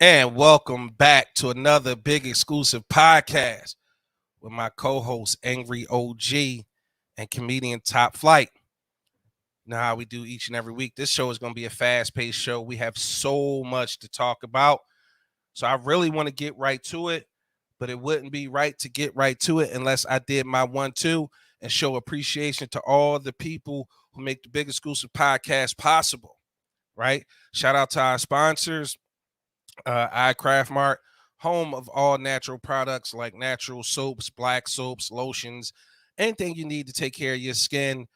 And welcome back to another big exclusive podcast with my co-host Angry OG and comedian Top Flight. Now, how we do each and every week. This show is going to be a fast-paced show. We have so much to talk about. So I really want to get right to it, but it wouldn't be right to get right to it unless I did my 1-2 and show appreciation to all the people who make the big exclusive podcast possible, right? Shout out to our sponsors, iCraft Mart, home of all natural products like natural soaps, black soaps, lotions, anything you need to take care of your skin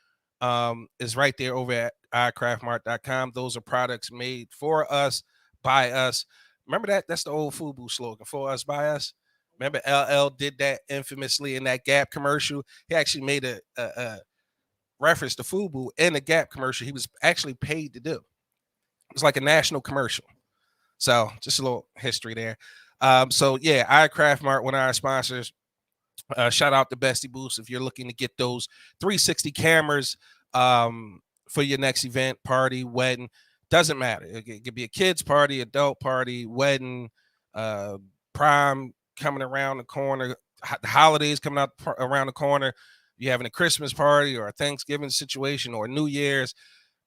is right there over at iCraftMart.com. Those are products made for us, by us. Remember that? That's the old FUBU slogan, for us, by us. Remember LL did that infamously in that Gap commercial? He actually made a reference to FUBU in the Gap commercial. He was actually paid to do. It was like a national commercial. So just a little history there. So yeah, iCraft Mart, one of our sponsors. Shout out to Bestie Boost if you're looking to get those 360 cameras for your next event, party, wedding. Doesn't matter. It could be a kid's party, adult party, wedding, prom coming around the corner, the holidays coming out around the corner. You're having a Christmas party or a Thanksgiving situation or New Year's.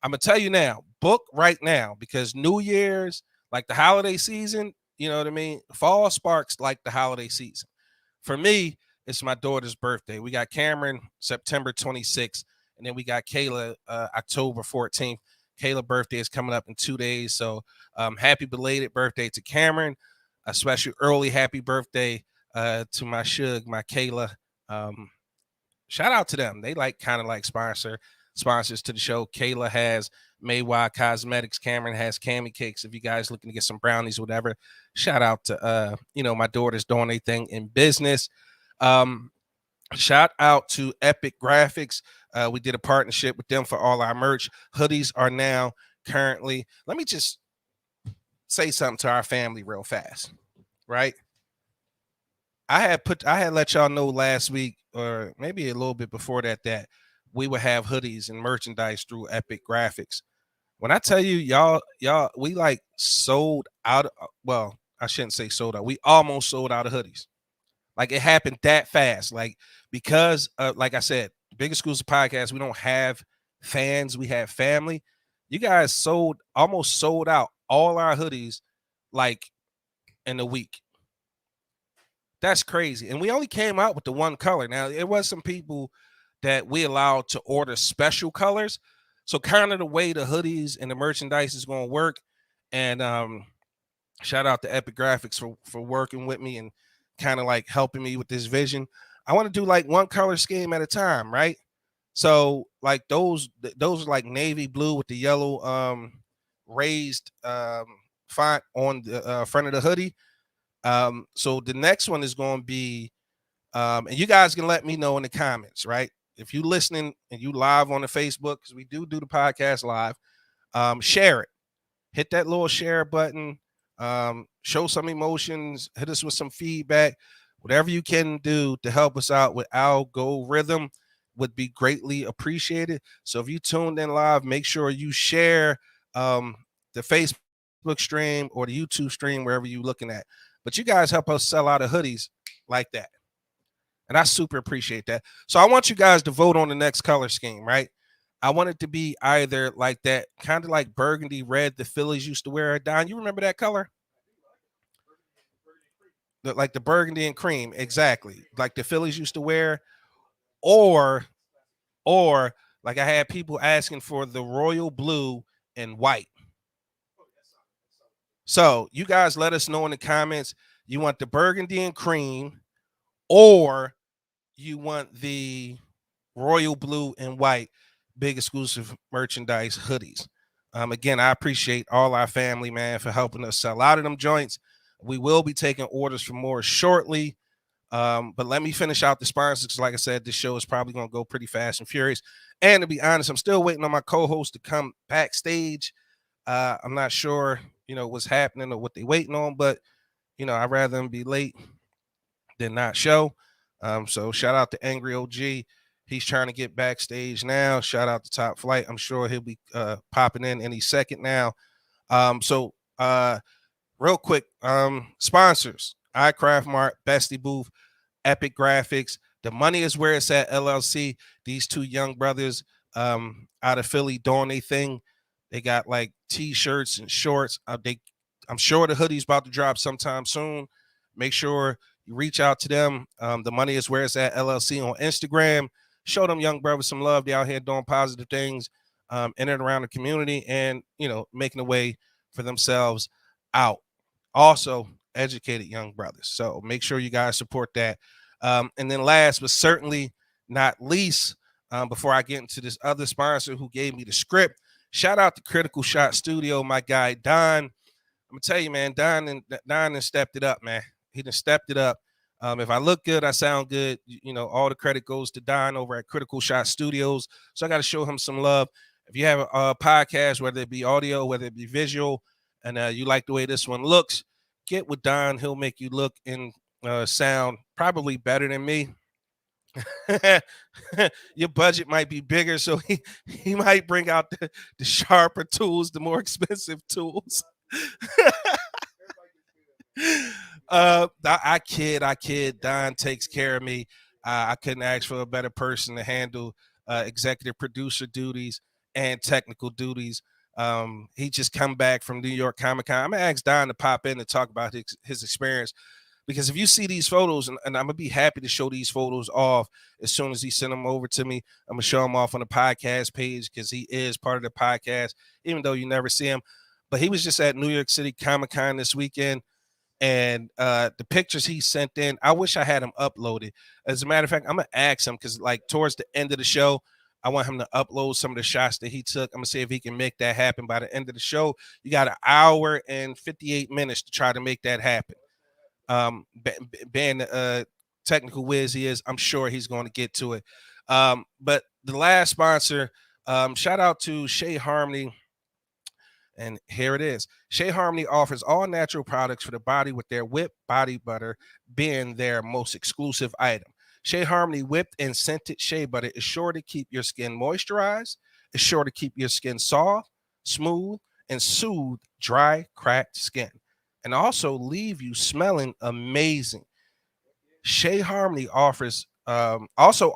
I'm going to tell you now, book right now, because New Year's, like the holiday season, you know what I mean? Fall sparks like the holiday season. For me, it's my daughter's birthday. We got Cameron September 26th, and then we got Kayla October 14th. Kayla's birthday is coming up in 2 days, so happy belated birthday to Cameron. A special early happy birthday to my Shug, my Kayla. Shout out to them. They kind of sponsors to the show. Kayla has Maywa Cosmetics. Cameron has Cami Cakes. If you guys looking to get some brownies, whatever, shout out to my daughters doing anything in business. Shout out to Epic Graphics. We did a partnership with them for all our merch. Hoodies are now currently. Let me just say something to our family real fast, right? I had let y'all know last week, or maybe a little bit before that we would have hoodies and merchandise through Epic Graphics. When I tell you, y'all, we sold out. Well, I shouldn't say sold out. We almost sold out of hoodies. Like, it happened that fast. Because like I said, Big Exclusive Podcast, we don't have fans, we have family. You guys almost sold out all our hoodies in a week. That's crazy. And we only came out with the one color. Now, it was some people that we allowed to order special colors. So kind of the way the hoodies and the merchandise is going to work. And shout out to Epic Graphics for working with me and kind of helping me with this vision. I want to do one color scheme at a time, right? So those are navy blue with the yellow raised font on the front of the hoodie. So the next one is going to be, and you guys can let me know in the comments, right? If you listening and you live on the Facebook, because we do the podcast live, share it. Hit that little share button. Show some emotions. Hit us with some feedback. Whatever you can do to help us out with algorithm would be greatly appreciated. So if you tuned in live, make sure you share the Facebook stream or the YouTube stream, wherever you're looking at. But you guys help us sell out of hoodies like that. And I super appreciate that. So I want you guys to vote on the next color scheme, right? I want it to be either like that, kind of like burgundy red the Phillies used to wear. Don, you remember that color? Like the burgundy and cream, exactly. Like the Phillies used to wear. Or like I had people asking for the royal blue and white. So you guys let us know in the comments, you want the burgundy and cream, or you want the royal blue and white big exclusive merchandise hoodies. Again, I appreciate all our family, man, for helping us sell out of them joints. We will be taking orders for more shortly. But let me finish out the sponsors, because like I said, this show is probably going to go pretty fast and furious. And to be honest, I'm still waiting on my co-host to come backstage. I'm not sure, what's happening or what they're waiting on, but, I'd rather them be late than not show. So shout out to Angry OG. He's trying to get backstage now. Shout out to Top Flight. I'm sure he'll be popping in any second now. So real quick, sponsors: iCraft Mart, Bestie Booth, Epic Graphics. The money is where it's at. LLC. These two young brothers out of Philly doing their thing. They got like t-shirts and shorts. I'm sure the hoodie's about to drop sometime soon. Make sure you reach out to them. The money is where it's at. LLC on Instagram. Show them young brothers some love. They out here doing positive things in and around the community, and making a way for themselves out. Also, educated young brothers. So make sure you guys support that. And then last but certainly not least, before I get into this other sponsor who gave me the script, shout out to Critical Shot Studio, my guy Don. I'm gonna tell you, man, Don stepped it up, man. He done stepped it up. If I look good, I sound good. All the credit goes to Don over at Critical Shot Studios. So I got to show him some love. If you have a podcast, whether it be audio, whether it be visual, and you like the way this one looks, get with Don. He'll make you look and sound probably better than me. Your budget might be bigger, so he might bring out the sharper tools, the more expensive tools. I kid. Don takes care of me. I couldn't ask for a better person to handle executive producer duties and technical duties. He just come back from New York Comic Con. I'm gonna ask Don to pop in and talk about his experience, because if you see these photos, and I'm gonna be happy to show these photos off as soon as he send them over to me. I'm gonna show them off on the podcast page because he is part of the podcast, even though you never see him. But he was just at New York City Comic Con this weekend. And the pictures he sent in, I wish I had them uploaded. As a matter of fact, I'm gonna ask him, because like towards the end of the show, I want him to upload some of the shots that he took. I'm gonna see if he can make that happen by the end of the show. You got an hour and 58 minutes to try to make that happen. Being the technical whiz he is, I'm sure he's going to get to it. But the last sponsor, shout out to Shea Harmony. And here it is. Shea Harmony offers all natural products for the body, with their whipped body butter being their most exclusive item. Shea Harmony whipped and scented shea butter is sure to keep your skin moisturized. It's sure to keep your skin soft, smooth, and soothe dry, cracked skin, and also leave you smelling amazing. Shea Harmony also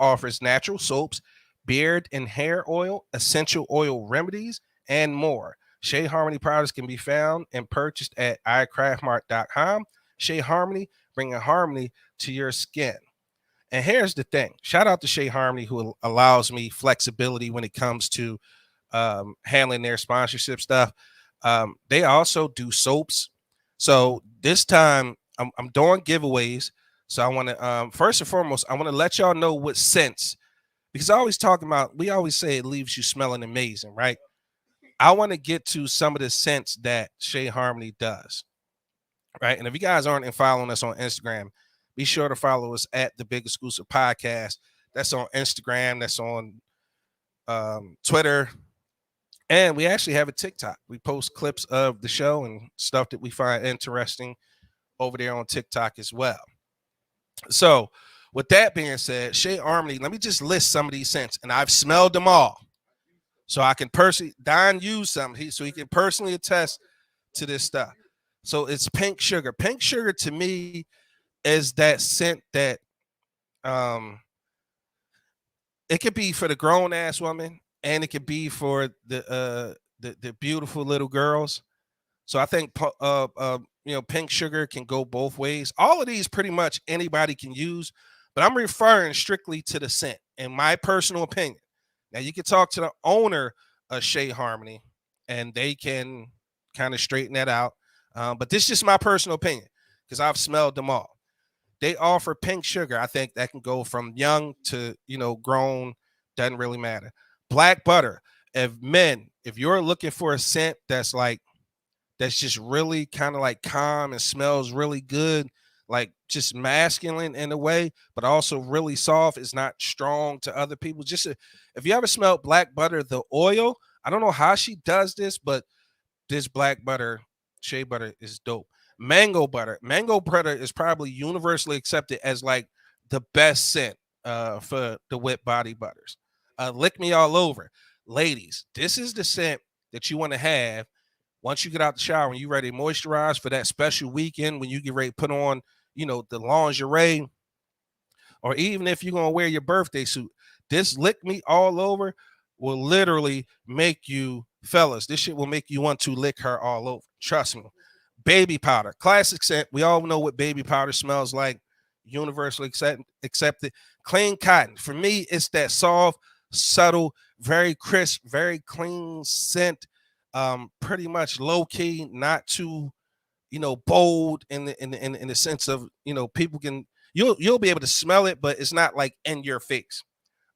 offers natural soaps, beard and hair oil, essential oil remedies, and more. Shea Harmony products can be found and purchased at iCraftMart.com. Shea Harmony, bringing harmony to your skin. And here's the thing. Shout out to Shea Harmony, who allows me flexibility when it comes to handling their sponsorship stuff. They also do soaps. So this time I'm doing giveaways. So I want to, first and foremost, I want to let y'all know what scents, because we always say it leaves you smelling amazing, right? I want to get to some of the scents that Shea Harmony does, right? And if you guys aren't following us on Instagram, be sure to follow us at The Big Exclusive Podcast. That's on Instagram. That's on Twitter. And we actually have a TikTok. We post clips of the show and stuff that we find interesting over there on TikTok as well. So with that being said, Shea Harmony, let me just list some of these scents, and I've smelled them all. So I can personally, Don used some, so he can personally attest to this stuff. So it's Pink Sugar. Pink Sugar to me is that scent that it could be for the grown ass woman, and it could be for the beautiful little girls. So I think Pink Sugar can go both ways. All of these pretty much anybody can use, but I'm referring strictly to the scent, in my personal opinion. Now you can talk to the owner of Shea Harmony, and they can kind of straighten that out. But this is just my personal opinion, because I've smelled them all. They offer Pink Sugar. I think that can go from young to grown. Doesn't really matter. Black Butter. If you're looking for a scent that's just really kind of like calm and smells really good, like just masculine in a way, but also really soft, is not strong to other people. If you ever smelled Black Butter, the oil, I don't know how she does this, but this Black Butter, shea butter, is dope. Mango butter is probably universally accepted as like the best scent for the whipped body butters. Lick Me All Over. Ladies, this is the scent that you want to have Once you get out the shower and you ready to moisturize for that special weekend when you get ready to put on, the lingerie, or even if you're gonna wear your birthday suit, this lick me all over will literally make you, fellas, this shit will make you want to lick her all over. Trust me. Baby powder, classic scent. We all know what baby powder smells like. Universally accepted. Clean cotton. For me, it's that soft, subtle, very crisp, very clean scent. Pretty much low key, not too, bold in the sense of, people can, you'll be able to smell it, but it's not like in your face.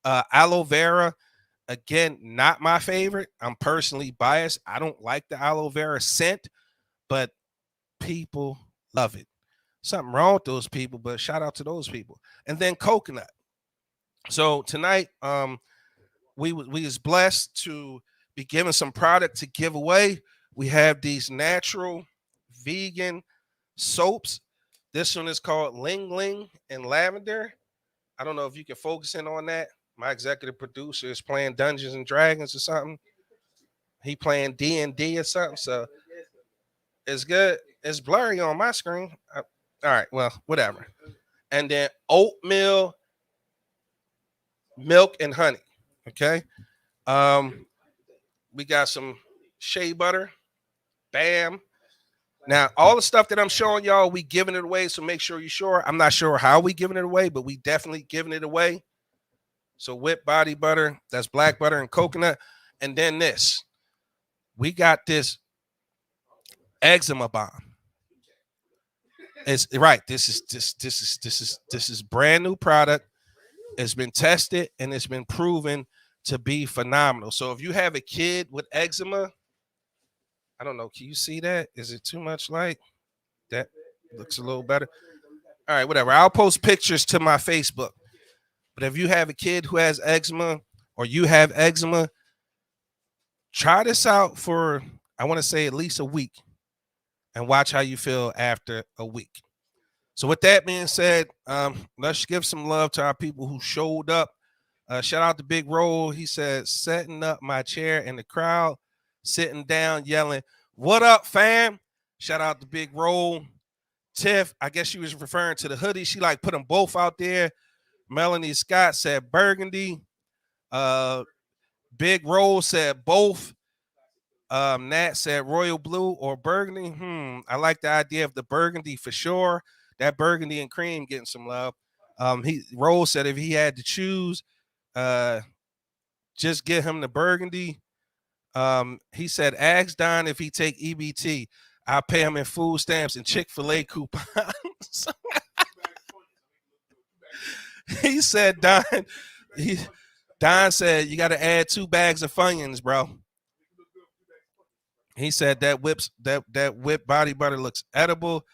Aloe vera, again, not my favorite. I'm personally biased. I don't like the aloe vera scent, but people love it. Something wrong with those people, but shout out to those people. And then coconut. So tonight, we was blessed to be given some product to give away. We have these natural vegan soaps. This one is called Ling Ling and Lavender. I don't know if you can focus in on that. My executive producer is playing Dungeons and Dragons or something. He playing D&D or something. So it's good. It's blurry on my screen. All right, well, whatever. And then oatmeal, milk, and honey. Okay. We got some shea butter. Bam. Now, all the stuff that I'm showing y'all, we giving it away. So make sure you're sure. I'm not sure how we giving it away, but we definitely giving it away. So whipped body butter, that's black butter and coconut. And then this. We got this Eczema Bomb. It's right. This is brand new product. It's been tested and it's been proven to be phenomenal. So if you have a kid with eczema, I don't know, can you see that? Is it too much light? That looks a little better. All right, whatever. I'll post pictures to my Facebook. But if you have a kid who has eczema or you have eczema, try this out for, I want to say, at least a week and watch how you feel after a week. So with that being said, let's give some love to our people who showed up. Shout out to Big Roll. He said, setting up my chair in the crowd, sitting down, yelling, "What up, fam?" Shout out to Big Roll. Tiff, I guess she was referring to the hoodie. She like put them both out there. Melanie Scott said burgundy. Big Roll said both. Nat said royal blue or burgundy. I like the idea of the burgundy for sure. That burgundy and cream getting some love. Rose said if he had to choose, just get him the burgundy. He said ask Don if he take EBT. I'll pay him in food stamps and Chick-fil-A coupons. He said Don said you got to add 2 bags of Funyuns, bro. He said that whipped body butter looks edible.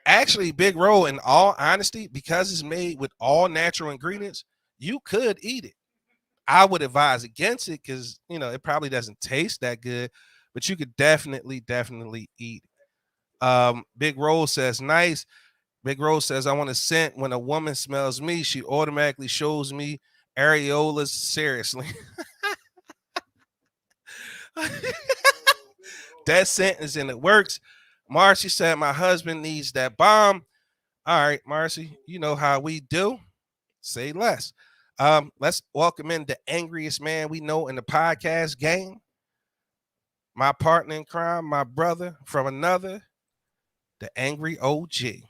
Actually, Big Roll, in all honesty, because it's made with all natural ingredients, you could eat it. I would advise against it because, it probably doesn't taste that good, but you could definitely eat it. Big Roll says, nice. Big Roll says, I want a scent. When a woman smells me, she automatically shows me areolas. Seriously. That sentence and it works. Marcy said, my husband needs that bomb. All right, Marcy, you know how we do. Say less. Let's welcome in the angriest man we know in the podcast game. My partner in crime, my brother from another, the angry OG.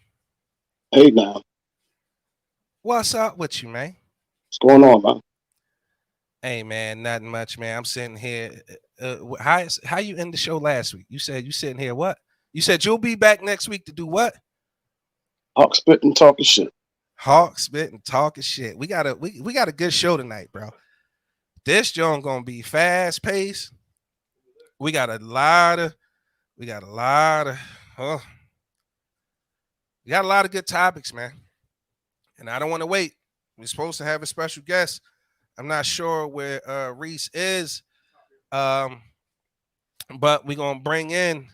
Hey now, What's up with you, man? what's going on, man? Hey, man, nothing much, man. I'm sitting here. How you end the show last week? You said you sitting here. What? You said you'll be back next week to do what? Hawk spitting, talking shit. Hawk spitting, talking shit. We got a good show tonight, bro. This joint gonna be fast paced. We got a lot of good topics, man. And I don't want to wait. We're supposed to have a special guest. I'm not sure where Reese is. But we're gonna bring in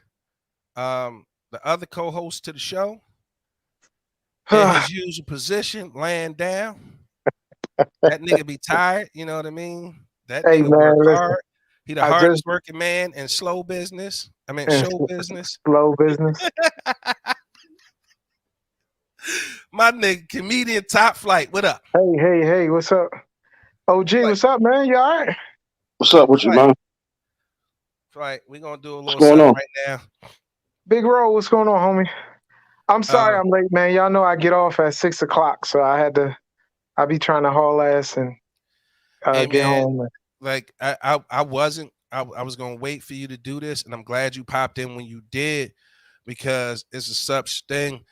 the other co-host to the show in his usual position, laying down. That nigga be tired, you know what I mean? That Hey nigga work man, listen. hard. He the I hardest just working man in slow business. I mean, show business. slow business. My nigga, comedian Top Flight. What up? Hey, what's up? OG, Flight, what's up, man? You all right? What's up with you, Flight, man? Flight. We gonna do a What's little going something on? right now. Big Roll, what's going on, homie? I'm sorry Uh, I'm late, man. Y'all know I get off at 6 o'clock, so I be trying to haul ass and hey get man, home. like I wasn't. I was gonna wait for you to do this, and I'm glad you popped in when you did, because it's a such thing.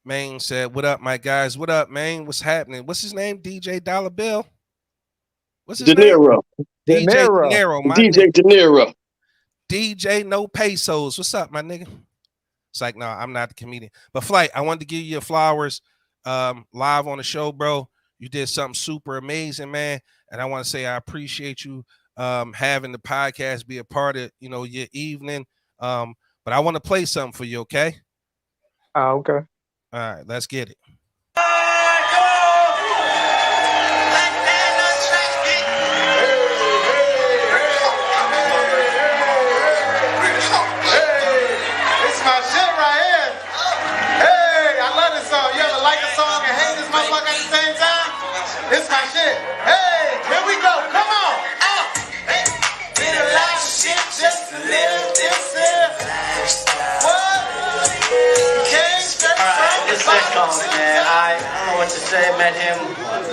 Maine said, "What up, my guys? What up, Maine? What's happening? What's his name? DJ Dollar Bill. What's his De name? Niro. De DJ De Niro. Niro, my nigga. DJ De Niro. DJ No Pesos. What's up, my nigga?" It's like, no, I'm not the comedian. But Flight, I wanted to give you your flowers live on the show, bro. You did something super amazing, man. And I want to say I appreciate you having the podcast be a part of, your evening. But I want to play something for you, okay? Okay. All right, let's get it. It's my shit right here. Hey, I love this song. You ever like a song and hate this motherfucker at the same time? It's my shit. Hey, here we go. Come on. Did a lot of shit just to live this here. What? Came straight from the This next song, man, I don't know what to say. Met him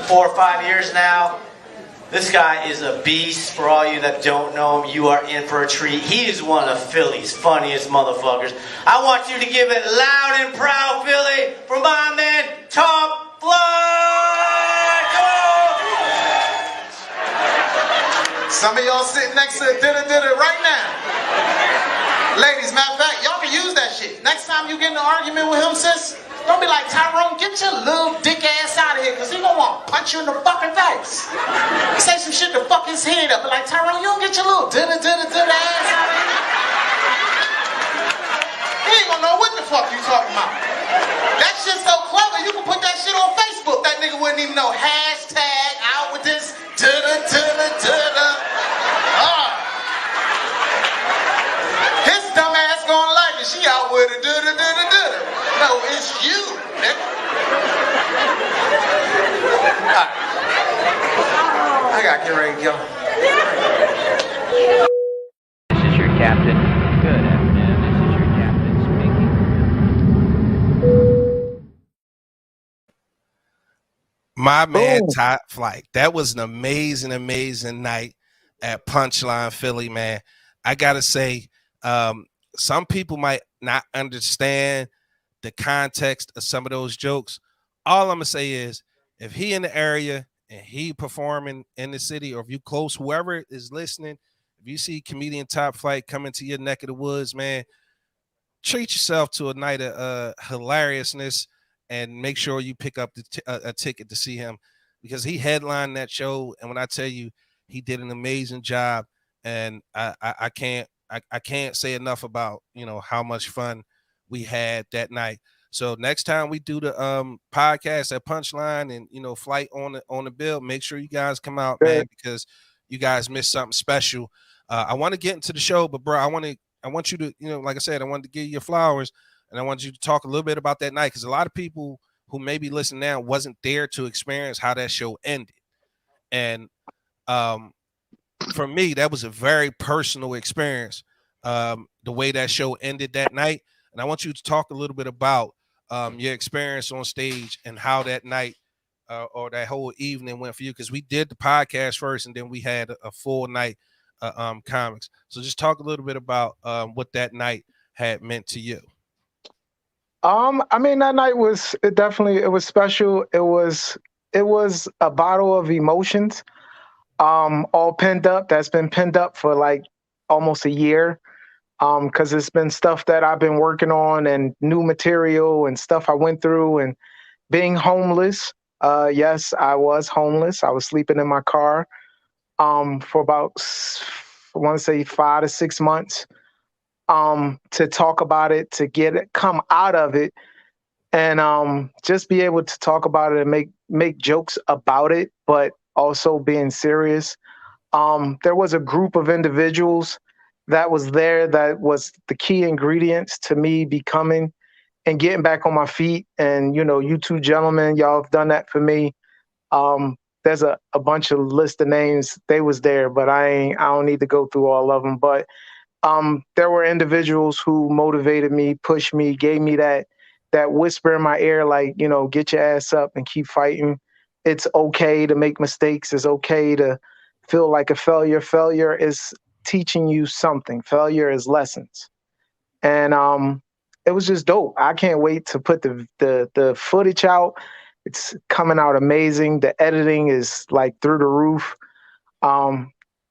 4 or 5 years now. This guy is a beast. For all you that don't know him, you are in for a treat. He is one of Philly's funniest motherfuckers. I want you to give it loud and proud, Philly, for my man, Top Flight. Come on. Some of y'all sitting next to did it right now. Ladies, matter of fact, y'all can use that shit. Next time you get in an argument with him, sis, don't be like, Tyrone, get your little dick ass out of here, because he gonna want to punch you in the fucking face. Say some shit to fuck his head up, but like, Tyrone, you don't get your little ass out of here. He ain't gonna know what the fuck you talking about. That shit's so clever, you can put that shit on Facebook. That nigga wouldn't even know. Hashtag out with this His dumb ass gonna like it. She out with it. No, it's you, nigga. Right. I gotta get ready to go. This is your captain. Good afternoon. This is your captain speaking. My man, Boom. Top Flight. That was an amazing, amazing night at Punchline Philly, man. I gotta say, some people might not understand the context of some of those jokes. All I'm gonna say is, if he in the area and he performing in the city, or if you close, whoever is listening, if you see comedian Top Flight coming to your neck of the woods, man, treat yourself to a night of hilariousness, and make sure you pick up a ticket to see him, because he headlined that show. And when I tell you, he did an amazing job, and I can't say enough about how much fun we had that night. So next time we do the podcast at Punchline, and Flight on the bill, make sure you guys come out, man, because you guys missed something special. I want to get into the show, but bro, I want you to, like I said, I wanted to give you your flowers, and I want you to talk a little bit about that night, because a lot of people who maybe listen now wasn't there to experience how that show ended. And for me, that was a very personal experience, the way that show ended that night. And I want you to talk a little bit about your experience on stage, and how that night or that whole evening went for you, because we did the podcast first, and then we had a full night comics. So just talk a little bit about what that night had meant to you. I mean, that night was it was special. It was a bottle of emotions, all pinned up. That's been pinned up for like almost a year. Because it's been stuff that I've been working on, and new material and stuff I went through, and being homeless. Yes, I was homeless. I was sleeping in my car for about, I want to say, 5 to 6 months. To talk about it, to come out of it, and just be able to talk about it and make jokes about it, but also being serious. There was a group of individuals that was there that was the key ingredients to me becoming and getting back on my feet. And, you two gentlemen, y'all have done that for me. There's a bunch of list of names. They was there, but I don't need to go through all of them. But there were individuals who motivated me, pushed me, gave me that whisper in my ear, like, get your ass up and keep fighting. It's okay to make mistakes. It's okay to feel like a failure. Failure is teaching you something. Failure is lessons. And it was just dope. I can't wait to put the footage out. It's coming out amazing. The editing is like through the roof.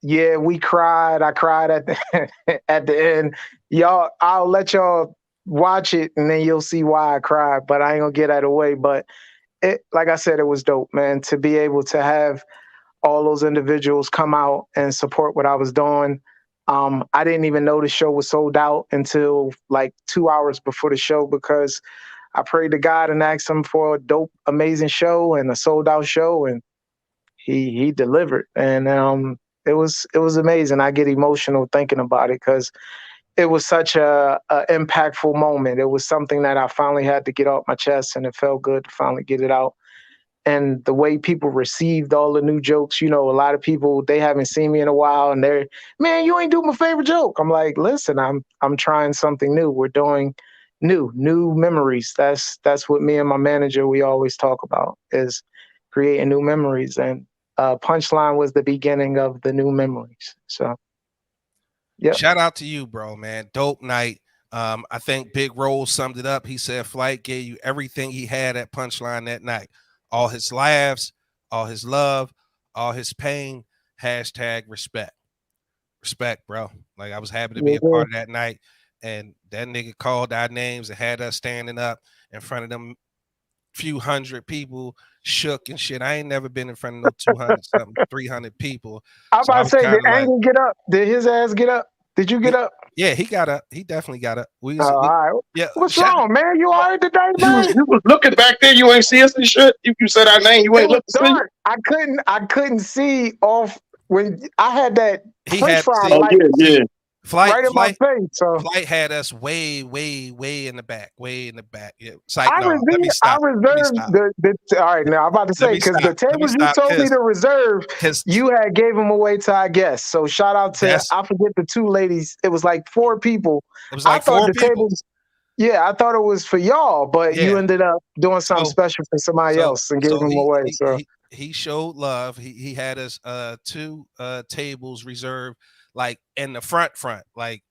Yeah, we cried. I cried at the at the end. Y'all, I'll let y'all watch it and then you'll see why I cried, but I ain't gonna get out of the way. But it, like I said, it was dope, man, to be able to have all those individuals come out and support what I was doing. I didn't even know the show was sold out until like 2 hours before the show, because I prayed to God and asked him for a dope, amazing show and a sold out show, and he delivered. And it was amazing. I get emotional thinking about it because it was such a impactful moment. It was something that I finally had to get off my chest, and it felt good to finally get it out. And the way people received all the new jokes, a lot of people, they haven't seen me in a while, and they're, man, you ain't do my favorite joke. I'm like, listen, I'm trying something new. We're doing new memories. That's what me and my manager, we always talk about, is creating new memories. And Punchline was the beginning of the new memories. So, yeah. Shout out to you, bro, man. Dope night. I think Big Rose summed it up. He said Flight gave you everything he had at Punchline that night. All his laughs, all his love, all his pain. # respect. Respect, bro. Like, I was happy to be a part of that night. And that nigga called our names and had us standing up in front of them few hundred people, shook and shit. I ain't never been in front of no 200 something, 300 people. I'm about to say, did Angle get up? Did his ass get up? Did you get up? Yeah, he got up. He definitely got up. All right. Yeah. What's wrong, man? You all right today, man? You was looking back there. You ain't see us and shit. You said our name. You ain't looking. I couldn't see off when I had that French fry light. Yeah. Flight, right in my face. So Flight had us way in the back. Yeah. It's like, no, let me stop. I reserved the all right, now I'm about to say, because the tables you told me to reserve, you had gave them away to our guests. So shout out to, I forget the two ladies. It was like 4 people. It was like 4 people. Tables, yeah, I thought it was for y'all, but you ended up doing something special for somebody else and gave them away. He showed love. He had us 2 tables reserved, like in the front. Like,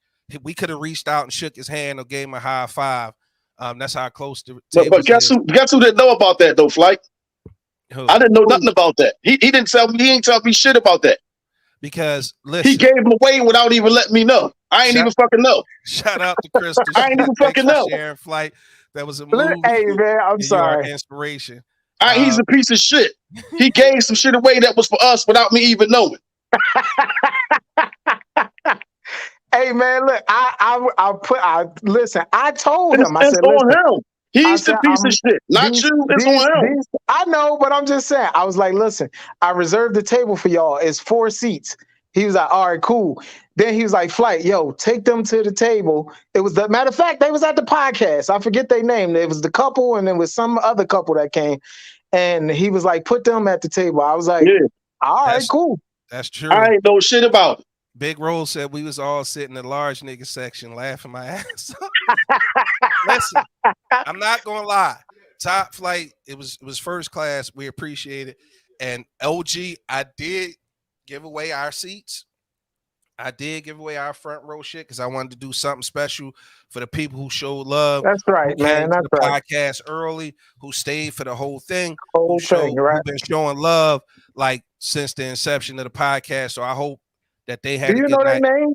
we could have reached out and shook his hand or gave him a high five. That's how close the tables but guess who didn't know about that though, Flight? Who? I didn't know nothing about that. He didn't tell me. He ain't tell me shit about that. Because listen, he gave him away without even letting me know. I ain't even fucking know. Shout out to Crystal. I ain't even fucking know. Sharing Flight. That was a move. Hey man, I'm sorry. Inspiration. He's a piece of shit. He gave some shit away that was for us without me even knowing. Hey man, look, listen. I told him. I said, on him. He's the piece of shit, not you. It's on him. I know, but I'm just saying. I was like, listen, I reserved the table for y'all. It's 4 seats. He was like, all right, cool. Then he was like, Flight, yo, take them to the table. It was the matter of fact, they was at the podcast. I forget their name. It was the couple, and then was some other couple that came. And he was like, put them at the table. I was like, all right, cool. That's true. I ain't know shit about it. Big Rose said we was all sitting in the large nigga section laughing my ass off. Listen, I'm not gonna lie. Top Flight, it was first class. We appreciate it. And OG, I did give away our seats. I did give away our front row shit because I wanted to do something special for the people who showed love. That's right, man. That's right. Podcast early, who stayed for the whole thing, who've been showing love like since the inception of the podcast. So I hope that they had. Do you know their name?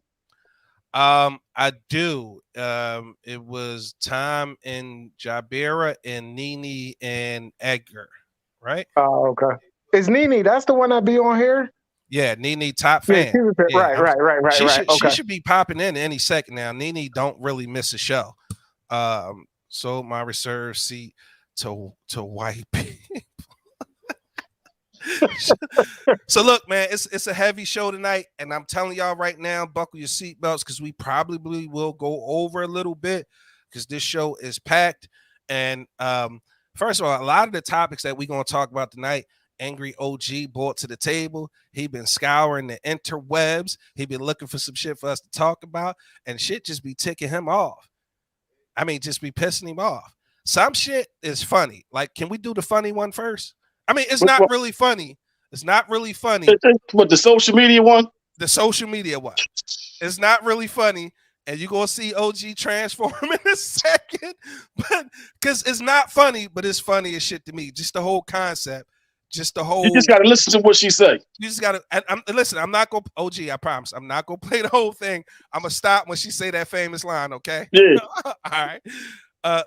I do. It was Tom and Jabera and Nene and Edgar, right? Oh, okay. Is Nene? That's the one that be on here. Yeah, Nene, top fan. Yeah, right. She should be popping in any second now. Nene don't really miss a show. Sold my reserved seat to white people. So look, man, it's a heavy show tonight, and I'm telling y'all right now, buckle your seatbelts because we probably will go over a little bit because this show is packed. And first of all, a lot of the topics that we're gonna talk about tonight, Angry OG brought to the table. He been scouring the interwebs. He been looking for some shit for us to talk about, and shit just be ticking him off. I mean, just be pissing him off. Some shit is funny. Like, can we do the funny one first? I mean, it's not really funny. It's not really funny. What, the social media one? The social media one. It's not really funny. And you're going to see OG transform in a second. But because it's not funny, but it's funny as shit to me. Just the whole concept. Just the whole. You just got to listen to what she say. You just got to. Listen, I'm not going to. OG, I promise. I'm not going to play the whole thing. I'm going to stop when she say that famous line, okay? Yeah. All right.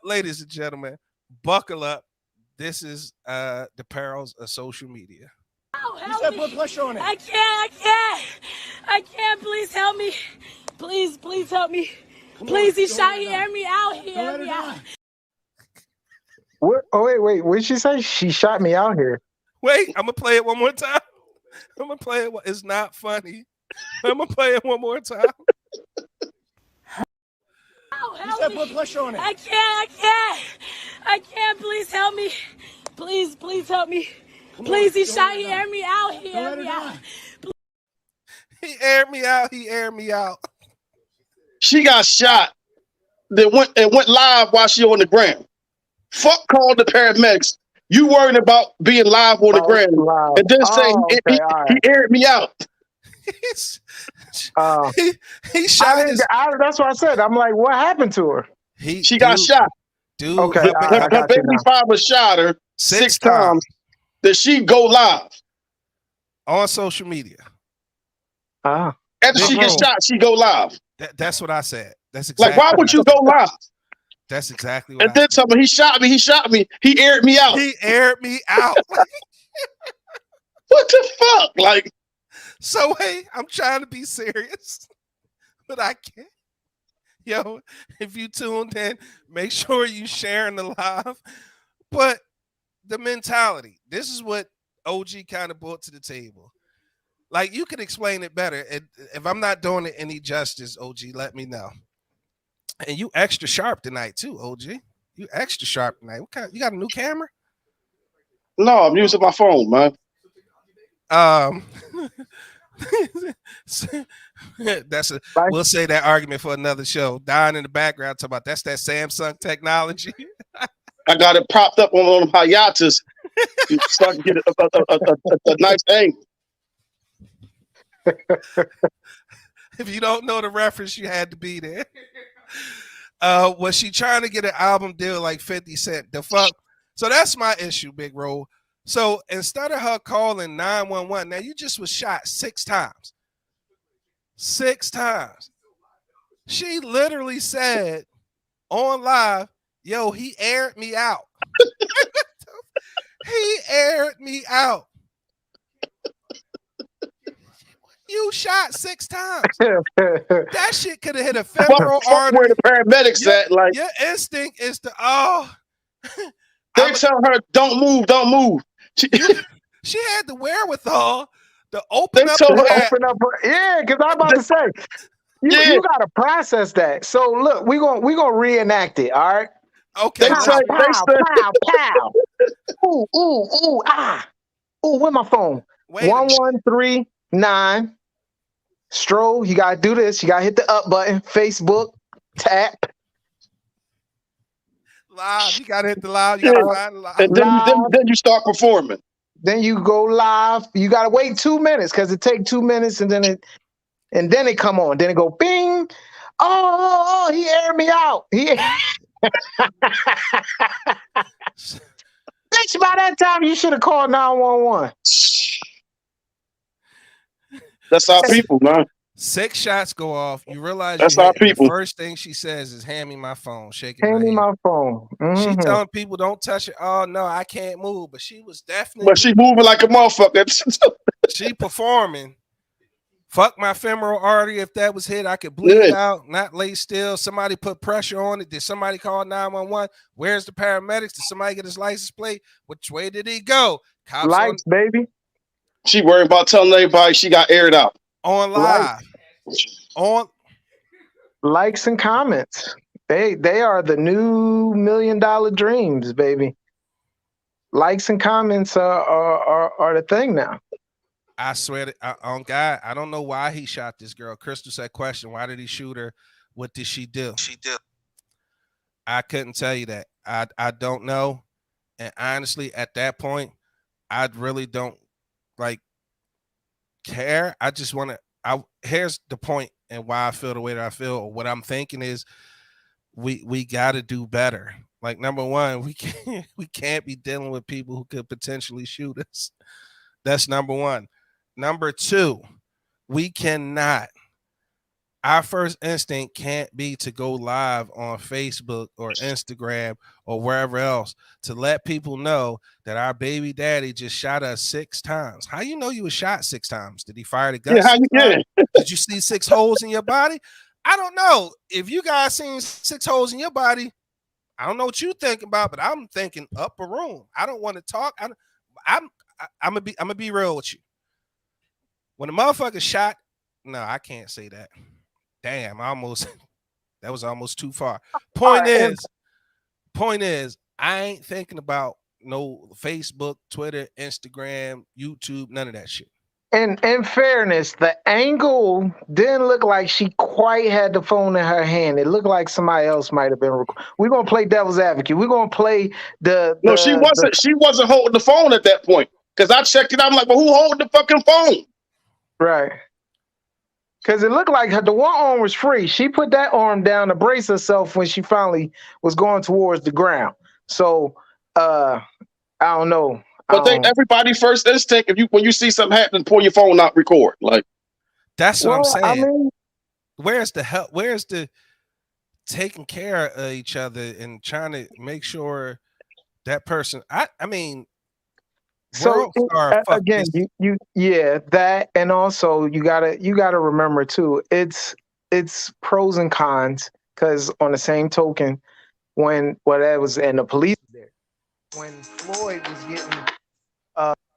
Ladies and gentlemen, buckle up. This is the perils of social media. Oh, help me. Put pressure on it. I can't. Please help me. Please help me. Please, he air me out. He air me out. What? Oh, wait. What did she say? She shot me out here. Wait, I'm going to play it one more time. I'm going to play it. It's not funny. I'm going to play it one more time. Oh, help me. Put pressure on it. I can't. Please help me. Please help me. Please, he air me out. He air me out. He aired me out. He aired me out. She got shot. Went live while she on the ground. Fuck called the paramedics. You worried about being live on the ground and then saying he aired me out. He shot that's what I said. I'm like, what happened to her? She got shot. Dude, okay, her baby father shot her 6 times. That she go live on social media. After she gets shot, she go live. That's what I said. That's exactly like, why would you go live? That's exactly what. And then tell me he shot me. He aired me out. He aired me out. What the fuck? Like, so hey, I'm trying to be serious, but I can't. Yo, if you tuned in, make sure you sharing the live. But the mentality, this is what OG kind of brought to the table. Like, you can explain it better. If I'm not doing it any justice, OG, let me know. And you extra sharp tonight too, OG. You extra sharp tonight. What kind? You got a new camera? No, I'm using my phone, man. We'll say that argument for another show. Dying in the background talking about that's that Samsung technology. I got it propped up on one of my yachts. You start to get a nice angle. If you don't know the reference, you had to be there. Was she trying to get an album deal like 50 Cent? The fuck? So that's my issue, Big Roll. So instead of her calling 911, now you just was shot 6 times. 6 times. She literally said on live, yo, he aired me out. He aired me out. You shot 6 times. That shit could have hit a femoral artery. Where the paramedics at? Like, your instinct is to they tell her don't move. She had the wherewithal to open up. Yeah, because I'm about to say you gotta process that. So look, we're gonna reenact it. All right. Okay. Pow. Ooh, where my phone? 1139. Stroll, you gotta do this. You gotta hit the up button. Facebook, tap. Live. You gotta hit the live. You gotta find the live. And then you start performing. Then you go live. You gotta wait 2 minutes because it take 2 minutes, and then it come on. Then it go bing. Oh, he aired me out. Bitch, by that time you should have called 911. That's our people, man. 6 shots go off. You realize that's our people. The first thing she says is, "Hand me my phone." Shaking. Hand me my phone. She telling people don't touch it. Oh no, I can't move. But she was definitely. But she moving like a motherfucker. She performing. Fuck my femoral artery. If that was hit, I could bleed out. Not lay still. Somebody put pressure on it. Did somebody call 911? Where's the paramedics? Did somebody get his license plate? Which way did he go? Cops lights, baby. She worried about telling everybody she got aired out. On live. On Likes and comments. They are the new $1 million dreams, baby. Likes and comments are the thing now. I swear to, on God, I don't know why he shot this girl. Crystal said, question, why did he shoot her? What did she do? I couldn't tell you that. I don't know. And honestly, at that point, I really don't care. I just want to, here's the point and why I feel the way that I feel. Or what I'm thinking is we got to do better. Like, number one, we can't be dealing with people who could potentially shoot us. That's number one. Number two, we cannot. Our first instinct can't be to go live on Facebook or Instagram or wherever else to let people know that our baby daddy just shot us 6 times. How you know you was shot 6 times? Did he fire the gun? Yeah, how you get? Did you see 6 holes in your body? I don't know. If you guys seen 6 holes in your body, I don't know what you think about, but I'm thinking upper room. I don't want to talk. I'm gonna be real with you. When the motherfucker shot, no, I can't say that. Damn, that was almost too far. Point is, I ain't thinking about no Facebook, Twitter, Instagram, YouTube, none of that shit. And in fairness, the angle didn't look like she quite had the phone in her hand. It looked like somebody else might have been recording. We're gonna play devil's advocate. We're gonna play No, she wasn't holding the phone at that point. Because I checked it out. I'm like, well, who holding the fucking phone? Right. Because it looked like the one arm was free. She put that arm down to brace herself when she finally was going towards the ground. So I don't know. But everybody first instinct, when you see something happen, pull your phone out, record. Like, that's what I'm saying. I mean, where's the help? Where's the taking care of each other and trying to make sure that person? I mean, so again, that, and also you gotta remember too. It's pros and cons, because on the same token, when the police there, when Floyd was getting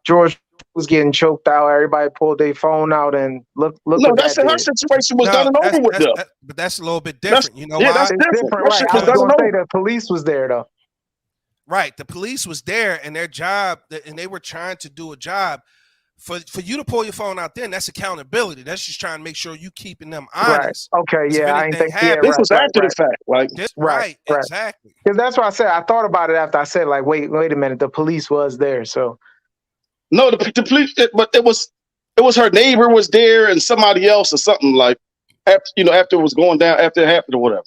George was getting choked out, everybody pulled their phone out and look. No, that's her situation was done and over with. But that's a little bit different. You know why? That's different, right? I was going to say the police was there though. Right, the police was there, and their job, and they were trying to do a job. For you to pull your phone out then, that's accountability. That's just trying to make sure you keeping them honest. Right. Okay, yeah, I ain't think this was after the fact. Like, right, exactly. Because that's what I said. I thought about it after I said, like, wait a minute, the police was there. So no, the police, but it was her neighbor was there and somebody else or something, like, after it was going down, after it happened or whatever.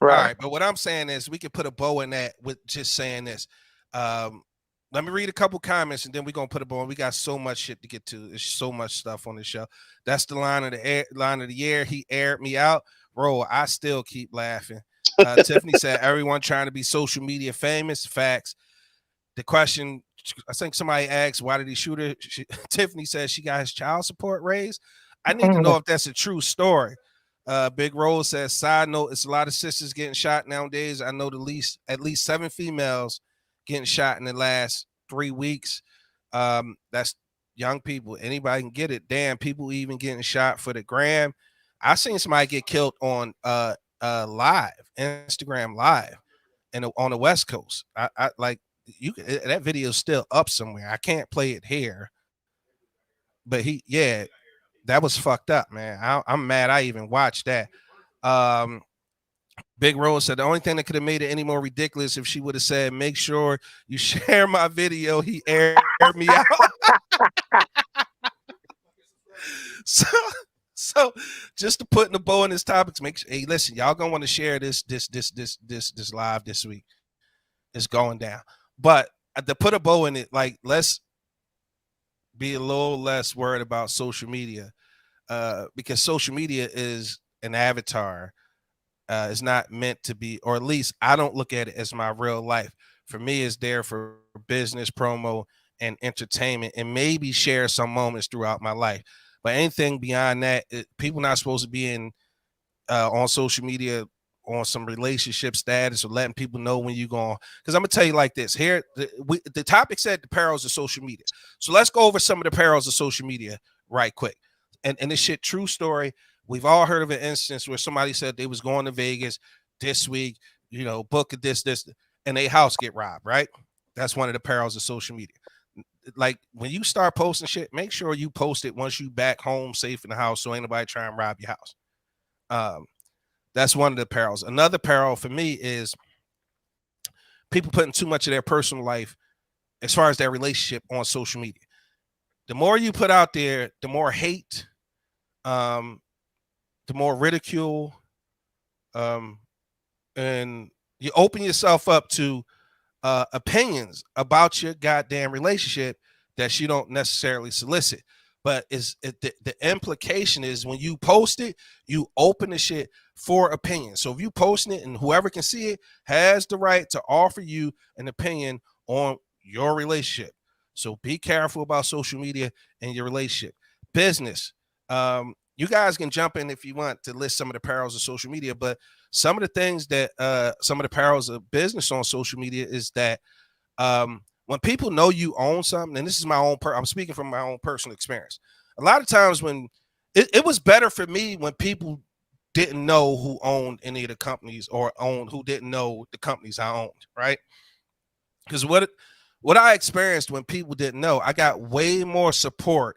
Right. All right, but what I'm saying is we could put a bow in that with just saying this. Let me read a couple comments and then we're gonna put a bow on. We got so much shit to get to. There's so much stuff on the show. That's the line of the year. He aired me out. Bro, I still keep laughing. Tiffany said everyone trying to be social media famous. Facts. The question, I think somebody asked, why did he shoot her? Tiffany says she got his child support raised. I need to know if that's a true story. Big Rose says, side note, it's a lot of sisters getting shot nowadays. I know at least 7 females getting shot in the last 3 weeks. That's young people. Anybody can get it. Damn, people even getting shot for the gram. I seen somebody get killed on live, Instagram live, and on the West Coast. I like that video is still up somewhere. I can't play it here, but that was fucked up, man. I'm mad I even watched that. Big Rose said the only thing that could have made it any more ridiculous if she would have said, make sure you share my video. He aired me out. So just to put in the bow in this topic, hey, listen, y'all gonna want to share this live this week. It's going down. But to put a bow in it, like, let's be a little less worried about social media, because social media is an avatar. It's not meant to be, or at least I don't look at it as my real life. For me, it's there for business, promo, and entertainment, and maybe share some moments throughout my life. But anything beyond that, people not supposed to be on social media on some relationship status or letting people know when you're going. Because I'm gonna tell you like this. Here, the topic said the perils of social media. So let's go over some of the perils of social media right quick. And this shit, true story. We've all heard of an instance where somebody said they was going to Vegas this week, you know, book this, and their house get robbed, right? That's one of the perils of social media. Like when you start posting shit, make sure you post it once you back home safe in the house, so ain't nobody trying to rob your house. That's one of the perils. Another peril for me is people putting too much of their personal life as far as their relationship on social media. The more you put out there, the more hate, the more ridicule, and you open yourself up to opinions about your goddamn relationship that you don't necessarily solicit. But the implication is when you post it, you open the shit for opinion. So if you posting it and whoever can see it has the right to offer you an opinion on your relationship. So be careful about social media and your relationship. Business. You guys can jump in if you want to list some of the perils of social media, but some of the things that some of the perils of business on social media is that when people know you own something, and this is my own I'm speaking from my own personal experience. A lot of times when it was better for me when people didn't know who owned any of the companies or who didn't know the companies I owned, right? Because what I experienced when people didn't know, I got way more support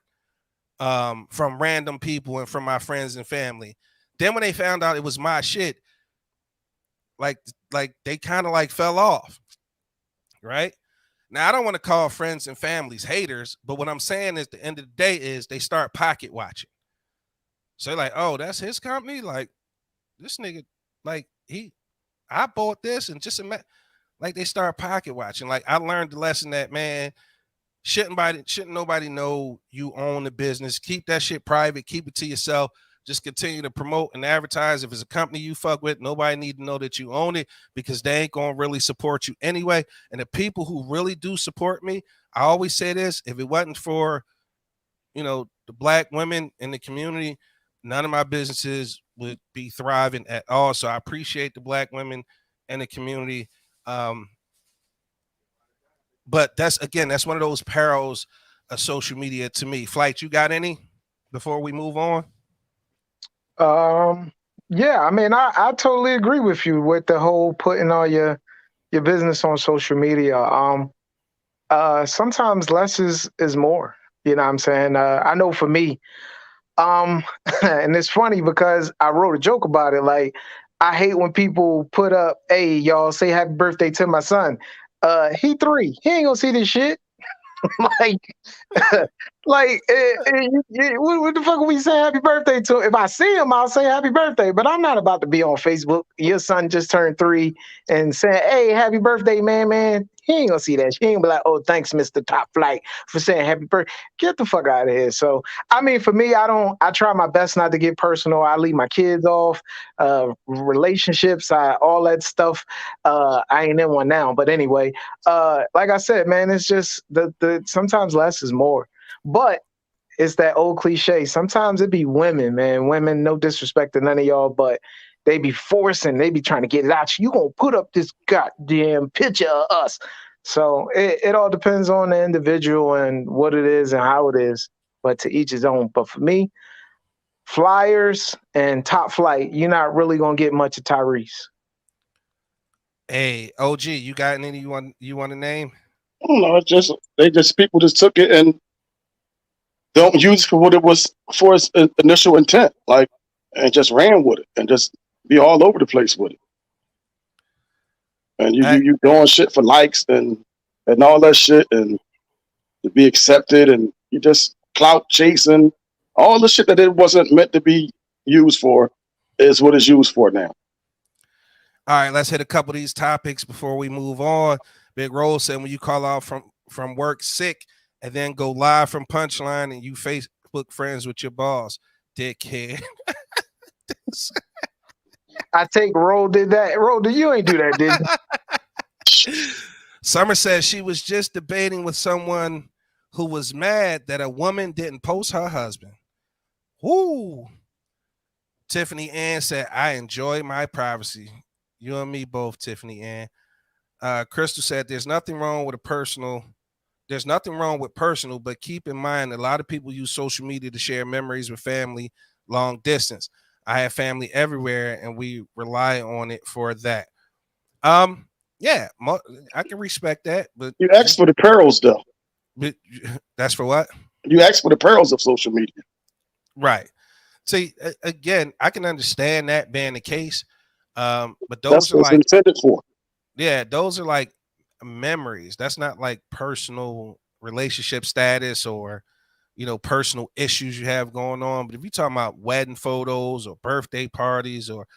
from random people and from my friends and family. Then when they found out it was my shit, like they kind of like fell off, right? Now I don't want to call friends and families haters, but what I'm saying is the end of the day is they start pocket watching. So they're like, oh, that's his company. Like this nigga, like I bought this and just like they start pocket watching. Like I learned the lesson that, man, shouldn't nobody know you own the business. Keep that shit private. Keep it to yourself. Just continue to promote and advertise. If it's a company you fuck with, nobody need to know that you own it because they ain't gonna really support you anyway. And the people who really do support me, I always say this: if it wasn't for, you know, the black women in the community, none of my businesses would be thriving at all. So I appreciate the black women in the community. But that's one of those perils of social media to me. Flight, you got any before we move on? Yeah, I mean, I totally agree with you with the whole putting all your business on social media. Sometimes less is more. You know what I'm saying? I know for me, and it's funny because I wrote a joke about it. Like, I hate when people put up, hey, y'all say happy birthday to my son. He 3. He ain't gonna see this shit. like, what the fuck are we saying happy birthday to? If I see him, I'll say happy birthday. But I'm not about to be on Facebook. Your son just turned 3 and saying, hey, happy birthday, man. He ain't gonna see that. He ain't be like, oh, thanks, Mr. Top Flight, for saying happy birthday. Get the fuck out of here. So, I mean, for me, I try my best not to get personal. I leave my kids off, relationships, all that stuff. I ain't in one now. But anyway, like I said, man, it's just the sometimes less is more. But it's that old cliche. Sometimes it be women, man. Women, no disrespect to none of y'all, but they be forcing, they be trying to get it out. You gonna put up this goddamn picture of us. So it all depends on the individual and what it is and how it is. But to each his own. But for me, flyers and Top Flight, you're not really gonna get much of Tyrese. Hey, OG, you got any you want to name? I don't know. People just took it and don't use it for what it was for its initial intent, like, and just ran with it and just be all over the place with it. And you doing shit for likes and all that shit and to be accepted, and you just clout chasing. All the shit that it wasn't meant to be used for is what it's used for now. All right, let's hit a couple of these topics before we move on. Big Rose said when you call out from work sick and then go live from Punchline and you Facebook friends with your boss, dickhead. I take Ro did that. Ro, you ain't do that, did you? Summer says she was just debating with someone who was mad that a woman didn't post her husband. Woo. Tiffany Ann said, I enjoy my privacy. You and me both, Tiffany Ann. Crystal said, there's nothing wrong with personal, but keep in mind a lot of people use social media to share memories with family long distance. I have family everywhere and we rely on it for that. Yeah, I can respect that, but You asked for the perils, though. but that's for what? You asked for the perils of social media. Right. See, again, I can understand that being the case. But That's those are what it's like, intended for. yeah, those are like memories. That's not like personal relationship status or, personal issues you have going on. But if you're talking about wedding photos or birthday parties or,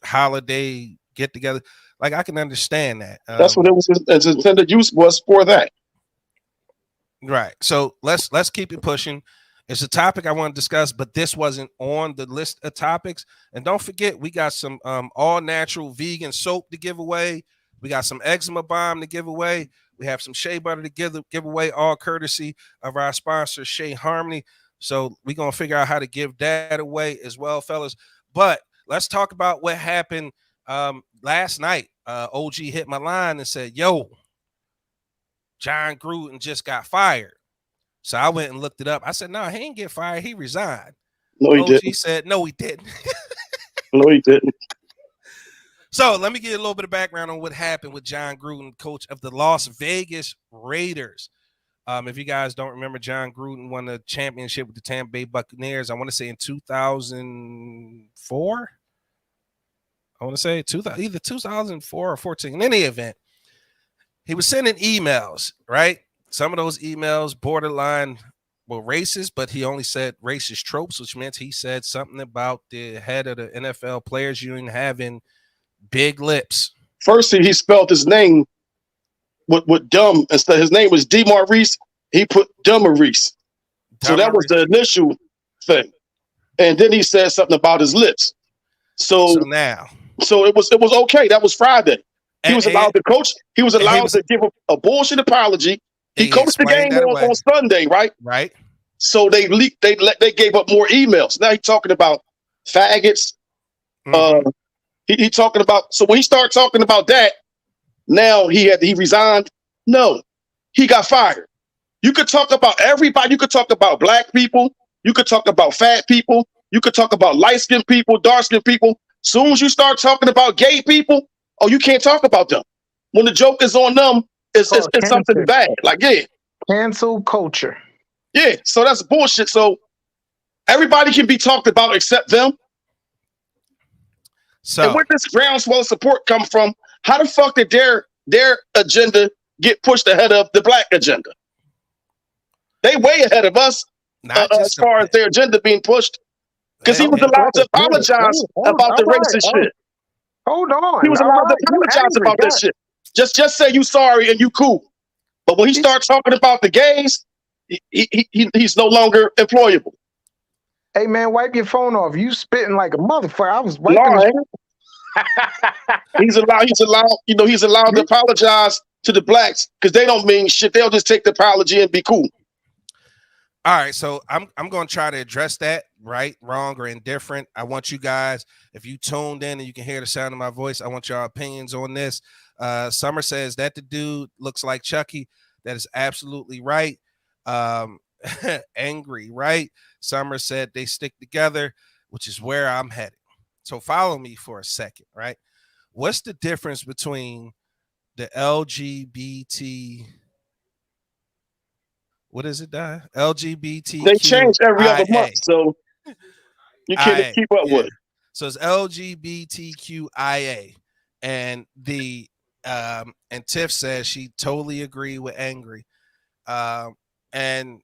holiday get together, like I can understand that. That's what it was. Its intended use was for that. Right. So let's keep it pushing. It's a topic I want to discuss, but this wasn't on the list of topics. And don't forget, we got some all natural vegan soap to give away. We got some Eczema Bomb to give away. We have some shea butter to give away, all courtesy of our sponsor, Shea Harmony. So we're gonna figure out how to give that away as well, fellas. But let's talk about what happened last night. OG hit my line and said, "Yo, John Gruden just got fired." So I went and looked it up. I said, no, he didn't get fired. He resigned. No, he OG didn't. said, no, he didn't. No, he didn't. So let me give you a little bit of background on what happened with John Gruden, coach of the Las Vegas Raiders. If you guys don't remember, John Gruden won the championship with the Tampa Bay Buccaneers. I want to say in 2004. I want to say either 2004 or 14. In any event, he was sending emails, right? Some of those emails borderline were racist, but he only said racist tropes, which meant he said something about the head of the NFL Players Union having big lips. First, he spelled his name with dumb instead. His name was DeMaurice. He put Dummaurice. So that was the initial thing. And then he said something about his lips. So it was okay. That was Friday. He was allowed to coach. He was allowed to give a bullshit apology. He coached the game on Sunday, right? Right. So they leaked. They gave up more emails. Now he's talking about faggots. Mm-hmm. He talking about. So when he started talking about that, now he resigned. No, he got fired. You could talk about everybody. You could talk about black people. You could talk about fat people. You could talk about light skinned people, dark skinned people. Soon as you start talking about gay people, oh, you can't talk about them. When the joke is on them, it's something bad. Like, yeah. Cancel culture. Yeah, so that's bullshit. So everybody can be talked about except them. So and where does groundswell of support come from? How the fuck did their agenda get pushed ahead of the black agenda? They way ahead of us as far as their agenda being pushed. Because he was allowed to apologize about the racist shit. Hold on. He was allowed to apologize about that shit. Just say you sorry and you cool. But when he starts talking about the gays, he's no longer employable. Hey man, wipe your phone off. You spitting like a motherfucker. I was wiping. He's allowed. He's allowed to apologize to the blacks because they don't mean shit. They'll just take the apology and be cool. All right, so I'm going to try to address that, right, wrong, or indifferent. I want you guys, if you tuned in and you can hear the sound of my voice, I want your opinions on this. Summer says that the dude looks like Chucky. That is absolutely right. Angry, right? Summer said they stick together, which is where I'm headed. So follow me for a second, right? What's the difference between the LGBT? What is it, Di? LGBTQ. They change every other month, so you can't keep up with it. So it's LGBTQIA, and and Tiff says she totally agree with Angry. And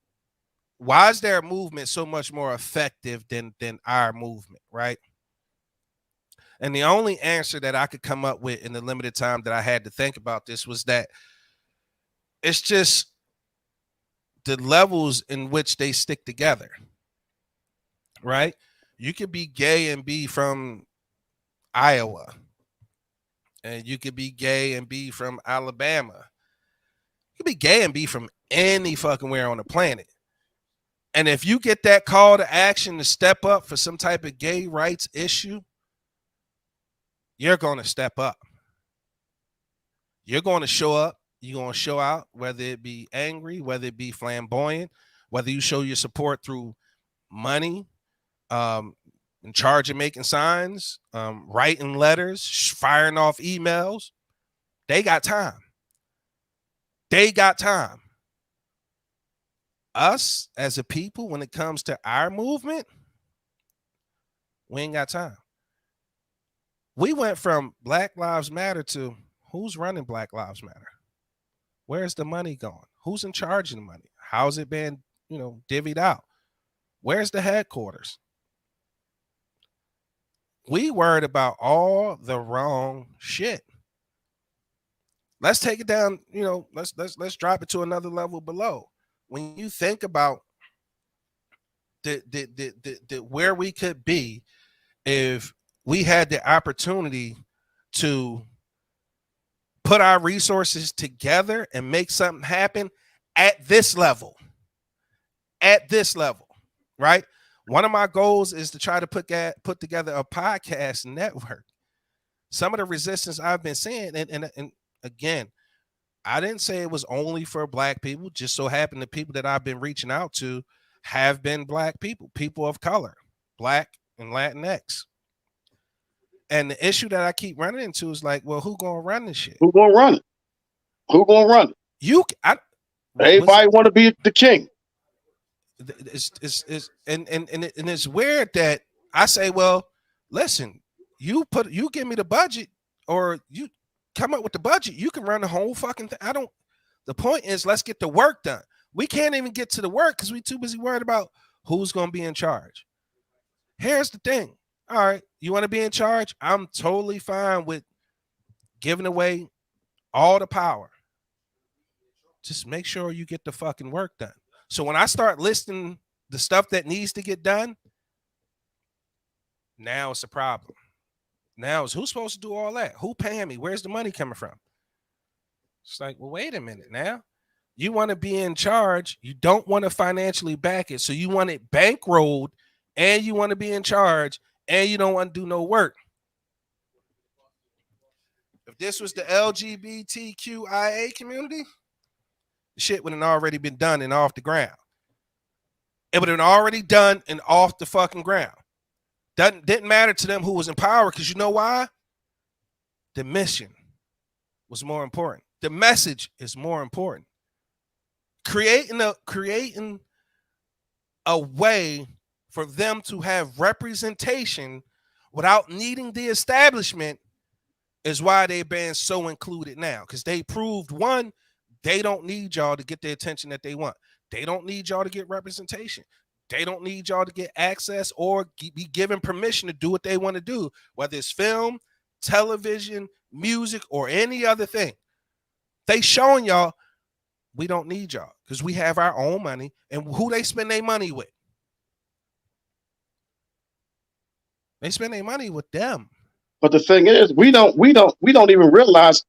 why is their movement so much more effective than our movement, right? And the only answer that I could come up with in the limited time that I had to think about this was that it's just the levels in which they stick together, right? You could be gay and be from Iowa, and you could be gay and be from Alabama. You could be gay and be from any fucking where on the planet, And if you get that call to action to step up for some type of gay rights issue, you're going to step up. You're going to show up. You're going to show out, whether it be angry, whether it be flamboyant, whether you show your support through money, in charge of making signs, writing letters, firing off emails. They got time. They got time. Us as a people, when it comes to our movement, we ain't got time. We went from Black Lives Matter to who's running Black Lives Matter? Where's the money going? Who's in charge of the money? How's it been, divvied out? Where's the headquarters? We worried about all the wrong shit. Let's take it down, let's drop it to another level below. When you think about the where we could be if we had the opportunity to put our resources together and make something happen at this level, right? One of my goals is to try to put together a podcast network. Some of the resistance I've been seeing, and again, I didn't say it was only for Black people. Just so happened the people that I've been reaching out to have been Black people, people of color, Black and Latinx. And the issue that I keep running into is like, well, who gonna run this shit? Who gonna run it? Who gonna run it? Everybody want to be the king. It's weird that I say, well, listen, you give me the budget, or you come up with the budget, you can run the whole fucking thing. The point is, let's get the work done. We can't even get to the work because we too busy worried about who's going to be in charge. Here's the thing. All right, you want to be in charge? I'm totally fine with giving away all the power. Just make sure you get the fucking work done. So when I start listing the stuff that needs to get done, now it's a problem. Now it's who's supposed to do all that? Who paying me? Where's the money coming from? It's like, well, wait a minute now. You want to be in charge. You don't want to financially back it. So you want it bankrolled, and you want to be in charge, and you don't want to do no work. If this was the LGBTQIA community, the shit would have already been done and off the ground. It would have been already done and off the fucking ground. Didn't matter to them who was in power, because you know why? The mission was more important. The message is more important. Creating a way for them to have representation without needing the establishment is why they've been so included now. Because they proved, one, they don't need y'all to get the attention that they want. They don't need y'all to get representation. They don't need y'all to get access or be given permission to do what they want to do, whether it's film, television, music, or any other thing. They showing y'all we don't need y'all because we have our own money. And who they spend their money with? They spend their money with them. But the thing is, we don't even realize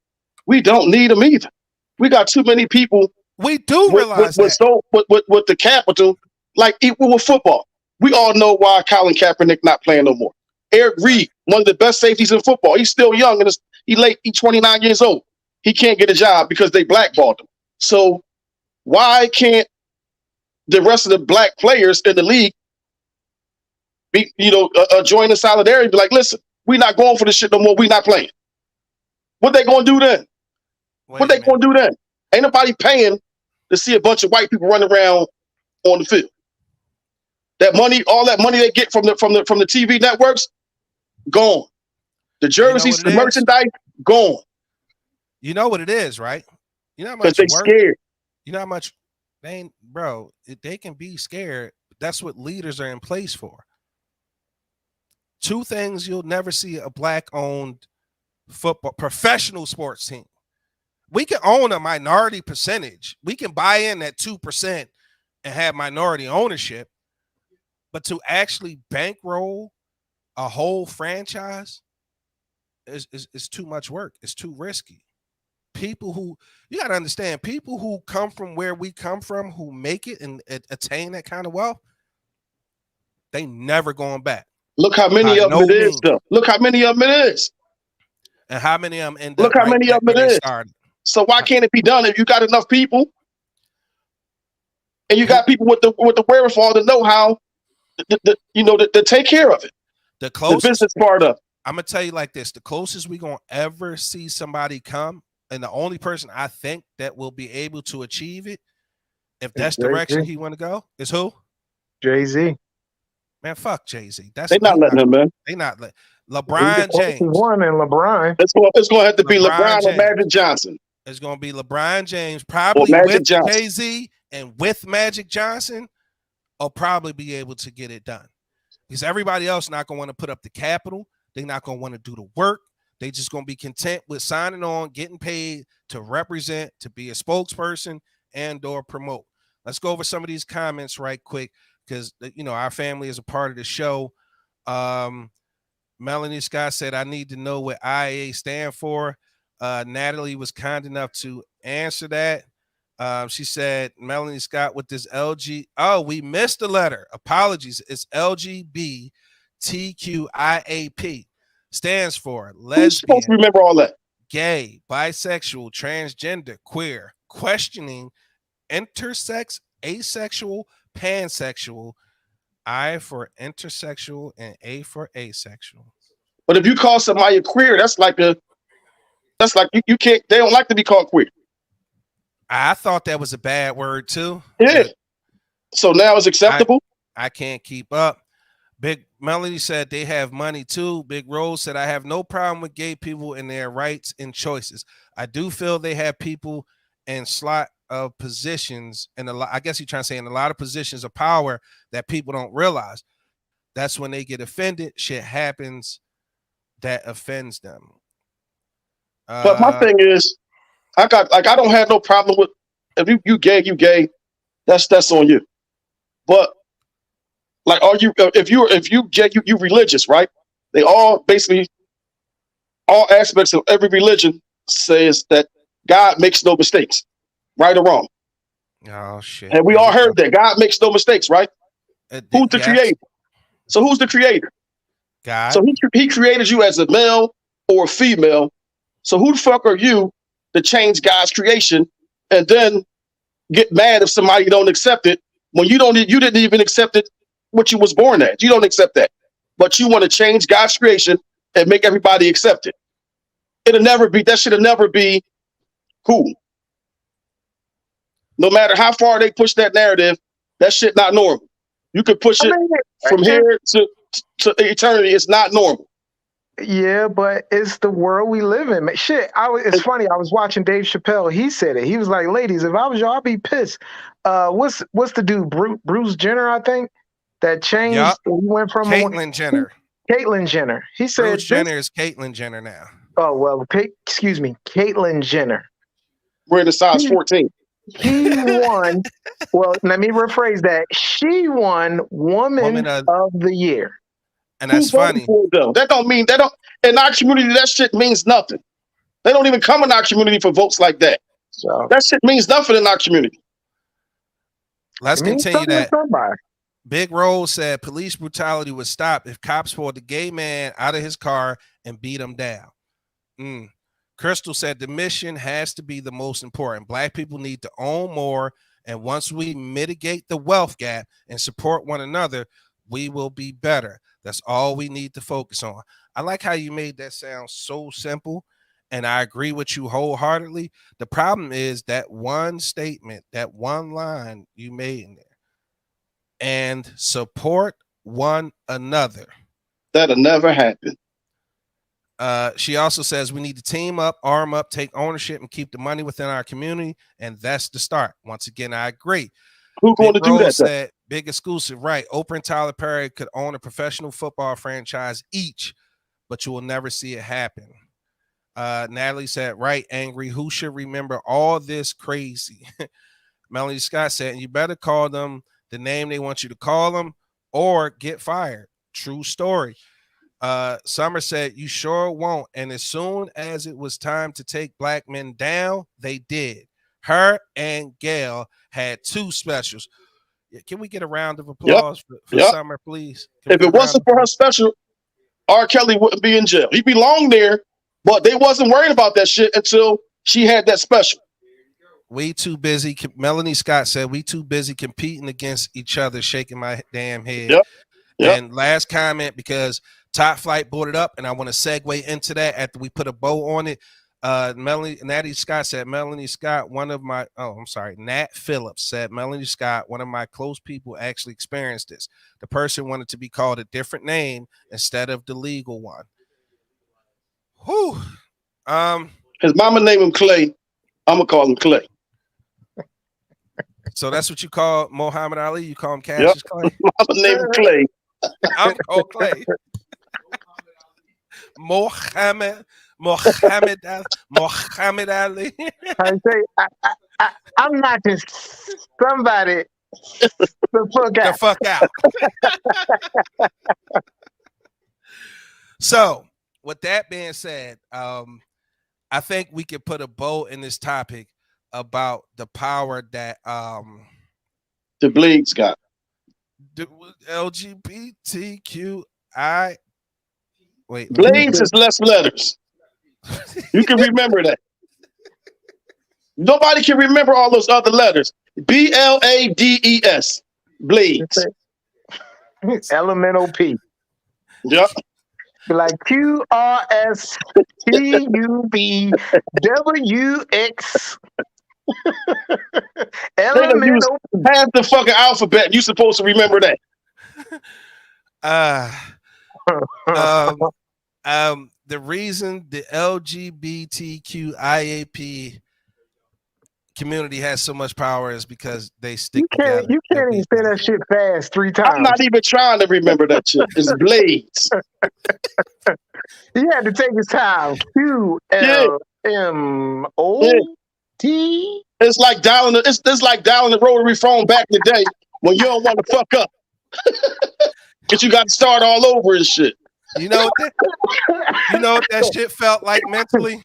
we don't need them either. We got too many people. We do realize that. With the capital, like equal with football. We all know why Colin Kaepernick not playing no more. Eric Reed, one of the best safeties in football. He's still young and he's 29 years old. He can't get a job because they blackballed him. So why can't the rest of the Black players in the league be, join in solidarity? Be like, listen, we're not going for this shit no more. We're not playing. What they gonna do then? Gonna do then? Ain't nobody paying to see a bunch of white people running around on the field. That money, all that money they get from the TV networks, gone. The jerseys, the merchandise, gone. You know what it is, right? You know how much they scared. You know how much they can be scared. That's what leaders are in place for. Two things you'll never see a Black-owned football professional sports team. We can own a minority percentage. We can buy in at 2% and have minority ownership. But to actually bankroll a whole franchise is too much work. It's too risky. people who, you got to understand, people who come from where we come from, who make it and attain that kind of wealth, they never going back. Look how many of them it is, though. Look how many of them it is. And how many of them end Look up how many of them it is. So why can't it be done if you got enough people and you got people with the wherewithal to know how to take care of it? The closest, the business part of it. I'm gonna tell you like this: the closest we gonna ever see somebody come, and the only person I think that will be able to achieve it, if that's the direction he want to go, is who? Jay-Z. Man, fuck Jay-Z. They're not letting him, man. They not letting LeBron James. One and LeBron. It's going to have to be LeBron or Magic Johnson. It's going to be LeBron James, probably with Jay-Z and with Magic Johnson, will probably be able to get it done. Because everybody else not going to want to put up the capital. They're not going to want to do the work. They just going to be content with signing on, getting paid to represent, to be a spokesperson and or promote. Let's go over some of these comments right quick because, our family is a part of the show. Melanie Scott said, I need to know what IA stand for. Natalie was kind enough to answer that. She said, Melanie Scott with this LG. Oh, we missed the letter. Apologies. It's LGBTQIAP. Stands for lesbian. Who's supposed to remember all that? Gay, bisexual, transgender, queer, questioning, intersex, asexual, pansexual. I for intersexual and A for asexual. But if you call somebody queer, that's like you can't. They don't like to be called queer. I thought that was a bad word too. Yeah. So now it's acceptable. I can't keep up. Big Melody said they have money too. Big Rose said I have no problem with gay people and their rights and choices. I do feel they have people in slot of positions, and I guess you're trying to say in a lot of positions of power that people don't realize. That's when they get offended. Shit happens that offends them. But my thing is, I don't have no problem with if you gay. That's on you. But like, if you gay, you religious, right? They all basically all aspects of every religion says that God makes no mistakes. Right or wrong? Oh shit! And we all heard that God makes no mistakes, right? Who's the creator? So who's the creator? God. So he created you as a male or a female. So who the fuck are you to change God's creation and then get mad if somebody don't accept it when you didn't even accept it what you was born at? You don't accept that, but you want to change God's creation and make everybody accept it. That should never be cool. No matter how far they push that narrative, that shit not normal. You could push it from here to eternity. It's not normal. Yeah, but it's the world we live in. Shit, it's funny. I was watching Dave Chappelle. He said it. He was like, "Ladies, if I was y'all, I'd be pissed." What's the dude? Bruce Jenner, I think, that changed. Yep. He went from Caitlyn Jenner. Caitlyn Jenner. He said Bruce Jenner is Caitlyn Jenner now. Oh well, excuse me, Caitlyn Jenner. We're in the size 14. He won. Well, let me rephrase that. She won Woman of the Year. And that's funny. That don't mean in our community. That shit means nothing. They don't even come in our community for votes like that. So that shit means nothing in our community. Let's continue that. Big Rose said police brutality would stop if cops pulled the gay man out of his car and beat him down. Crystal said the mission has to be the most important. Black people need to own more. And once we mitigate the wealth gap and support one another, we will be better. That's all we need to focus on. I like how you made that sound so simple. And I agree with you wholeheartedly. The problem is that one statement, that one line you made in there. And support one another. That'll never happen. She also says we need to team up, arm up, take ownership, and keep the money within our community. And that's the start. Once again, I agree. Who's going to do that? Said, big exclusive, right? Oprah and Tyler Perry could own a professional football franchise each, but you will never see it happen. Natalie said, right, angry. Who should remember all this crazy? Melanie Scott said, you better call them the name they want you to call them or get fired. True story. Summer said, "You sure won't." And as soon as it was time to take black men down, they did. Her and Gail had 2 specials. Can we get a round of applause for Summer, please? If it wasn't for her special, R. Kelly wouldn't be in jail. He belonged there, but they wasn't worried about that shit until she had that special. We too busy. Melanie Scott said, "We too busy competing against each other," shaking my damn head. Yep. And last comment, because Top Flight brought it up, and I want to segue into that after we put a bow on it. Natty Scott said, Melanie Scott, Nat Phillips said, Melanie Scott, one of my close people, actually experienced this. The person wanted to be called a different name instead of the legal one. Whew. His mama named him Clay. I'm gonna call him Clay. So that's what you call Muhammad Ali? You call him Cassius Clay? Mama named him Clay. I'm called Clay. Muhammad Ali. I'm not just somebody. The fuck out. So, with that being said, I think we could put a bow in this topic about the power that the Blades got. The LGBTQI. Wait, Blades is less letters. You can remember that. Nobody can remember all those other letters. BLADES. Blades. Elemental P. Yep. Like QRSTUVWX. Elemental. Half the fucking alphabet. You supposed to remember that. The reason the LGBTQIAP community has so much power is because they stick together. You can't even say that shit fast 3 times. I'm not even trying to remember that shit. It's Blades. He had to take his time. QLMOT. It's like dialing the rotary phone back in the day when you don't want to fuck up. Because you got to start all over and shit. You know what that shit felt like mentally?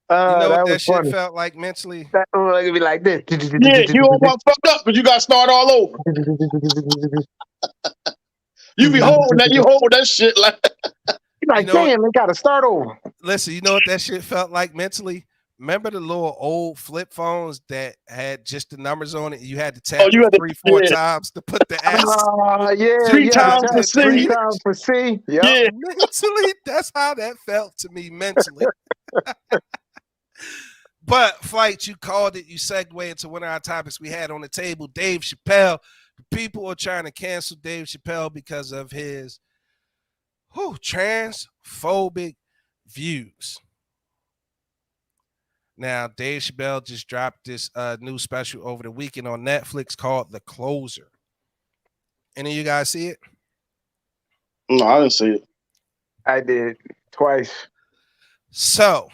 That shit funny. Felt like mentally? That would be like this. Yeah, you don't want to fuck up, but you got to start all over. You be holding that shit like... You're like, damn, they got to start over. Listen, you know what that shit felt like mentally? Remember the little old flip phones that had just the numbers on it? You had to tap 3-4 times to put the S. Three times for C. 3 times for C. Yep. Yeah. Mentally, that's how that felt to me mentally. But Flight, you called it. You segued into one of our topics we had on the table. Dave Chappelle. People are trying to cancel Dave Chappelle because of his transphobic views. Now, Dave Chappelle just dropped this new special over the weekend on Netflix called The Closer. Any of you guys see it? No, I didn't see it. I did twice. So,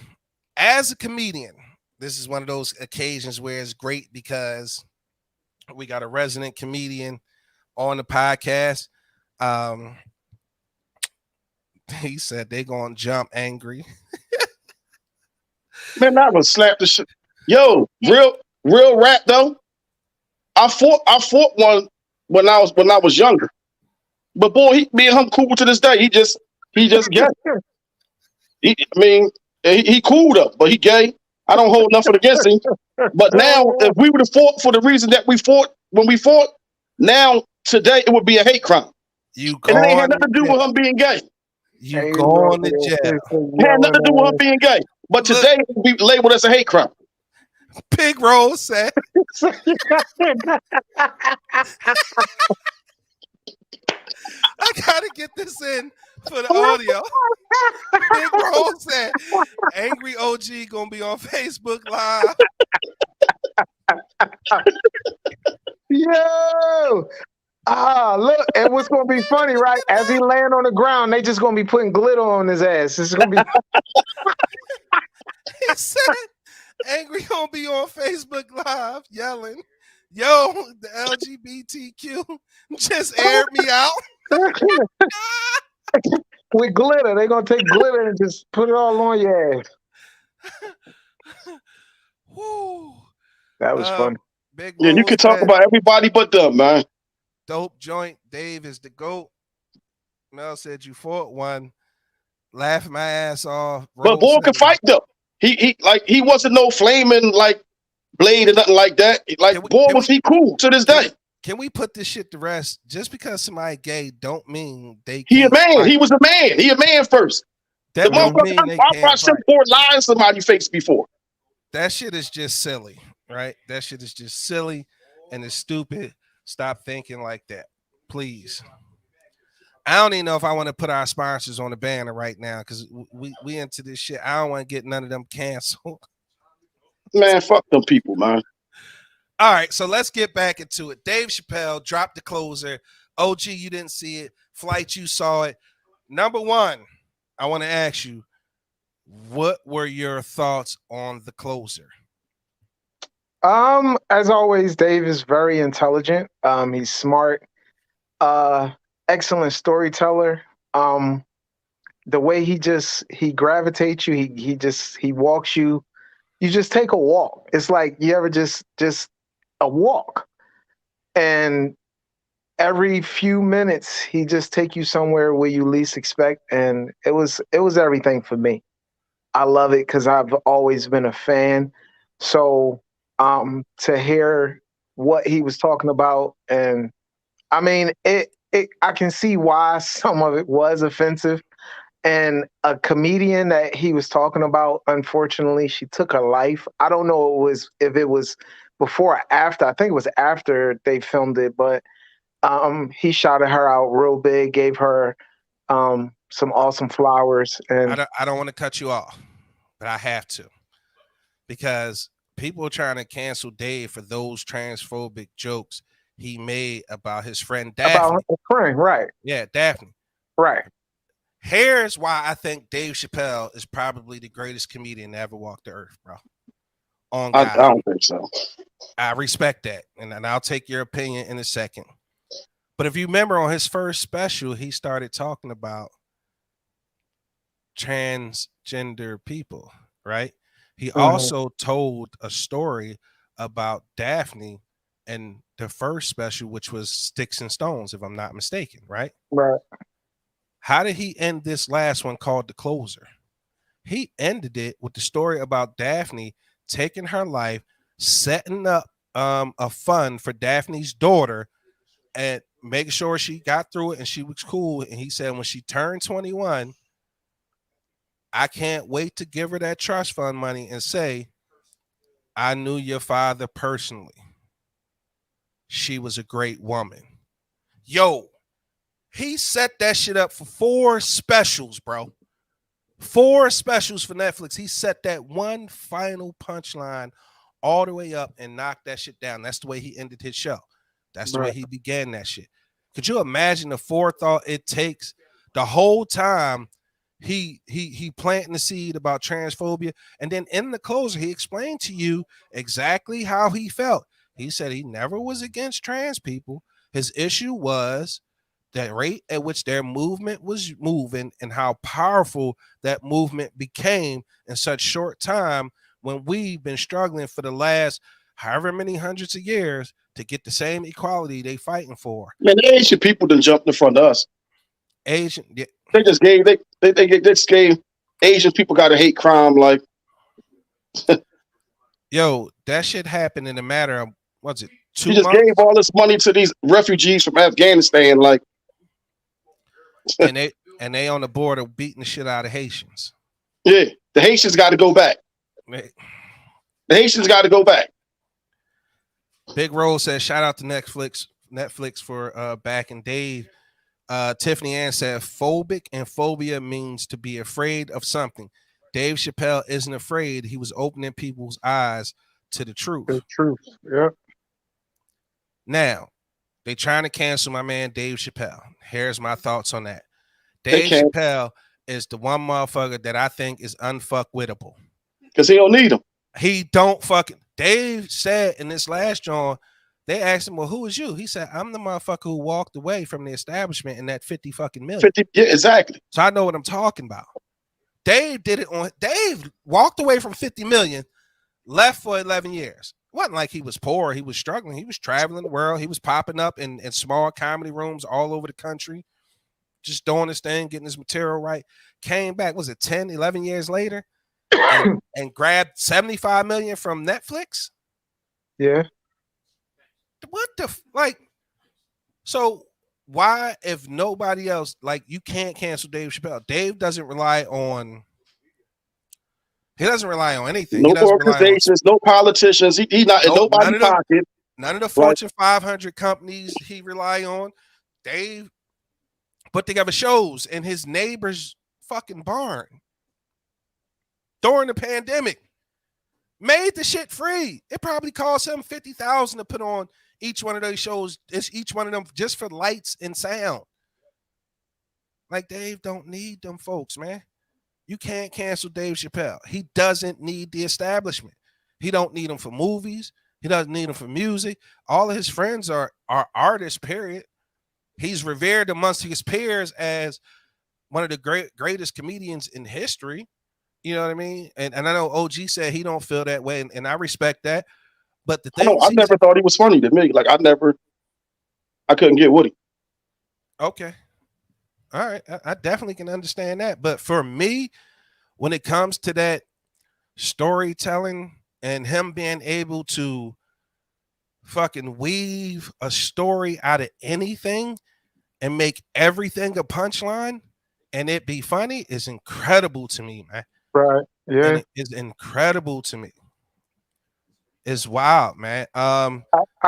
as a comedian, this is one of those occasions where it's great because we got a resident comedian on the podcast. He said they're going to jump angry. Man, I would slap the shit. Yo, real rap though. I fought one when I was younger. But boy, me and him cool to this day. He just gay. He cool though, but he gay. I don't hold nothing against him. But now, if we would have fought for the reason that we fought when we fought, now today it would be a hate crime. And it ain't had nothing to do with him being gay. You going to jail. It had nothing to do with him being gay. But today it would be labeled as a hate crime. Pig Roll said. I gotta get this in for the audio. Big Roll said, Angry OG gonna be on Facebook Live. Yo! Look, and what's gonna be funny, right? As he land on the ground, they just gonna be putting glitter on his ass. It's gonna be. He said, Angry gonna be on Facebook Live yelling, "Yo, the LGBTQ just aired me out." with glitter. They're gonna take glitter and just put it all on your ass. Woo. That was fun. Big Yeah, you Rose can talk said, about everybody but them, man. dope joint. Dave is the GOAT. Mel said you fought one. Laugh my ass off. But boy can fight though. He wasn't no flaming like blade or nothing like that. Like he cool to this day. Can we put this shit to rest? Just because somebody gay don't mean they He a can't man. fight. He was a man. He a man first. That The motherfucker I watched him for lying somebody face before. That shit is just silly, right? That shit is just silly and it's stupid. Stop thinking like that, please. I don't even know if I want to put our sponsors on the banner right now because we into this shit. I don't want to get none of them canceled. Man, fuck them people, man. All right, so let's get back into it. Dave Chappelle dropped the closer. OG, you didn't see it. Flight, you saw it. Number one, I want to ask you, what were your thoughts on the closer? As always, Dave is very intelligent. He's smart. Excellent storyteller. The way he gravitates you, he walks you. You just take a walk. It's like you ever just a walk, and every few minutes he just take you somewhere where you least expect, and it was everything for me. I love it because I've always been a fan. So to hear what he was talking about, and I mean I can see why some of it was offensive. And a comedian that he was talking about, unfortunately, she took her life. I don't know if it was before or after. I think it was after they filmed it, but he shouted her out real big, gave her some awesome flowers. And I don't want to cut you off, but I have to, because people are trying to cancel Dave for those transphobic jokes he made about his friend Daphne. About his friend, right? Yeah, Daphne. Right. Here's why I think Dave Chappelle is probably the greatest comedian to ever walk the earth, bro. I don't think so. I respect that, and I'll take your opinion in a second. But if you remember on his first special, he started talking about transgender people, right? He also told a story about Daphne in the first special, which was Sticks and Stones, if I'm not mistaken, right? Right. How did he end this last one called The Closer? He ended it with the story about Daphne taking her life, setting up a fund for Daphne's daughter and making sure she got through it and she was cool. And he said when she turned 21, I can't wait to give her that trust fund money and say, I knew your father personally. She was a great woman. Yo, he set that shit up for 4 specials, bro. 4 specials for Netflix. He set that one final punchline all the way up and knocked that shit down. That's the way he ended his show. That's the way he began that shit. Could you imagine the forethought it takes the whole time he planting the seed about transphobia? And then in the closer, he explained to you exactly how he felt. He said he never was against trans people. His issue was the rate at which their movement was moving and how powerful that movement became in such short time when we've been struggling for the last however many hundreds of years to get the same equality they fighting for. Man, the Asian people done jumped in front of us. Asian, yeah. They just gave Asian people got a hate crime like. Yo, that shit happened in a matter of, what's it, 2 months? He just gave all this money to these refugees from Afghanistan, like. and they on the border beating the shit out of Haitians. Yeah, the Haitians got to go back. The Haitians got to go back. Big Rose says, shout out to Netflix for backing Dave. Tiffany Ann said, phobic and phobia means to be afraid of something. Dave Chappelle isn't afraid. He was opening people's eyes to the truth. The truth, yeah. Now, they trying to cancel my man Dave Chappelle. Here's my thoughts on that. Dave Chappelle is the one motherfucker that I think is unfuckwittable. Because he don't need him. He don't fucking. Dave said in this last John They asked him, well, who is you? He said, I'm the motherfucker who walked away from the establishment in that 50 fucking million. 50, yeah, exactly. So I know what I'm talking about. Dave did it on, Dave walked away from 50 million, left for 11 years. It wasn't like he was poor. He was struggling. He was traveling the world. He was popping up in small comedy rooms all over the country, just doing his thing, getting his material right. Came back, was it 10, 11 years later, and grabbed 75 million from Netflix? Yeah. What the like? So why, if nobody else, like, you can't cancel Dave Chappelle? Dave doesn't rely on. He doesn't rely on anything. No He doesn't organizations, no politicians. He not in nobody's pocket. None of the Fortune 500 companies he rely on. Dave put together shows in his neighbor's fucking barn during the pandemic. Made the shit free. It probably cost him $50,000 to put on each one of those shows. It's each one of them just for lights and sound. Like, Dave don't need them folks, man. You can't cancel Dave Chappelle. He doesn't need the establishment. He don't need them for movies. He doesn't need them for music. All of his friends are artists, period. He's revered amongst his peers as one of the greatest comedians in history. You know what I mean? And I know OG said he don't feel that way, and I respect that. But the thing, I never thought he was funny to me. Like, I couldn't get with him. Okay. All right. I definitely can understand that. But for me, when it comes to that storytelling and him being able to fucking weave a story out of anything and make everything a punchline and it be funny is incredible to me, man. Right. Yeah. And it is incredible to me. It's wild, man. I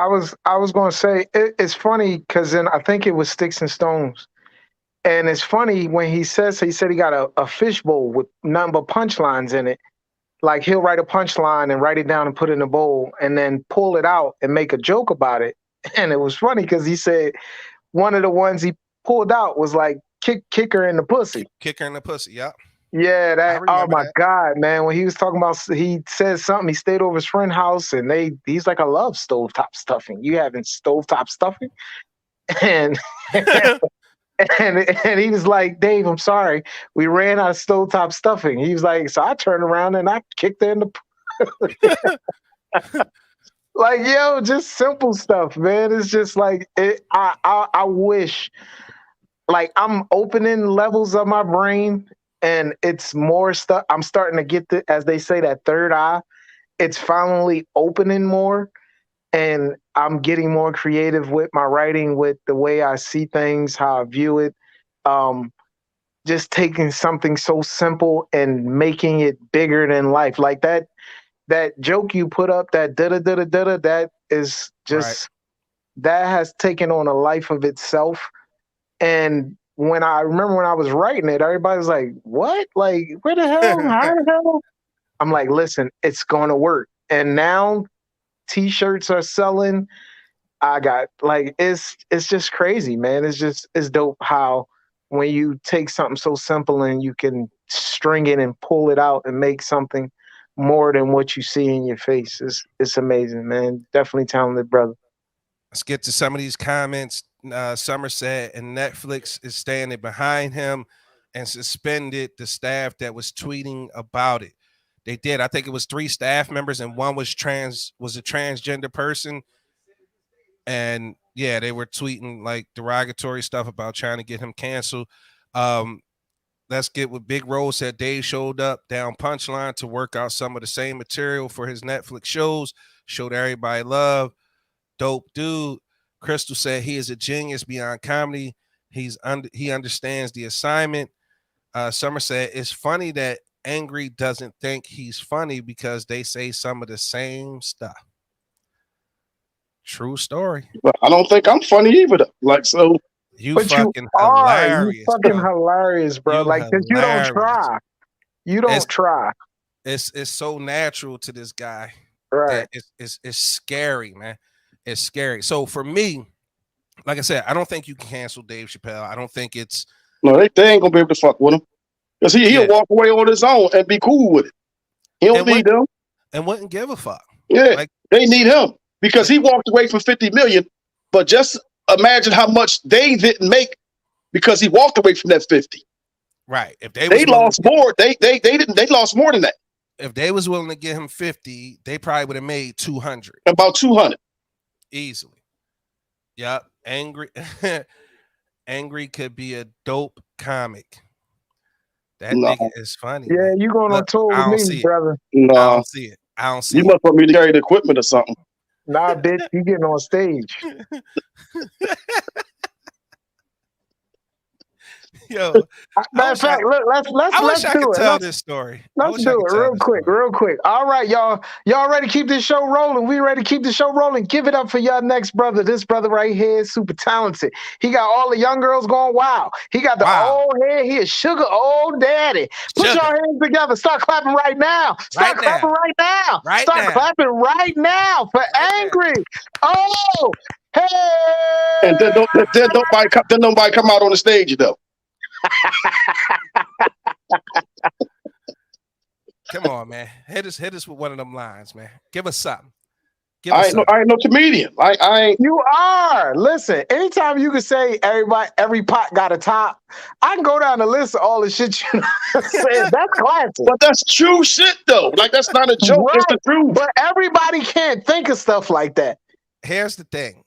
was going to say it's funny because then I think it was Sticks and Stones. And it's funny when he said he got a fishbowl with nothing but punchlines in it. Like, he'll write a punchline and write it down and put it in a bowl and then pull it out and make a joke about it. And it was funny because he said one of the ones he pulled out was like kick her in the pussy. Kick her in the pussy, yeah. Yeah, that. Oh my that. God, man! When he was talking about, he said something. He stayed over his friend's house, and he's like, "I love stovetop stuffing. You having stovetop stuffing?" And and he was like, "Dave, I'm sorry, we ran out of stovetop stuffing." He was like, "So I turned around and I kicked her in the." Like, yo, just simple stuff, man. It's just like I wish, like, I'm opening levels of my brain. And it's more stuff. I'm starting to get as they say, that third eye. It's finally opening more, and I'm getting more creative with my writing, with the way I see things, how I view it. Just taking something so simple and making it bigger than life. Like that joke you put up, that da-da-da-da-da-da, that is just, that has taken on a life of itself. And when I was writing it, everybody was like, what? Like, where the hell? How the hell? I'm like, listen, it's going to work. And now t-shirts are selling. I got, like, it's just crazy, man. It's dope how when you take something so simple and you can string it and pull it out and make something more than what you see in your face. It's amazing, man. Definitely talented brother. Let's get to some of these comments. Somerset and Netflix is standing behind him and suspended the staff that was tweeting about it. They did. I think it was 3 staff members, and one was a transgender person. And yeah, they were tweeting like derogatory stuff about trying to get him canceled. Let's get what Big Rose said. Dave showed up down Punchline to work out some of the same material for his Netflix shows. Showed everybody love. Dope dude. Crystal said he is a genius beyond comedy. He understands the assignment. Summer said it's funny that Angry doesn't think he's funny because they say some of the same stuff. True story. But I don't think I'm funny either. Like, so you fucking hilarious. You fucking hilarious, bro. Like, because you don't try. You don't try. It's so natural to this guy. Right. It's scary, man. It's scary. So for me, like I said, I don't think you can cancel Dave Chappelle. I don't think it's no. They ain't gonna be able to fuck with him because he'll walk away on his own and be cool with it. He don't need them and wouldn't give a fuck. Yeah, like, they need him because he walked away from 50 million. But just imagine how much they didn't make because he walked away from that 50. Right. If they lost more, they lost more than that. If they was willing to give him 50, they probably would have made 200. About 200. Easily. Yep. Angry could be a dope comic. That nigga is funny. Yeah, man. you going on tour with me, brother. No. I don't see it. I don't see it. You must want me to carry the equipment or something. Nah, bitch, you getting on stage. Yo, matter of fact, let's I do could it. tell this story. Let's do it real quick. All right, y'all ready to keep this show rolling? We ready to keep the show rolling? Give it up for your next brother. This brother right here is super talented. He got all the young girls going wild. He got the old head. He is sugar old daddy. Put your hands together. Start clapping right now. Start clapping right now. Start clapping right now for Angry. Oh, hey! And then nobody come out on the stage though. Come on, man. Hit us with one of them lines, man. Give us something. I ain't no comedian. I ain't. You are. Listen, anytime you can say every pot got a top, I can go down the list of all the shit you said. That's classic. But that's true shit though. Like that's not a joke. Right. It's the truth. But everybody can't think of stuff like that. Here's the thing,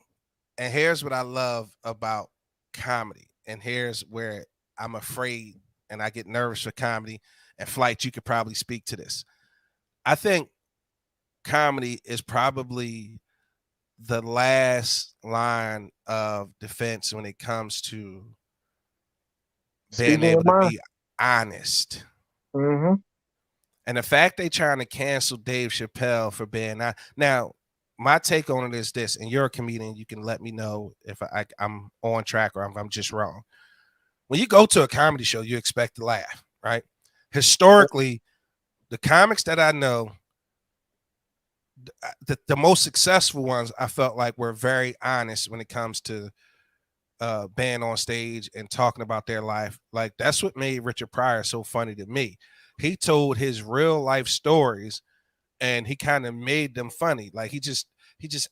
and here's what I love about comedy, and here's where I'm afraid and I get nervous for comedy. And Flight, you could probably speak to this. I think comedy is probably the last line of defense when it comes to being able to be honest. Mm-hmm. And the fact they trying to cancel Dave Chappelle for being now, my take on it is this, and you're a comedian, you can let me know if I'm on track or if I'm just wrong. When you go to a comedy show, you expect to laugh, right? Historically, the comics that I know, the most successful ones, I felt like were very honest when it comes to being on stage and talking about their life. Like that's what made Richard Pryor so funny to me. He told his real life stories and he kind of made them funny. Like he just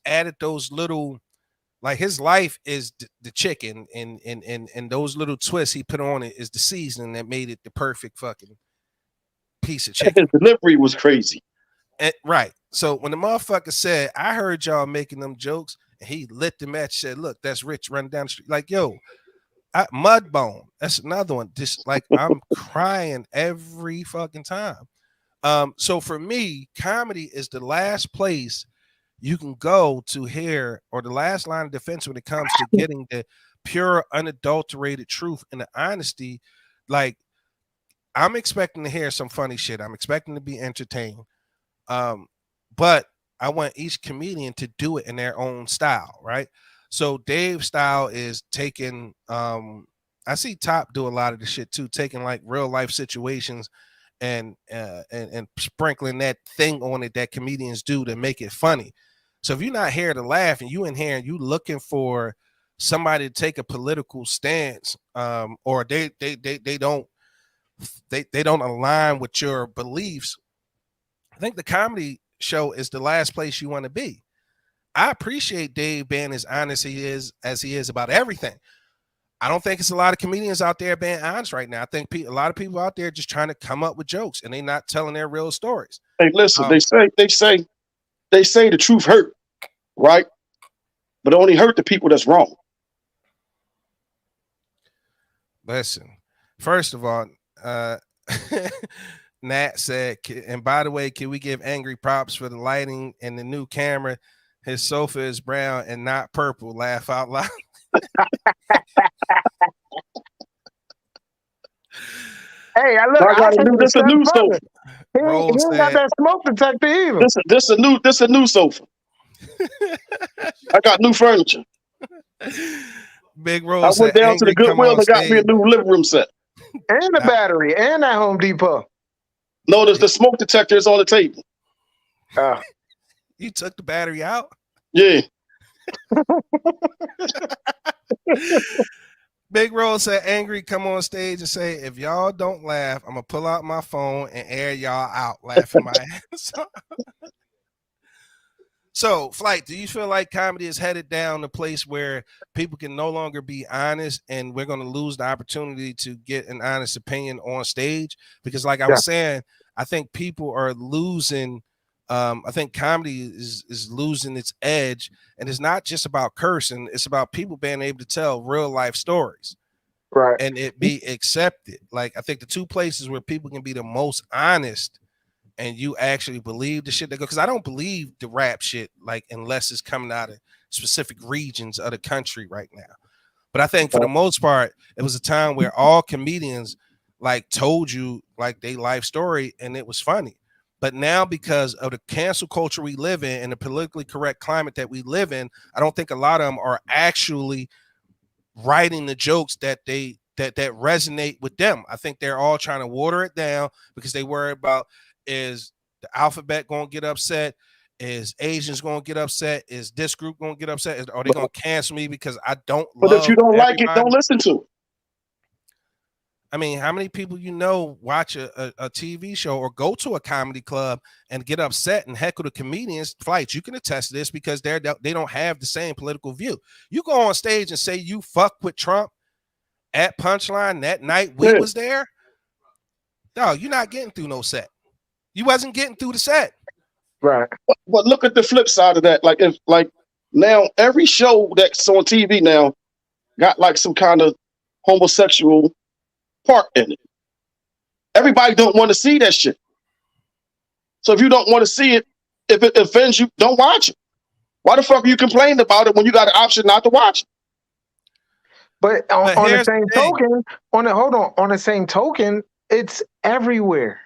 added those little, like his life is the chicken and those little twists he put on it is the seasoning that made it the perfect fucking piece of chicken. His delivery was crazy. Right. So when the motherfucker said, I heard y'all making them jokes, and he lit the match, said, look, that's Rich running down the street. Like, yo, Mudbone. That's another one. Just like I'm crying every fucking time. So for me, comedy is the last place you can go to hear, or the last line of defense when it comes to getting the pure, unadulterated truth and the honesty. Like, I'm expecting to hear some funny shit. I'm expecting to be entertained. But I want each comedian to do it in their own style, right? So Dave's style is taking, I see Top do a lot of the shit too, taking like real life situations and sprinkling that thing on it that comedians do to make it funny. So if you're not here to laugh and you in here and you looking for somebody to take a political stance, or they don't align with your beliefs, I think the comedy show is the last place you want to be. I appreciate Dave being as honest as he is about everything. I don't think it's a lot of comedians out there being honest right now. I think a lot of people out there just trying to come up with jokes and they're not telling their real stories. Hey, listen, they say the truth hurt, right? But it only hurt the people that's wrong. Listen, first of all, Nat said, and by the way, can we give Angry props for the lighting and the new camera? His sofa is brown and not purple. Laugh out loud. Hey, this a new sofa. He ain't got that smoke detector either. This a new sofa. I got new furniture. Big Rose. I went down to the Goodwill and got me a new living room set. And the battery and that Home Depot. Notice the smoke detector is on the table. You took the battery out? Yeah. Big Rose said, Angry, come on stage and say, if y'all don't laugh, I'm going to pull out my phone and air y'all out laughing my ass off. So, Flight, do you feel like comedy is headed down a place where people can no longer be honest and we're going to lose the opportunity to get an honest opinion on stage? Because, like I was saying, I think people are losing. I think comedy is losing its edge, and it's not just about cursing. It's about people being able to tell real life stories, right? And it be accepted. Like, I think the two places where people can be the most honest and you actually believe the shit that go, because I don't believe the rap shit, like, unless it's coming out of specific regions of the country right now. But I think for the most part, it was a time where all comedians like told you like their life story and it was funny. But now, because of the cancel culture we live in and the politically correct climate that we live in, I don't think a lot of them are actually writing the jokes that resonate with them. I think they're all trying to water it down because they worry about, is the alphabet going to get upset? Is Asians going to get upset? Is this group going to get upset? Are they going to cancel me because I don't But love if you don't everybody? like it, don't listen to it. I mean, how many people watch a TV show or go to a comedy club and get upset and heckle the comedians? Flights, you can attest to this because they don't have the same political view. You go on stage and say you fuck with Trump at Punchline that night we was there. No, you're not getting through no set. You wasn't getting through the set. Right. But look at the flip side of that. Like now every show that's on TV now got like some kind of homosexual part in it. Everybody don't want to see that shit. So if you don't want to see it, if it offends you, don't watch it. Why the fuck are you complaining about it when you got an option not to watch it? But on the same token, on the same token, it's everywhere.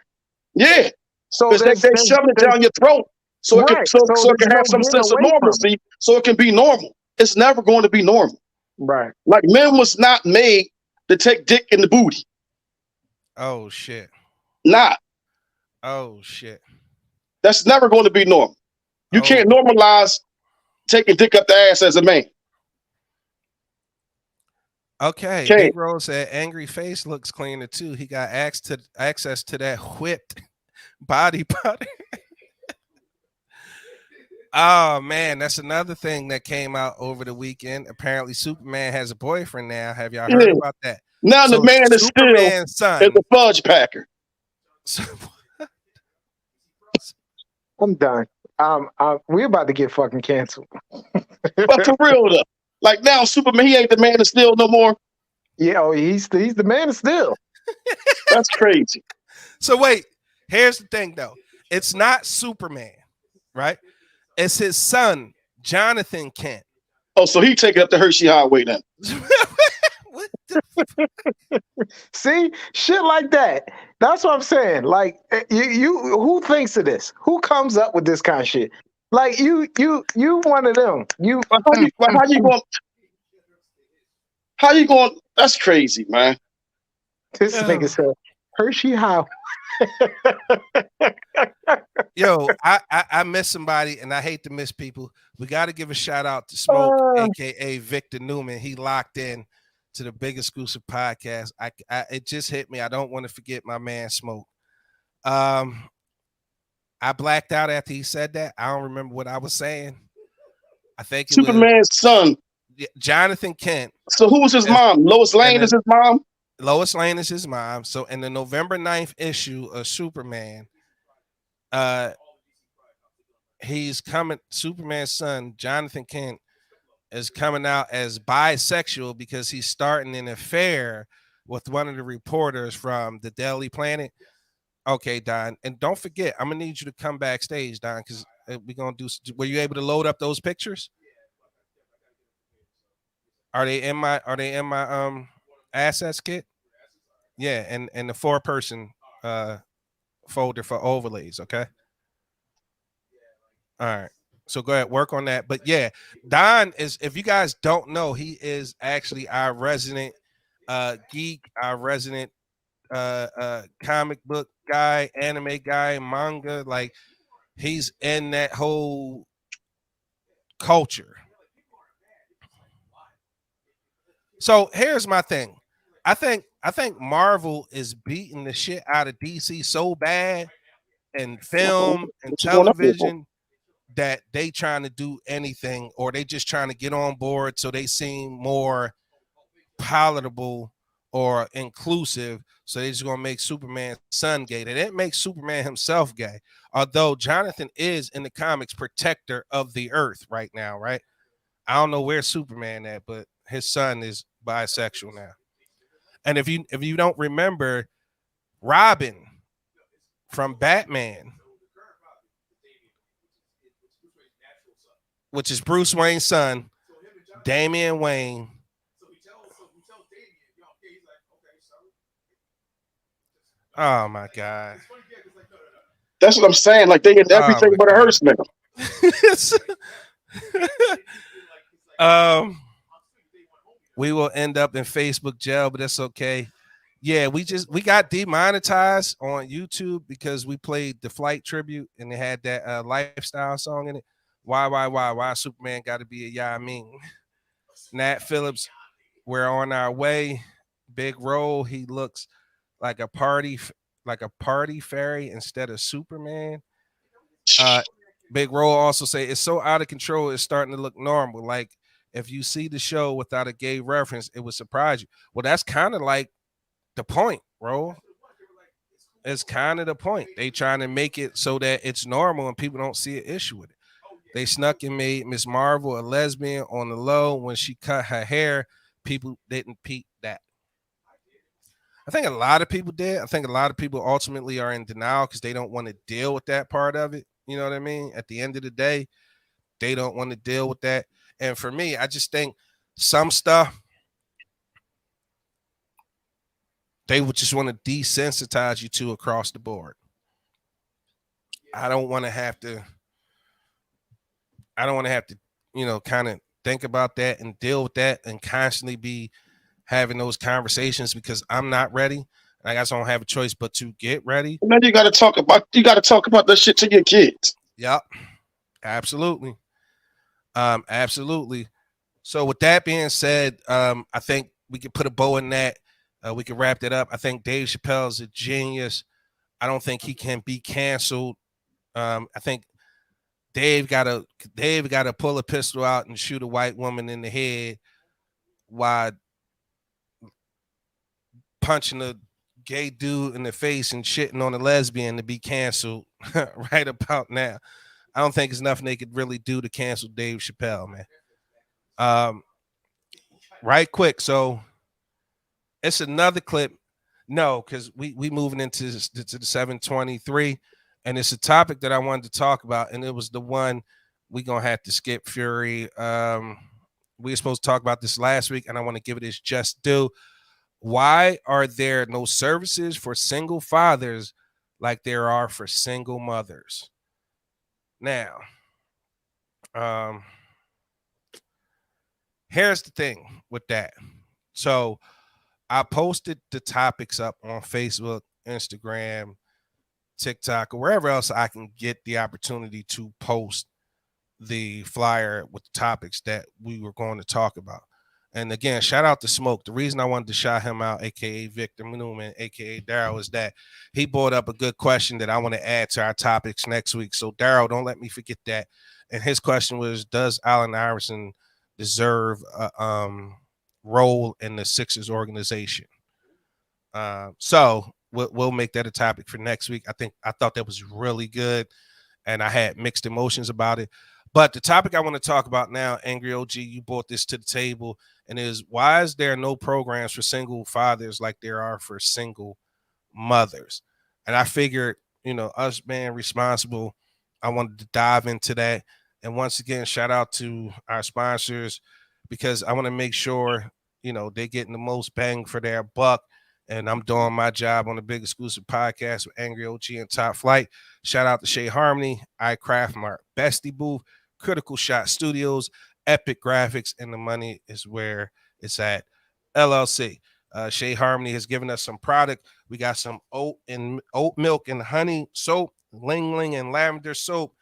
Yeah. So they shoving it down your throat so it can have some sense of normalcy, so it can be normal. It's never going to be normal. Right. Like, men was not made to take dick in the booty. Oh shit. Not. Oh shit. That's never going to be normal. You can't normalize taking dick up the ass as a man. Okay. Negro said angry face looks cleaner too. He got access to that whipped body powder. Oh man, that's another thing that came out over the weekend. Apparently, Superman has a boyfriend now. Have y'all heard about that? Now the man is Superman's still is a fudge packer. I'm done. We're about to get fucking canceled. But for real though, like now Superman, he ain't the man of steel no more. Yeah, he's the man of steel. That's crazy. So wait, here's the thing though. It's not Superman, right? It's his son, Jonathan Kent. Oh, so he take it up the Hershey Highway then. What the See, shit like that. That's what I'm saying. Like, you who thinks of this? Who comes up with this kind of shit? Like, you one of them. How you going? That's crazy, man. This nigga said Hershey Highway. Yo, I miss somebody, and I hate to miss people. We got to give a shout out to Smoke, aka Victor Newman. He locked in to the Big Exclusive podcast. It just hit me. I don't want to forget my man Smoke. I blacked out after he said that. I don't remember what I was saying. I think it Superman's son, Jonathan Kent. So who was his mom? Lois Lane is his mom? Lois Lane is his mom. So in the November 9th issue of Superman's son, Jonathan Kent, is coming out as bisexual because he's starting an affair with one of the reporters from the Daily Planet. Okay, Don. And don't forget, I'm gonna need you to come backstage, Don, because we're gonna do. Were you able to load up those pictures? Are they in my assets kit? Yeah, and the 4-person folder for overlays, okay? All right. So go ahead, work on that. But yeah, Don is, if you guys don't know, he is actually our resident geek, our resident comic book guy, anime guy, manga. Like, he's in that whole culture. So here's my thing. I think Marvel is beating the shit out of DC so bad in film and television that they trying to do anything, or they just trying to get on board so they seem more palatable or inclusive, so they're just gonna make Superman's son gay. They didn't make Superman himself gay, although Jonathan is in the comics protector of the earth right now, right? I don't know where Superman at, but his son is bisexual now. And if you don't remember, Robin from Batman, which is Bruce Wayne's son, Damian Wayne. Oh my God. That's what I'm saying. Like they hit everything but a hearse now. We will end up in Facebook jail, but that's okay. Yeah, we got demonetized on YouTube because we played the Flight tribute and they had that lifestyle song in it. Why Superman got to be a Yamin? Nat Phillips, we're on our way. Big Roll, he looks like a party fairy instead of Superman. Big Roll also say it's so out of control, it's starting to look normal. Like if you see the show without a gay reference, it would surprise you. Well, that's kind of like the point, bro. It's kind of the point. They trying to make it so that it's normal and people don't see an issue with it. They snuck and made Miss Marvel a lesbian on the low when she cut her hair. People didn't peep that. I think a lot of people did. I think a lot of people ultimately are in denial because they don't want to deal with that part of it. You know what I mean? At the end of the day, they don't want to deal with that. And for me, I just think some stuff they would just want to desensitize you to across the board. I don't want to have to, kind of think about that and deal with that and constantly be having those conversations because I'm not ready. I guess I don't have a choice but to get ready. And then you got to talk about that shit to your kids. Yep, absolutely, absolutely. So with that being said, I think we could put a bow in that. We can wrap that up. I think Dave Chappelle is a genius. I don't think he can be canceled. I think Dave got to pull a pistol out and shoot a white woman in the head while punching a gay dude in the face and shitting on a lesbian to be canceled right about now. I don't think there's nothing they could really do to cancel Dave Chappelle, man. Right quick. So it's another clip. No, because we moving into the 723, and it's a topic that I wanted to talk about, and it was the one we gonna have to skip Fury. We were supposed to talk about this last week, and I want to give it its just due. Why are there no services for single fathers like there are for single mothers? Now, here's the thing with that. So I posted the topics up on Facebook, Instagram, TikTok, or wherever else I can get the opportunity to post the flyer with the topics that we were going to talk about. And again, shout out to Smoke. The reason I wanted to shout him out, aka Victor Newman, aka Daryl, is that he brought up a good question that I want to add to our topics next week. So Daryl, don't let me forget that. And his question was, does Allen Iverson deserve a role in the Sixers organization? So we'll make that a topic for next week. I thought that was really good, and I had mixed emotions about it. But the topic I want to talk about now, Angry OG, you brought this to the table, and is why is there no programs for single fathers like there are for single mothers? And I figured, us being responsible, I wanted to dive into that. And once again, shout out to our sponsors because I want to make sure, they're getting the most bang for their buck. And I'm doing my job on the Big Exclusive Podcast with Angry OG and Top Flight. Shout out to Shea Harmony, iCraft Mart, Bestie Booth, Critical Shot Studios, Epic Graphics, and the money is where it's at. LLC. Shea Harmony has given us some product. We got some oat milk and honey soap, Ling Ling and lavender soap,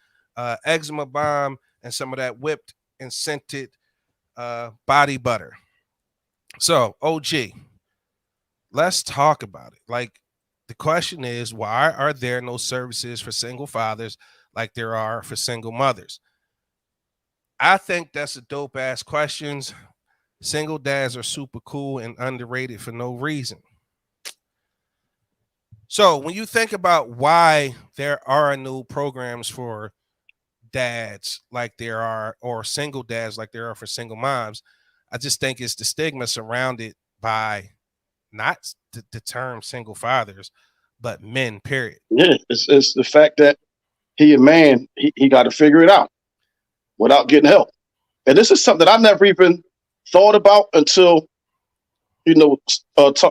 Eczema Bomb, and some of that whipped and scented body butter. So, OG, let's talk about it. Like, the question is, why are there no services for single fathers like there are for single mothers? I think that's a dope ass questions. Single dads are super cool and underrated for no reason. So when you think about why there are no programs for dads like there are, or single dads like there are for single moms, I just think it's the stigma surrounded by not the term single fathers, but men, period. Yeah, it's the fact that he a man, he got to figure it out without getting help. And this is something that I never even thought about until,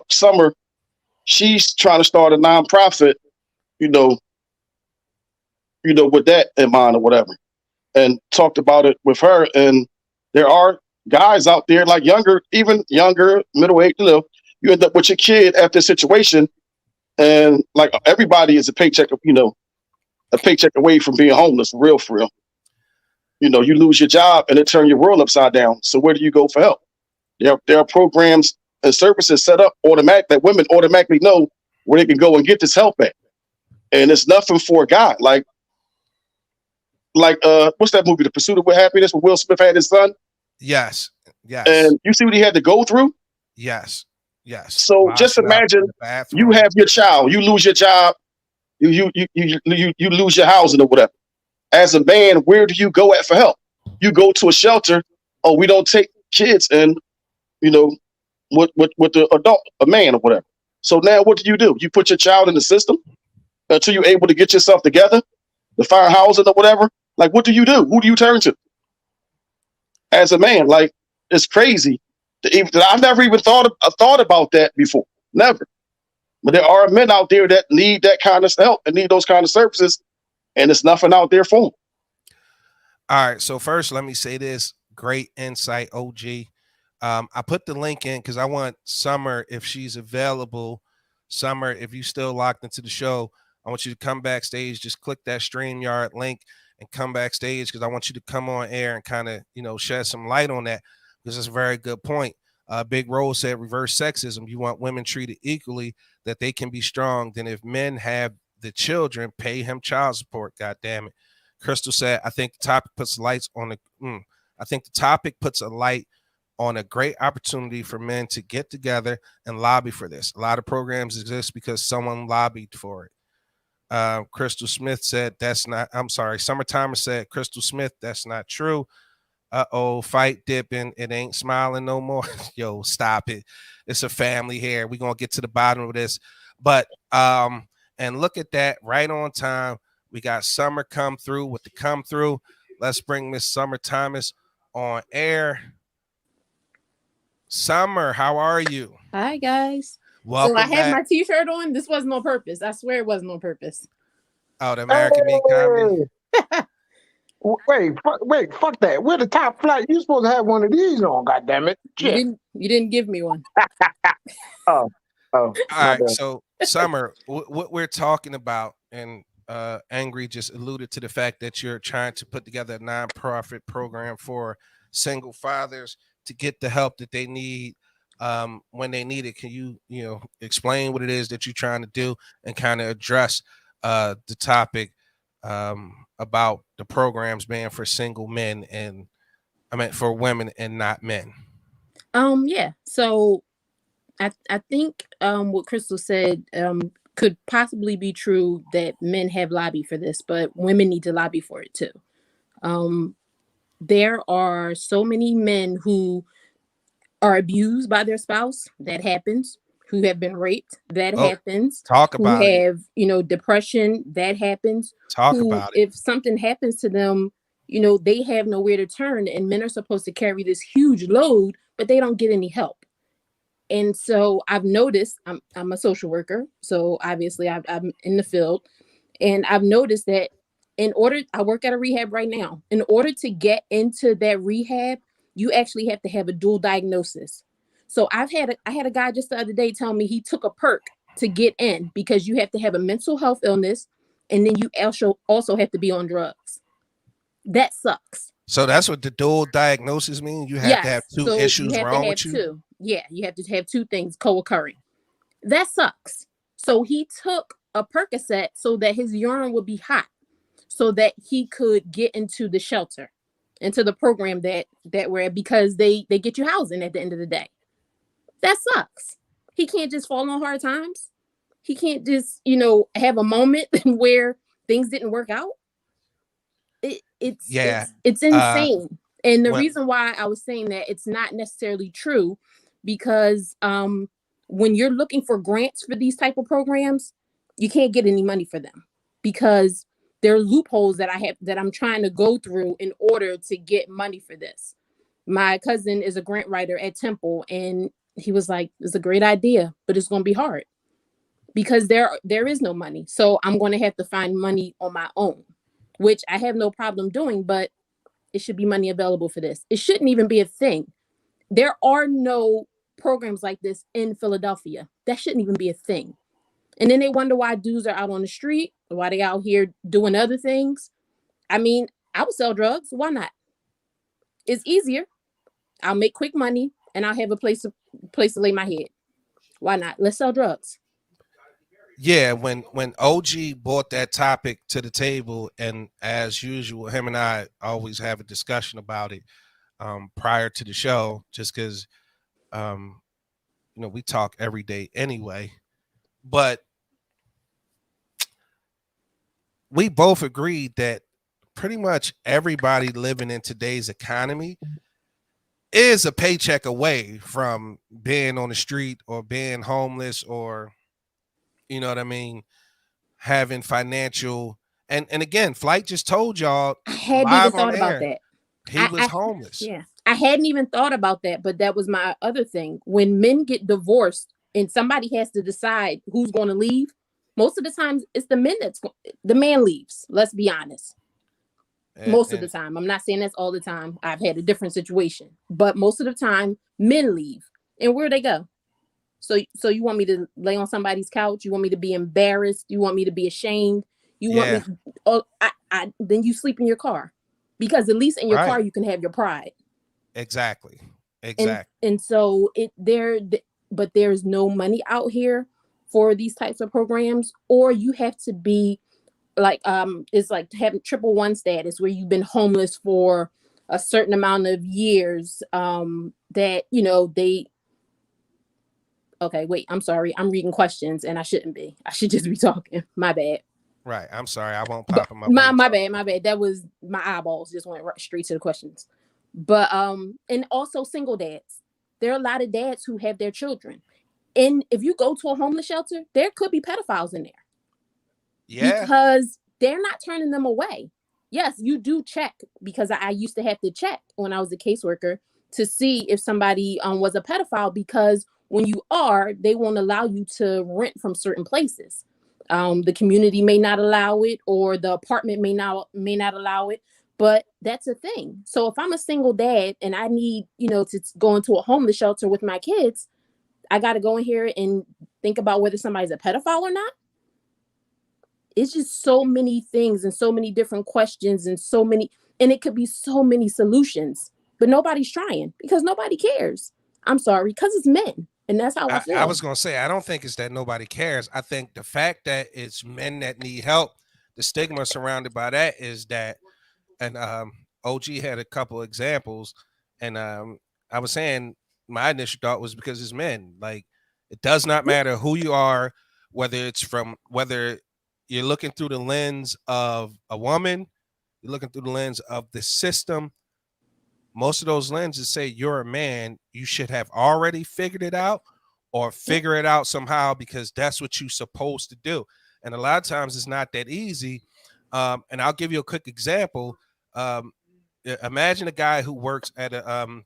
Summer, she's trying to start a nonprofit, with that in mind or whatever, and talked about it with her. And there are guys out there like even younger, middle age, you end up with your kid after a situation, and like everybody is a paycheck away from being homeless, for real. You lose your job and it turns your world upside down. So where do you go for help? There are programs and services set up automatic that women automatically know where they can go and get this help at. And it's nothing for a guy. Like what's that movie, The Pursuit of Happiness, where Will Smith had his son? Yes. And you see what he had to go through? Yes. So just imagine you have your child, you lose your job, you lose your housing or whatever. As a man, where do you go at for help? You go to a shelter. Oh, we don't take kids and with the adult, a man or whatever. So now what do? You put your child in the system until you're able to get yourself together, to find housing or whatever. Like, what do? Who do you turn to? As a man, like, it's crazy. I've never even thought about that before. Never. But there are men out there that need that kind of help and need those kind of services, and there's nothing out there for them. All right. So first, let me say this. Great insight, OG. I put the link in because I want Summer, if she's available. Summer, if you still locked into the show, I want you to come backstage. Just click that StreamYard link and come backstage, because I want you to come on air and kind of, shed some light on that, because it's a very good point. Big Rose said reverse sexism. You want women treated equally, that they can be strong. Then if men have the children, pay him child support. God damn it. Crystal said, I think the topic puts lights on the I think the topic puts a light on a great opportunity for men to get together and lobby for this. A lot of programs exist because someone lobbied for it. Crystal Smith said, Summertimer said, Crystal Smith, that's not true. Fight dipping. It ain't smiling no more. Yo, stop it. It's a family here. We're going to get to the bottom of this. But, and look at that, right on time. We got Summer come through with the come through. Let's bring Miss Summer Thomas on air. Summer, how are you? Hi, guys. Welcome so I have back. my t-shirt on. This wasn't on purpose. I swear it wasn't on purpose. Oh, the American Meat Comedy. Wait, fuck that. We're the top flight. You're supposed to have one of these on, goddammit. You didn't give me one. All right, so Summer, what we're talking about, and Angry just alluded to the fact that you're trying to put together a nonprofit program for single fathers to get the help that they need when they need it. Can you explain what it is that you're trying to do and kind of address the topic about the programs being for single men and for women and not men? Yeah. So I think what Crystal said could possibly be true, that men have lobbied for this, but women need to lobby for it too. There are so many men who are abused by their spouse. That happens. Who have been raped. That happens. Talk about who have, depression. That happens. Talk about it. If something happens to them, they have nowhere to turn, and men are supposed to carry this huge load, but they don't get any help. And so I've noticed, I'm a social worker, so obviously I'm in the field, and I've noticed that I work at a rehab right now. In order to get into that rehab, you actually have to have a dual diagnosis. So I had a guy just the other day tell me he took a perk to get in, because you have to have a mental health illness, and then you also have to be on drugs. That sucks. So that's what the dual diagnosis means? You have to have two issues wrong with you? Two. Yeah, you have to have two things co-occurring. That sucks. So he took a Percocet so that his urine would be hot. so that he could get into the shelter, into the program that we're at, because they get you housing at the end of the day. That sucks. He can't just fall on hard times. He can't just, have a moment where things didn't work out. It's insane. And the reason why I was saying that it's not necessarily true, because when you're looking for grants for these type of programs, you can't get any money for them, because there are loopholes that I'm trying to go through in order to get money for this. My cousin is a grant writer at Temple, and he was like, it's a great idea, but it's going to be hard because there is no money. So I'm going to have to find money on my own, which I have no problem doing, but it should be money available for this. It shouldn't even be a thing. There are no programs like this in Philadelphia. That shouldn't even be a thing. And then they wonder why dudes are out on the street, why they out here doing other things. I mean, I would sell drugs. Why not? It's easier. I'll make quick money and I'll have a place to lay my head. Why not? Let's sell drugs. Yeah, when OG brought that topic to the table, and as usual, him and I always have a discussion about it prior to the show, just because we talk every day anyway. But we both agreed that pretty much everybody living in today's economy is a paycheck away from being on the street or being homeless, or you know what I mean, having financial and again, Flight just told y'all I hadn't even thought about that. He was homeless. Yeah. I hadn't even thought about that, but that was my other thing. When men get divorced and somebody has to decide who's going to leave, most of the time it's the man leaves. Let's be honest. Most of the time. I'm not saying that's all the time. I've had a different situation, but most of the time men leave. And where they go? So you want me to lay on somebody's couch? You want me to be embarrassed? You want me to be ashamed? You want me? Then you sleep in your car, because at least in your car you can have your pride. Exactly. And so but there's no money out here for these types of programs, or you have to be like it's like having 111 status, where you've been homeless for a certain amount of years. That they. Okay, wait, I'm sorry. I'm reading questions and I shouldn't be. I should just be talking. My bad. Right. I'm sorry. I won't pop in my bad. That was my eyeballs just went right straight to the questions. But and also single dads. There are a lot of dads who have their children. And if you go to a homeless shelter, there could be pedophiles in there. Yeah. Because they're not turning them away. Yes, you do check, because I used to have to check when I was a caseworker to see if somebody was a pedophile, because when you are, they won't allow you to rent from certain places. The community may not allow it, or the apartment may not allow it, but that's a thing. So if I'm a single dad and I need, to go into a homeless shelter with my kids, I got to go in here and think about whether somebody's a pedophile or not. It's just so many things and so many different questions and it could be so many solutions, but nobody's trying because nobody cares. I'm sorry, because it's men. And that's how I feel. I was going to say, I don't think it's that nobody cares. I think the fact that it's men that need help, the stigma surrounded by that is that, and OG had a couple examples, and I was saying my initial thought was because it's men. Like, it does not matter who you are, whether you're looking through the lens of a woman, you're looking through the lens of the system. Most of those lenses say you're a man, you should have already figured it out or figure it out somehow, because that's what you're supposed to do. And a lot of times it's not that easy. And I'll give you a quick example. Imagine a guy who works at a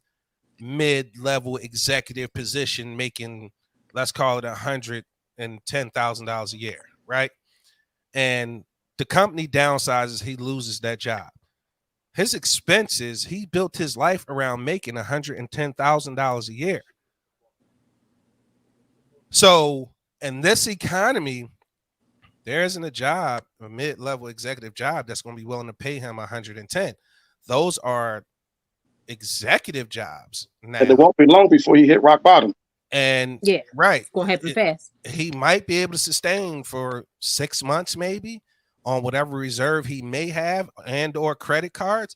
mid-level executive position making, let's call it $110,000 a year, right? And the company downsizes, he loses that job. His expenses, he built his life around making $110,000 a year. So in this economy, there isn't a mid-level executive job that's going to be willing to pay him 110. Those are executive jobs. Now. And it won't be long before you hit rock bottom. And right, it's going to happen fast. He might be able to sustain for 6 months, maybe, on whatever reserve he may have and or credit cards.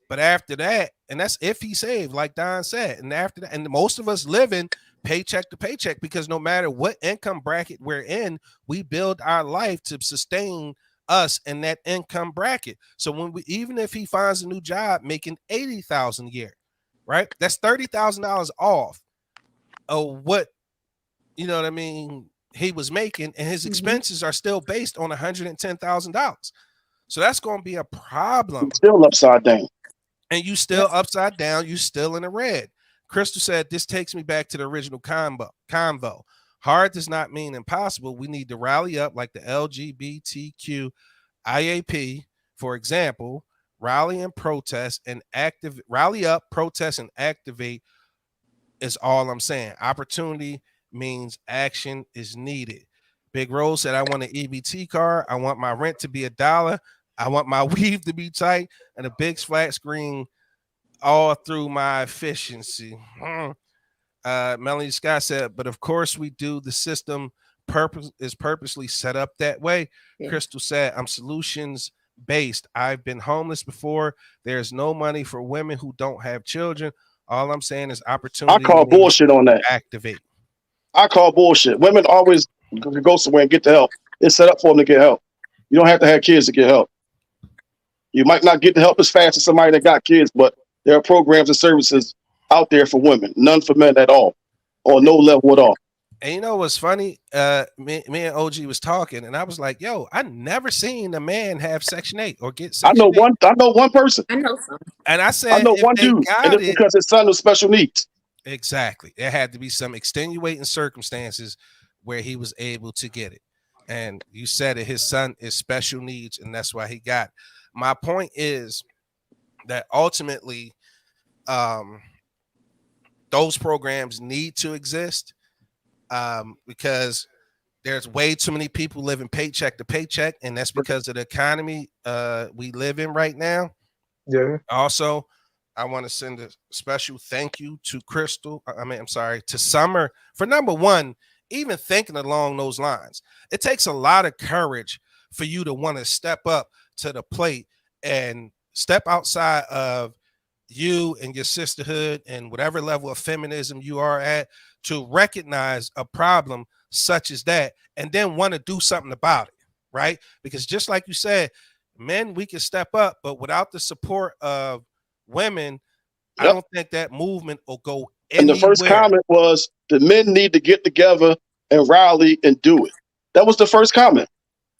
But after that, and that's if he saved, like Don said, and after that, and most of us living paycheck to paycheck, because no matter what income bracket we're in, we build our life to sustain us in that income bracket. So when we, even if he finds a new job making $80,000 a year, right, that's $30,000 off of what, you know what I mean, he was making, and his expenses are still based on $110,000. So that's going to be a problem. Still upside down. And you still upside down, you still in the red. Crystal said, this takes me back to the original convo. Hard does not mean impossible. We need to rally up like the LGBTQ IAP, for example, rally up, protest, and activate is all I'm saying. Opportunity means action is needed. Big Rose said, I want an EBT card. I want my rent to be $1. I want my weave to be tight and a big flat screen all through my efficiency. Melanie Scott said, but of course we do. The system is purposely set up that way. Yeah. Crystal said, I'm solutions based. I've been homeless before. There's no money for women who don't have children. All I'm saying is opportunity. I call bullshit on that. Activate. I call bullshit. Women always go somewhere and get the help. It's set up for them to get help. You don't have to have kids to get help. You might not get the help as fast as somebody that got kids, but there are programs and services out there for women, none for men at all, or no level at all. And you know what's funny? Me and OG was talking, and I was like, "Yo, I never seen a man have Section 8 or get Section 8. I know one person. I know some. And I said, I know one dude, and it's because his son was special needs. Exactly. There had to be some extenuating circumstances where he was able to get it. And you said it, his son is special needs, and that's why he got it. My point is that ultimately, those programs need to exist because there's way too many people living paycheck to paycheck, and that's because of the economy we live in right now. Yeah. Also, I want to send a special thank you to to Summer for number one, even thinking along those lines. It takes a lot of courage for you to want to step up to the plate and step outside of you and your sisterhood and whatever level of feminism you are at to recognize a problem such as that and then want to do something about it, right? Because just like you said, men, we can step up, but without the support of women, I don't think that movement will go anywhere. And the first comment was the men need to get together and rally and do it. That was the first comment.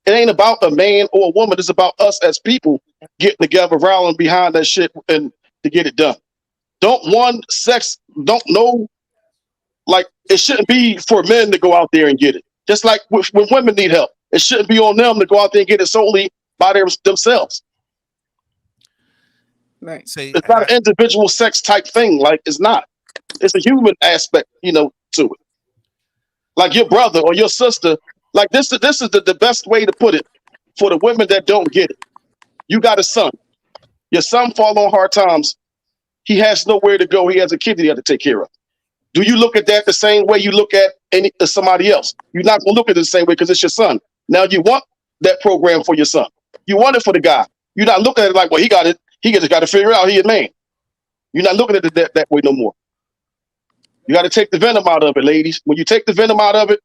It ain't about a man or a woman. It's about us as people getting together, rallying behind that shit and to get it done. Don't know, like it shouldn't be for men to go out there and get it. Just like when women need help, it shouldn't be on them to go out there and get it solely by themselves. Right. It's not an individual sex type thing. Like it's not. It's a human aspect, to it. Like your brother or your sister. Like this is the best way to put it for the women that don't get it. You got a son. Your son fall on hard times. He has nowhere to go. He has a kid that he has to take care of. Do you look at that the same way you look at somebody else? You're not going to look at it the same way because it's your son. Now you want that program for your son. You want it for the guy. You're not looking at it like, well, he got it. He just got to figure it out. He a man. You're not looking at it that way no more. You got to take the venom out of it, ladies. When you take the venom out of it,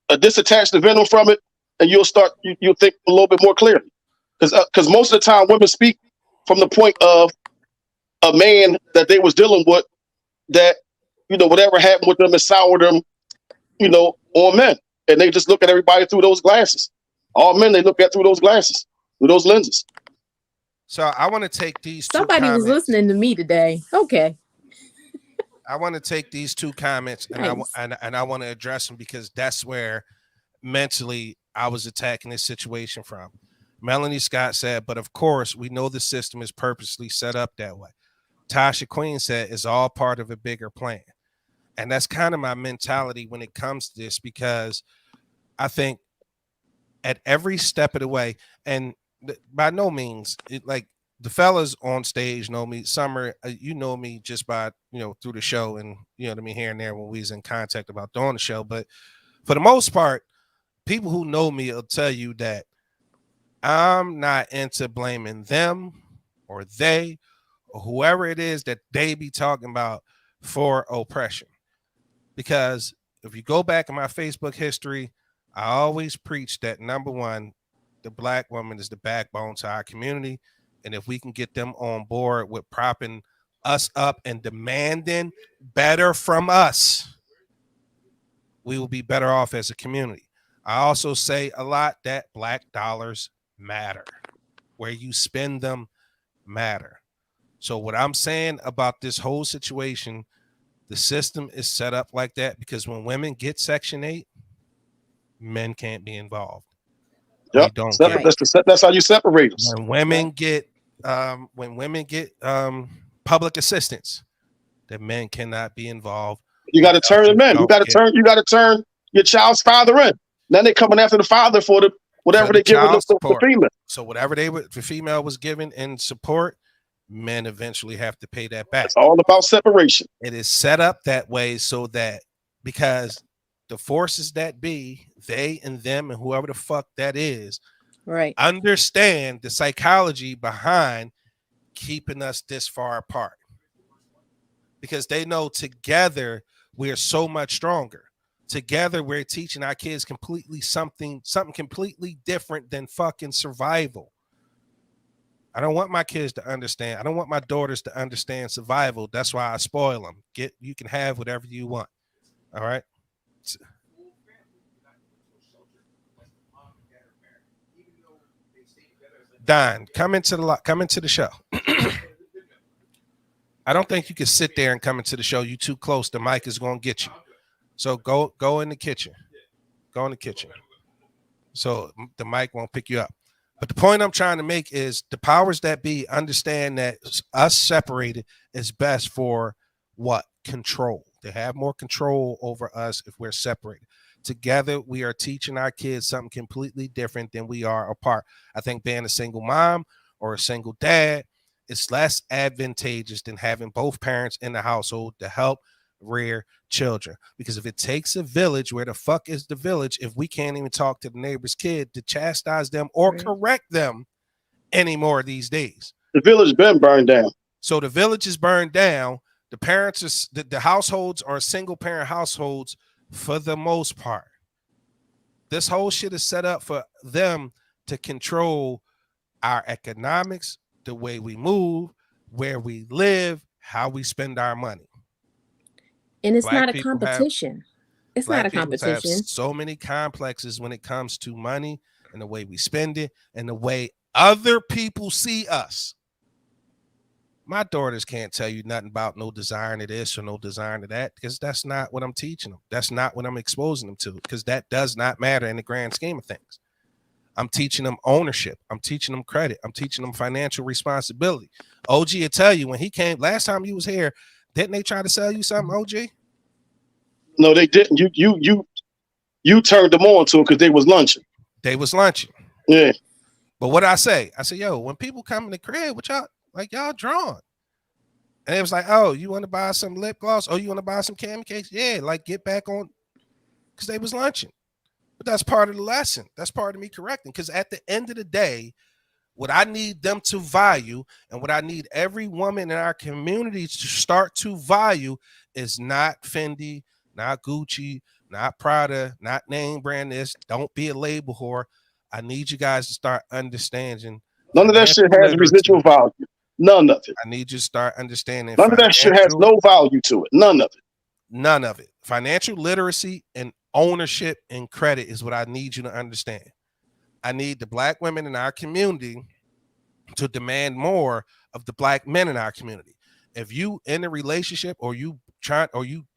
disattach the venom from it, and you'll think a little bit more clearly. Because most of the time women speak from the point of a man that they was dealing with that, whatever happened with them, it soured them, on men. And they just look at everybody through those glasses. All men, they look at through those glasses, through those lenses. So I want to take these Somebody was listening to me today. Okay. I want to take these two comments and Nice. I want to address them because that's where mentally I was attacking this situation from. Melanie Scott said, but of course, we know the system is purposely set up that way. Tasha Queen said, it's all part of a bigger plan. And that's kind of my mentality when it comes to this, because I think at every step of the way, and by no means, like the fellas on stage know me. Summer, you know me just by, through the show and, here and there when we was in contact about doing the show. But for the most part, people who know me will tell you that I'm not into blaming them or they or whoever it is that they be talking about for oppression. Because if you go back in my Facebook history, I always preach that number one, the Black woman is the backbone to our community. And if we can get them on board with propping us up and demanding better from us, we will be better off as a community. I also say a lot that Black dollars matter. Where you spend them matter. So what I'm saying about this whole situation, the system is set up like that because when women get Section 8, men can't be involved. Yep. We don't get that's how you separate us. when women get public assistance, the men cannot be involved. You got to turn them in. You got to turn your child's father in. Then they coming after the father for the whatever they give the female. So whatever the female was given in support, men eventually have to pay that back. It's all about separation. It is set up that way so that because the forces that be, they and them and whoever the fuck that is, right, understand the psychology behind keeping us this far apart. Because they know together we're so much stronger. Together we're teaching our kids something completely different than fucking survival. I don't want my kids to understand. I don't want my daughters to understand survival. That's why I spoil them. You can have whatever you want. All right. Don, come into the show. I don't think you can sit there and come into the show. You too close. The mic is going to get you. So go in the kitchen. Go in the kitchen. So the mic won't pick you up. But the point I'm trying to make is the powers that be understand that us separated is best for what? Control. They have more control over us if we're separated. Together, we are teaching our kids something completely different than we are apart. I think being a single mom or a single dad is less advantageous than having both parents in the household to help rear children. Because if it takes a village, where the fuck is the village if we can't even talk to the neighbor's kid to chastise them or correct them anymore these days? The village been burned down. So the village is burned down. The parents are the households are single parent households for the most part. This whole shit is set up for them to control our economics, the way we move, where we live, how we spend our money. And it's not a competition. It's not a competition. So many complexes when it comes to money and the way we spend it and the way other people see us. My daughters can't tell you nothing about no design of this or no design of that because that's not what I'm teaching them. That's not what I'm exposing them to because that does not matter in the grand scheme of things. I'm teaching them ownership. I'm teaching them credit. I'm teaching them financial responsibility. OG will tell you when he came last time you was here, didn't they try to sell you something, OG? No, they didn't. You turned them on to it because they was lunching. They was lunching. Yeah. But what I say, yo, when people come in the crib, what y'all like y'all drawn? And it was like, oh, you want to buy some lip gloss? Oh, you want to buy some candy cakes? Yeah, like get back on because they was lunching. But that's part of the lesson. That's part of me correcting. Because at the end of the day, what I need them to value and what I need every woman in our community to start to value is not Fendi, not Gucci, not Prada, not name brand this. Don't be a label whore. I need you guys to start understanding. None of that shit has residual value. None of it. I need you to start understanding. None of that shit has no value to it. None of it. None of it. Financial literacy and ownership and credit is what I need you to understand. I need the Black women in our community to demand more of the Black men in our community. If you in a relationship or you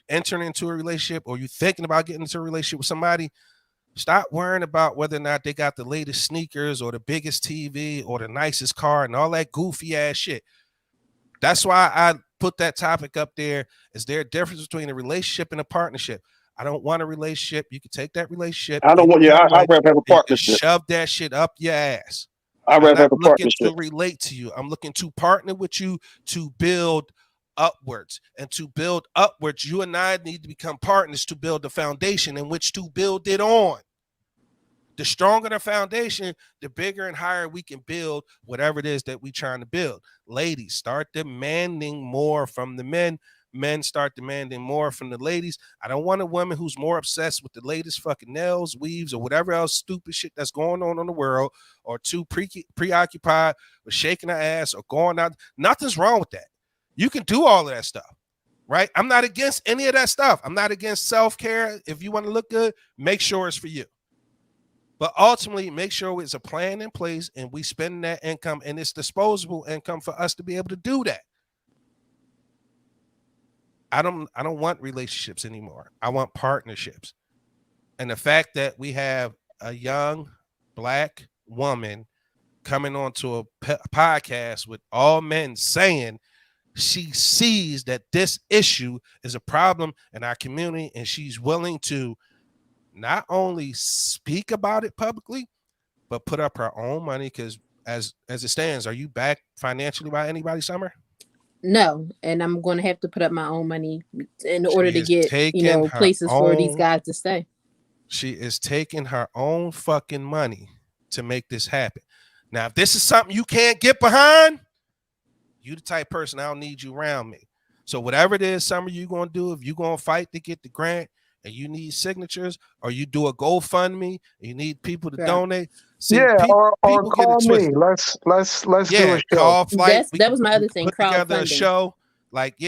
entering into a relationship or you thinking about getting into a relationship with somebody, stop worrying about whether or not they got the latest sneakers or the biggest TV or the nicest car and all that goofy ass shit. That's why I put that topic up there. Is there a difference between a relationship and a partnership? I don't want a relationship. You can take that relationship. I don't want you. I'd rather have a partnership. Shove that shit up your ass. I'd rather have a partnership. I'm looking to relate to you. I'm looking to partner with you to build upwards. And to build upwards, you and I need to become partners to build the foundation in which to build it on. The stronger the foundation, the bigger and higher we can build whatever it is that we're trying to build. Ladies, start demanding more from the men. Men, start demanding more from the ladies. I don't want a woman who's more obsessed with the latest fucking nails, weaves, or whatever else stupid shit that's going on in the world, or too preoccupied with shaking her ass or going out. Nothing's wrong with that. You can do all of that stuff, right? I'm not against any of that stuff. I'm not against self-care. If you want to look good, make sure it's for you. But ultimately, make sure it's a plan in place and we spend that income and it's disposable income for us to be able to do that. I don't want relationships anymore. I want partnerships. And the fact that we have a young Black woman coming onto a podcast with all men saying she sees that this issue is a problem in our community and she's willing to not only speak about it publicly, but put up her own money. Because as it stands, are you backed financially by anybody, Summer? No, and I'm going to have to put up my own money in order to get, places for these guys to stay. She is taking her own fucking money to make this happen. Now, if this is something you can't get behind, you the type person, I don't need you around me. So whatever it is, Summer, you're going to do, if you're going to fight to get the grant and you need signatures, or you do a GoFundMe, and you need people to donate. See, or call me. Let's do a show. Call Flight. That was my other thing. Put together a show. Like,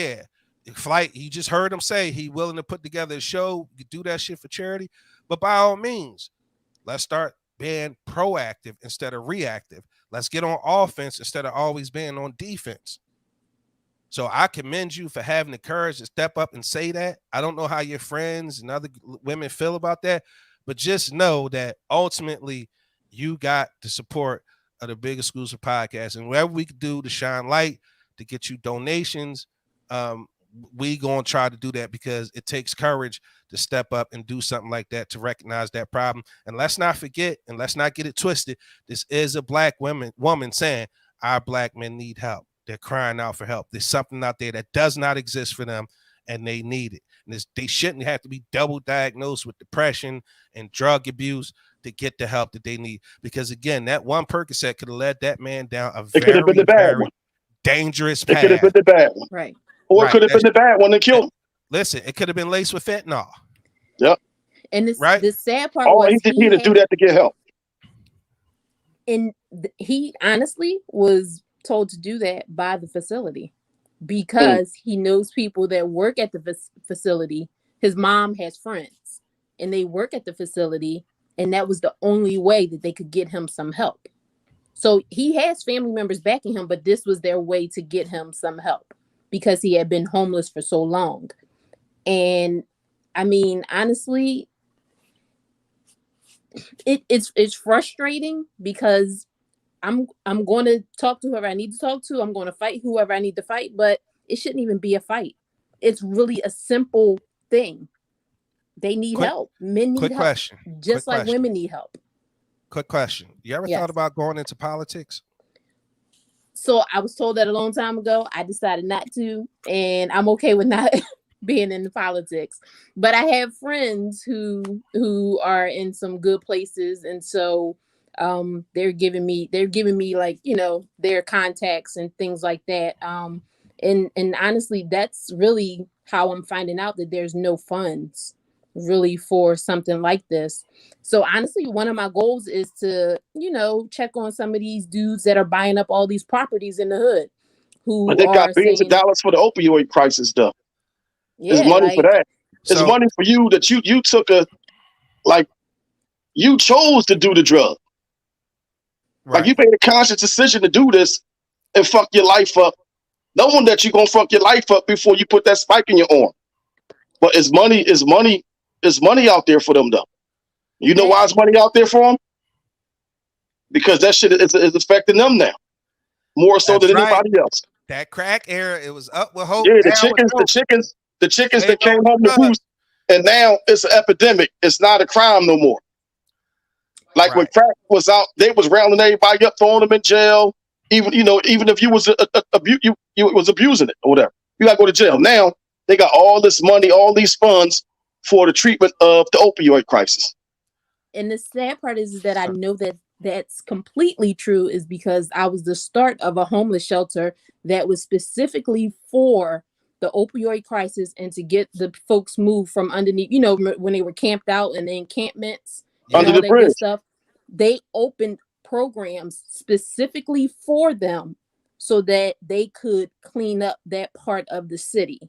Flight. You just heard him say he willing to put together a show. You do that shit for charity. But by all means, let's start being proactive instead of reactive. Let's get on offense instead of always being on defense. So I commend you for having the courage to step up and say that. I don't know how your friends and other women feel about that, but just know that ultimately you got the support of the Big Exclusive Podcast. And whatever we can do to shine light, to get you donations, we going to try to do that, because it takes courage to step up and do something like that, to recognize that problem. And let's not forget, and let's not get it twisted, this is a Black woman saying our Black men need help. They're crying out for help. There's something out there that does not exist for them, and they need it. And they shouldn't have to be double diagnosed with depression and drug abuse to get the help that they need. Because again, that one Percocet could have led that man down a very, very dangerous path. It could have been the bad one. Right. Or it could have been the bad one that killed him. Listen, it could have been laced with fentanyl. Yep. And the sad part was he didn't need to do that to get help. And he honestly was told to do that by the facility, because he knows people that work at the facility. His mom has friends and they work at the facility, and that was the only way that they could get him some help. So he has family members backing him, but this was their way to get him some help, because he had been homeless for so long. And I mean, honestly, it's frustrating, because I'm going to talk to whoever I need to talk to. I'm going to fight whoever I need to fight, but it shouldn't even be a fight. It's really a simple thing. They need help. Men need help. Question. Just like women need help. Quick question. You ever thought about going into politics? So I was told that a long time ago. I decided not to, and I'm okay with not being in the politics. But I have friends who are in some good places, and so they're giving me like, their contacts and things like that. And honestly, that's really how I'm finding out that there's no funds really for something like this. So honestly, one of my goals is to, check on some of these dudes that are buying up all these properties in the hood. But they got billions of dollars for the opioid crisis stuff. Yeah, there's money for that. There's money for you that you took you chose to do the drug. Right. Like, you made a conscious decision to do this and fuck your life up, knowing that you're gonna fuck your life up before you put that spike in your arm. But it's money out there for them, though. You know why it's money out there for them? Because that shit is affecting them now, more so than anybody else. That crack era, it was up with hope. Yeah, the chickens that came home to roost, and now it's an epidemic. It's not a crime no more. Like when crack was out, they was rounding everybody up, throwing them in jail. Even if you was you was abusing it or whatever, you gotta go to jail. Now they got all this money, all these funds for the treatment of the opioid crisis. And the sad part is that I know that that's completely true, is because I was the start of a homeless shelter that was specifically for the opioid crisis and to get the folks moved from underneath, you know, when they were camped out in the encampments and Under all the that bridge. good stuff. They opened programs specifically for them so that they could clean up that part of the city.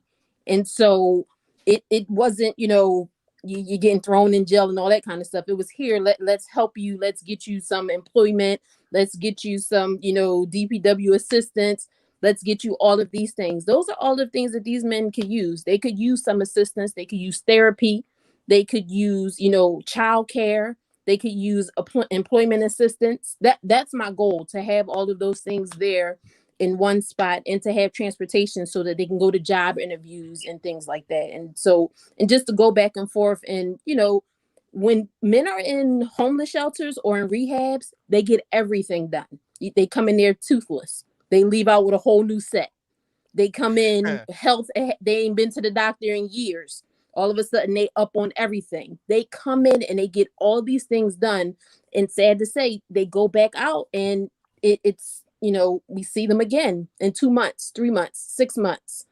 And so it wasn't, you know, you're getting thrown in jail and all that kind of stuff. It was here. Let's help you. Let's get you some employment. Let's get you some, you know, DPW assistance. Let's get you all of these things. Those are all the things that these men could use. They could use some assistance. They could use therapy. They could use, you know, childcare. They could use employment assistance. That's my goal, to have all of those things there in one spot, and to have transportation so that they can go to job interviews and things like that. And so, and just to go back and forth. And, you know, when men are in homeless shelters or in rehabs, they get everything done. They come in there toothless. They leave out with a whole new set. They come in health. They ain't been to the doctor in years. All of a sudden they up on everything. They come in and they get all these things done. And sad to say, they go back out and it's, you know, we see them again in 2 months, 3 months, 6 months,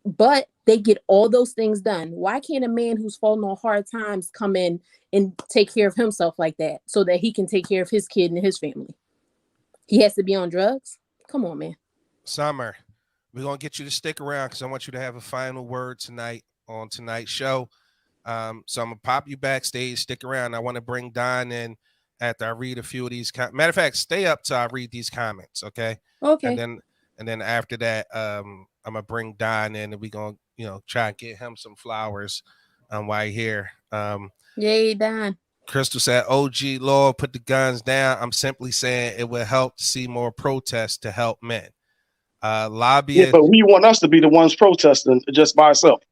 but they get all those things done. Why can't a man who's fallen on hard times come in and take care of himself like that so that he can take care of his kid and his family? He has to be on drugs? Come on, man. Summer, we're going to get you to stick around because I want you to have a final word tonight on tonight's show. So I'm going to pop you backstage. Stick around. I want to bring Don in after I read a few of these. Matter of fact, stay up till I read these comments, okay? Okay. And then after that, I'm going to bring Don in and we're going to, you know, try and get him some flowers while he's here. Yay, Don. Crystal said, OG Lord, put the guns down. I'm simply saying it would help to see more protests to help men. Lobbyists. Yeah, but we want us to be the ones protesting just by ourselves.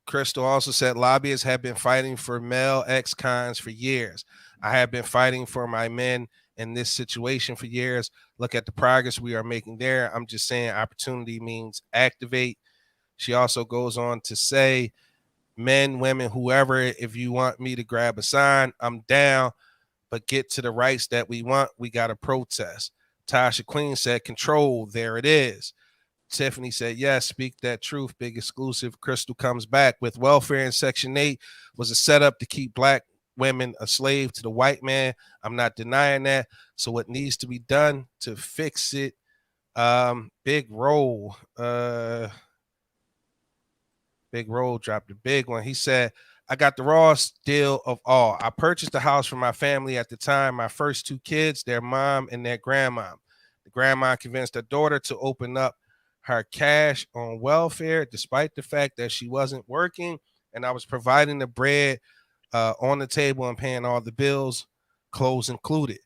Crystal also said, lobbyists have been fighting for male ex-cons for years. I have been fighting for my men in this situation for years. Look at the progress we are making there. I'm just saying opportunity means activate. She also goes on to say, men, women, whoever, if you want me to grab a sign, I'm down, but get to the rights that we want, we got to protest. Tasha Queen said, control, there it is. Tiffany said, yes, speak that truth, big exclusive. Crystal comes back with welfare in Section 8 was a setup to keep black women a slave to the white man. I'm not denying that. So what needs to be done to fix it? Big Roll. Big Roll dropped a big one. He said, I got the rawest deal of all. I purchased a house for my family at the time. My first 2 kids, their mom and their grandma. The grandma convinced her daughter to open up her cash on welfare, despite the fact that she wasn't working, and I was providing the bread on the table and paying all the bills, clothes included.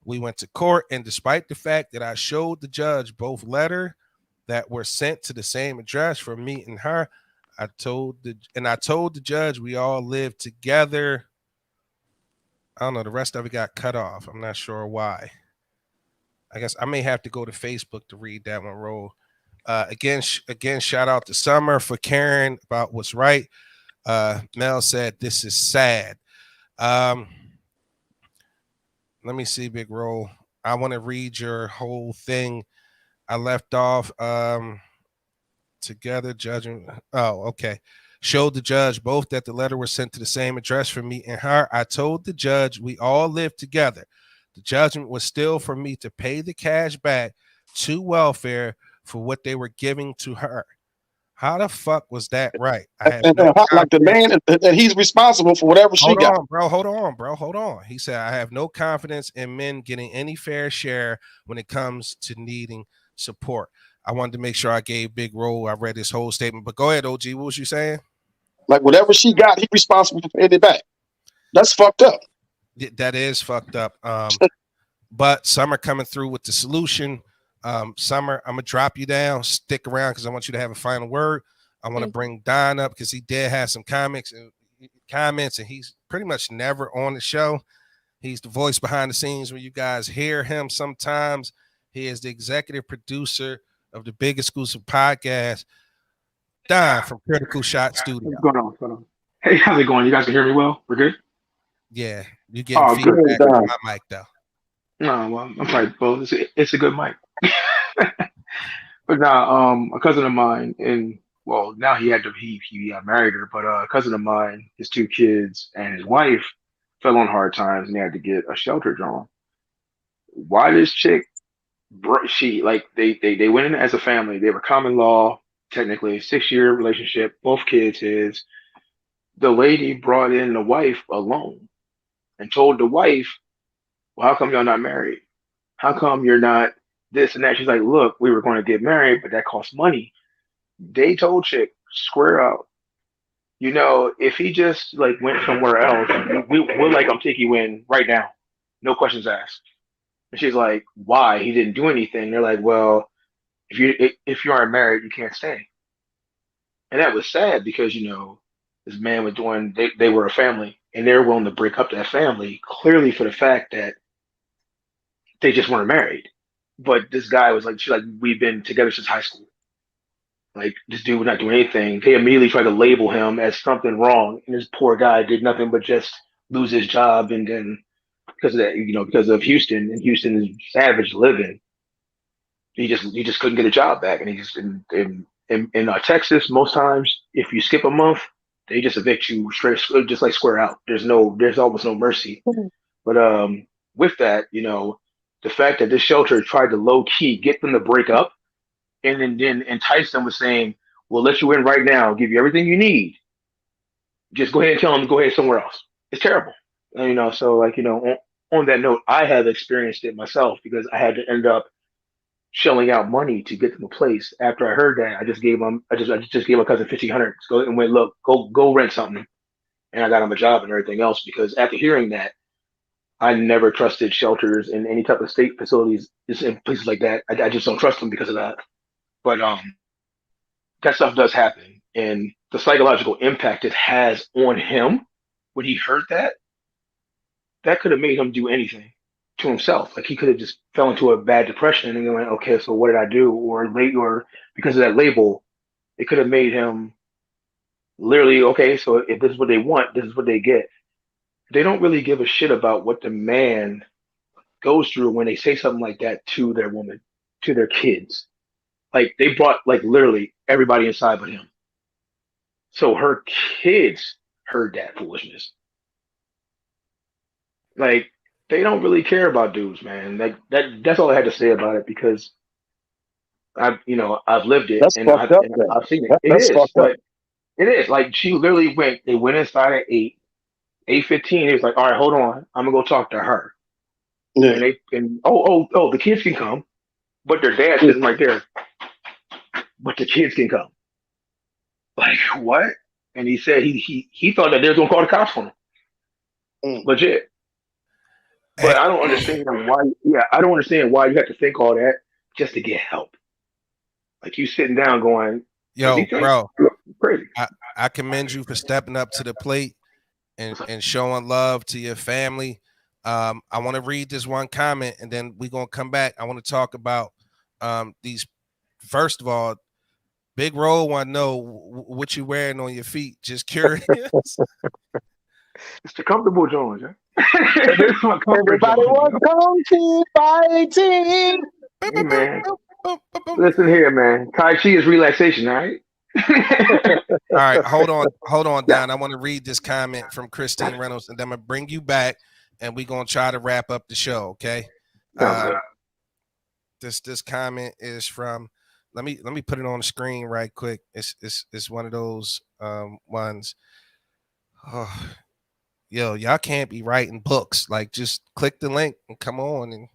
We went to court, and despite the fact that I showed the judge both letters that were sent to the same address for me and her, I told the judge we all live together. I don't know, the rest of it got cut off. I'm not sure why. I guess I may have to go to Facebook to read that one, Roll. Again, shout out to Summer for caring about what's right. Mel said, this is sad. Let me see, Big Roll. I want to read your whole thing. I left off together, judging. Oh, okay. Showed the judge both that the letter was sent to the same address for me and her. I told the judge we all live together. The judgment was still for me to pay the cash back to welfare for what they were giving to her. How the fuck was that right? I have no like the man that he's responsible for whatever she got. Hold on. He said, I have no confidence in men getting any fair share when it comes to needing support. I wanted to make sure I gave Big Roll. I read his whole statement, but go ahead, OG. What was you saying? Like whatever she got, he's responsible for paying it back. That's fucked up. That is fucked up. But Summer coming through with the solution. Summer, I'm gonna drop you down. Stick around because I want you to have a final word. I want to bring Don up because he did have some comments, and he's pretty much never on the show. He's the voice behind the scenes when you guys hear him sometimes. He is the executive producer of the Big Exclusive Podcast. Don from Critical Shot Studio. What's going on? Hey, how's it going? You guys can hear me well? We're good? Yeah. You getting feedback on my mic though. No, well, I'm sorry, bro. It's a good mic. But now, a cousin of mine, and well, now he got married her, but a cousin of mine, his two kids and his wife fell on hard times, and they had to get a shelter drawn. Why this chick? She like they went in as a family. They were common law, technically 6 year relationship. Both kids his. The lady brought in the wife alone and told the wife, "Well, how come y'all not married? How come you're not this and that?" She's like, "Look, we were going to get married, but that costs money." They told chick square out. If he just like went somewhere else, we're like, I'm taking you in right now, no questions asked. And she's like, "Why? He didn't do anything." They're like, "Well, if you aren't married, you can't stay." And that was sad because this man was doing. They were a family, and they're willing to break up that family clearly for the fact that they just weren't married. But this guy was like, she's like, "We've been together since high school. Like this dude was not doing anything." They immediately tried to label him as something wrong, and this poor guy did nothing but just lose his job, and then because of that, because of Houston, and Houston is savage living, he just couldn't get a job back, and he just in Texas most times if you skip a month, they just evict you straight, just like square out. There's almost no mercy. But with that, the fact that this shelter tried to low key get them to break up, and then entice them with saying, "We'll let you in right now, give you everything you need. Just go ahead and tell them to go ahead somewhere else." It's terrible. So like, on that note, I have experienced it myself because I had to end up shelling out money to get them a place. After I heard that, I just gave my cousin 1,500. Go and went, "Look, go rent something," and I got him a job and everything else because after hearing that, I never trusted shelters in any type of state facilities, just in places like that. I just don't trust them because of that. But that stuff does happen, and the psychological impact it has on him when he heard that could have made him do anything to himself. Like he could have just fell into a bad depression and then went, "Okay, so what did I do?" Or because of that label, it could have made him literally, "Okay, so if this is what they want, this is what they get." They don't really give a shit about what the man goes through when they say something like that to their woman, to their kids. Like they brought like literally everybody inside but him. So her kids heard that foolishness. Like they don't really care about dudes, man. Like that's all I had to say about it because I've lived it That's and fucked up. Then. I've seen it. It That's is, fucked up. but it is like she literally they went inside at 8:15. He was like, "All right, hold on, I'm gonna go talk to her." Yeah. And the kids can come, but their dad's sitting right there. But the kids can come. Like what? And he said he thought that they were gonna call the cops on him. Legit. But I don't understand why. Yeah, I don't understand why you have to think all that just to get help. Like you sitting down going, "Yo, bro, crazy." I commend you for stepping up to the plate and showing love to your family. I want to read this one comment, and then we're gonna come back. I want to talk about these. First of all, Big Roll want to know what you wearing on your feet. Just curious. It's the comfortable Jones, yeah. Everybody wants comfy fighting. Hey, man. Listen here, man. Tai Chi is relaxation, all right? All right, hold on, Don. I want to read this comment from Christine Reynolds, and then I'm gonna bring you back, and we're gonna try to wrap up the show. Okay. This comment is from. Let me put it on the screen right quick. It's one of those ones. Oh, yo, y'all can't be writing books. Like, just click the link and come on. And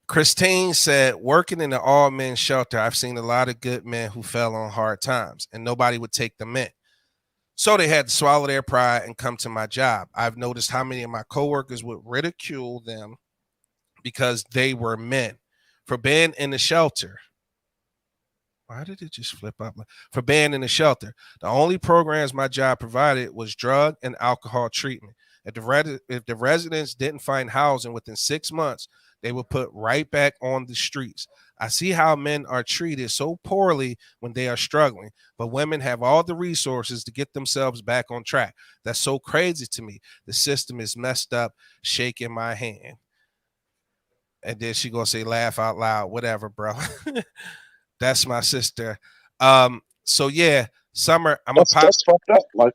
Christine said, "Working in an all men shelter, I've seen a lot of good men who fell on hard times, and nobody would take them in. So they had to swallow their pride and come to my job. I've noticed how many of my coworkers would ridicule them because they were men for being in the shelter." Why did it just flip up? For being in the shelter. The only programs my job provided was drug and alcohol treatment. If the residents didn't find housing within 6 months, they were put right back on the streets. I see how men are treated so poorly when they are struggling, but women have all the resources to get themselves back on track. That's so crazy to me. The system is messed up, shaking my hand. And then she gonna say, laugh out loud, whatever, bro. That's my sister. So yeah, Summer, I'm gonna pop. That's fucked up. Like,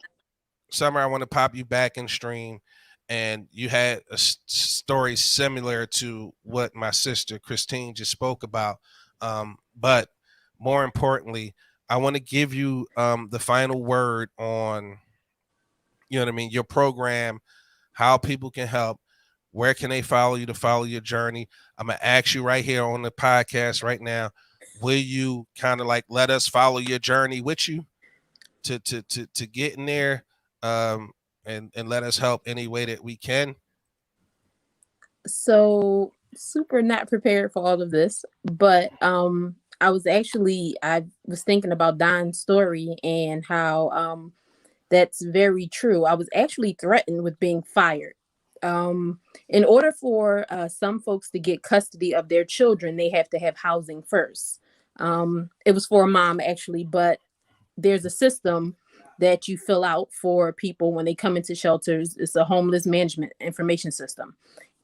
Summer, I want to pop you back in stream, and you had a story similar to what my sister Christine just spoke about. But more importantly, I want to give you the final word on, you know what I mean, your program, how people can help, where can they follow you to follow your journey. I'm gonna ask you right here on the podcast right now, will you kind of like let us follow your journey with you to get in there, and let us help any way that we can? So super not prepared for all of this, but I was thinking about Don's story and how that's very true. I was actually threatened with being fired. In order for some folks to get custody of their children, they have to have housing first. It was for a mom actually, but there's a system that you fill out for people when they come into shelters. It's a homeless management information system.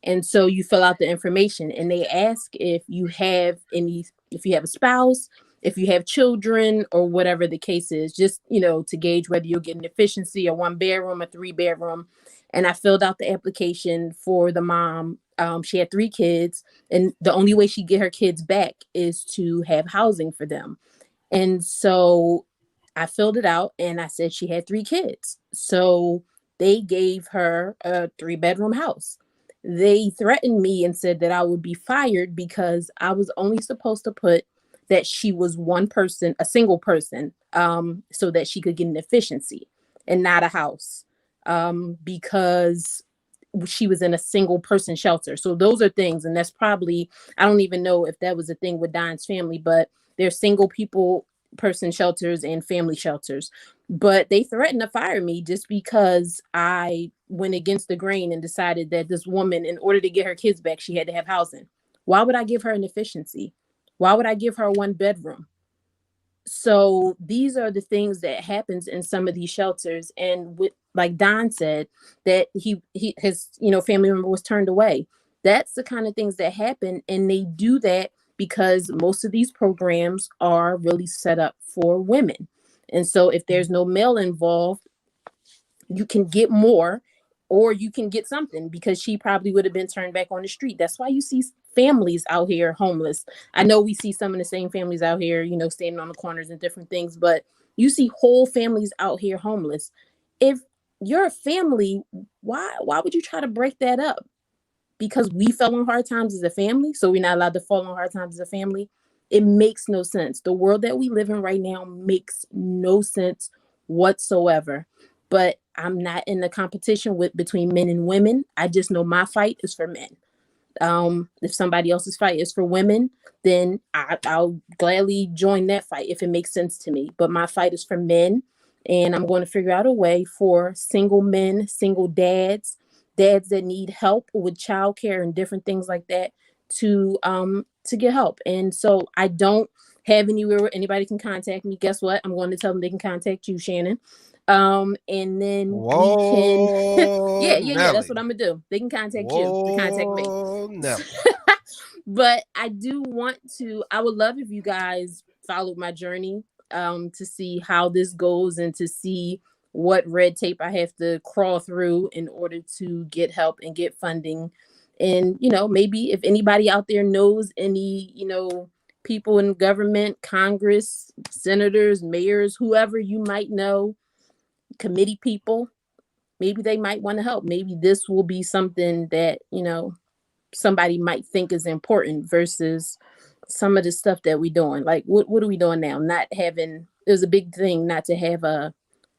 And so you fill out the information and they ask if you have a spouse, if you have children, or whatever the case is, just, to gauge whether you'll get an efficiency, a 1-bedroom, a 3-bedroom. And I filled out the application for the mom. She had 3 kids, and the only way she get her kids back is to have housing for them. And so I filled it out and I said she had 3 kids. So they gave her a 3-bedroom house. They threatened me and said that I would be fired because I was only supposed to put that she was one person, a single person, so that she could get an efficiency and not a house, because she was in a single person shelter. So those are things, and that's probably, I don't even know if that was a thing with Don's family, but there's single person shelters and family shelters. But they threatened to fire me just because I went against the grain and decided that this woman, in order to get her kids back, she had to have housing. Why would I give her an efficiency? Why would I give her a 1-bedroom? So these are the things that happens in some of these shelters. And like Don said, that his family member was turned away. That's the kind of things that happen. And they do that because most of these programs are really set up for women. And so if there's no male involved, you can get more, or you can get something, because she probably would have been turned back on the street. That's why you see families out here homeless. I know we see some of the same families out here, standing on the corners and different things, but you see whole families out here homeless. If you're a family, why would you try to break that up? Because we fell on hard times as a family, so we're not allowed to fall on hard times as a family? It makes no sense. The world that we live in right now makes no sense whatsoever. But I'm not in the competition between men and women. I just know my fight is for men. If somebody else's fight is for women, then I'll gladly join that fight if it makes sense to me. But my fight is for men, and I'm going to figure out a way for single men, single dads that need help with childcare and different things like that to get help. And so I don't have anywhere where anybody can contact me. Guess what? I'm going to tell them they can contact you, Shannon. And then Whoa, we can yeah, that's what I'm gonna do. They can contact you to contact me. No. But I would love if you guys followed my journey, to see how this goes and to see what red tape I have to crawl through in order to get help and get funding. And maybe if anybody out there knows any people in government, Congress, senators, mayors, whoever you might know, committee people, maybe they might want to help. Maybe this will be something that somebody might think is important versus some of the stuff that we're doing. Like what are we doing now? It was a big thing not to have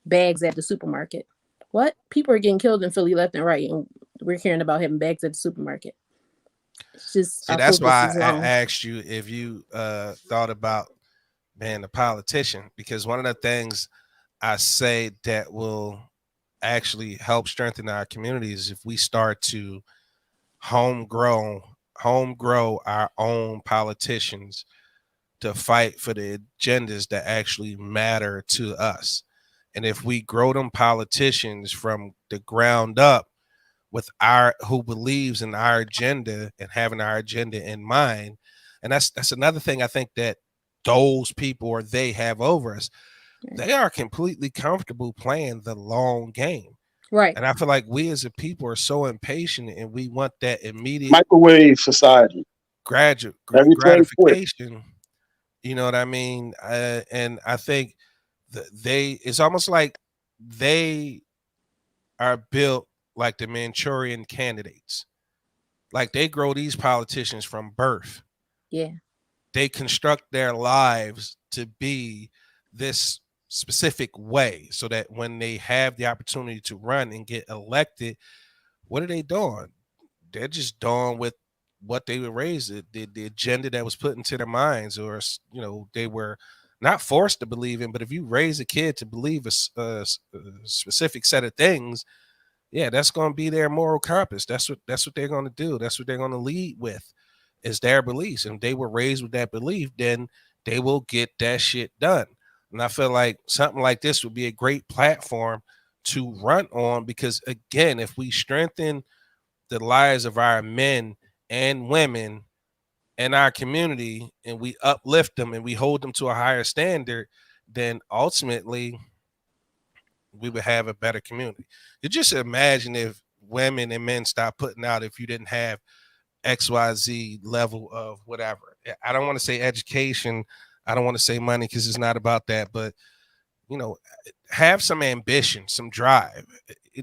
bags at the supermarket. What? People are getting killed in Philly left and right, and we're hearing about having bags at the supermarket. It's just, see, that's why I asked you if you thought about being a politician, because one of the things I say that will actually help strengthen our communities if we start to homegrown home grow our own politicians to fight for the agendas that actually matter to us. And if we grow them politicians from the ground up with our who believes in our agenda and having our agenda in mind, and that's another thing I think that those people or they have over us. They are completely comfortable playing the long game. Right. And I feel like we as a people are so impatient and we want that immediate microwave society. Everything quick. gratification. You know what I mean? And I think it's almost like they are built like the Manchurian candidates. Like they grow these politicians from birth. Yeah. They construct their lives to be this specific way so that when they have the opportunity to run and get elected, what are they doing? They're just doing with what they were raised, the agenda that was put into their minds, or they were not forced to believe in. But if you raise a kid to believe a specific set of things, yeah, that's going to be their moral compass. That's what they're going to do. That's what they're going to lead with, is their beliefs. And if they were raised with that belief, then they will get that shit done. And I feel like something like this would be a great platform to run on, because again, if we strengthen the lives of our men and women in our community and we uplift them and we hold them to a higher standard, then ultimately we would have a better community. You just imagine if women and men stop putting out, if you didn't have XYZ level of whatever. I don't want to say education. I don't want to say money, because it's not about that, but have some ambition, some drive.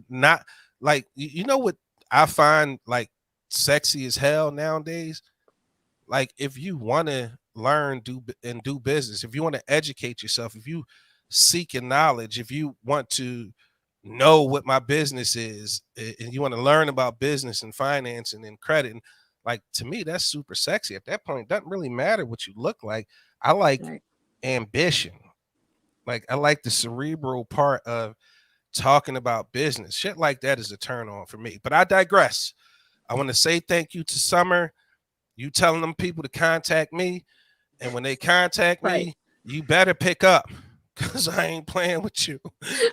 Not like, what I find like sexy as hell nowadays. Like if you want to learn, do business, if you want to educate yourself, if you seek knowledge, if you want to know what my business is, and you want to learn about business and financing and credit, and like, to me, that's super sexy. At that point, it doesn't really matter what you look like. I like ambition. Like I like the cerebral part of talking about business. Shit like that is a turn on for me. But I digress. I want to say thank you to Summer. You telling them people to contact me, and when they contact me, you better pick up, because I ain't playing with you.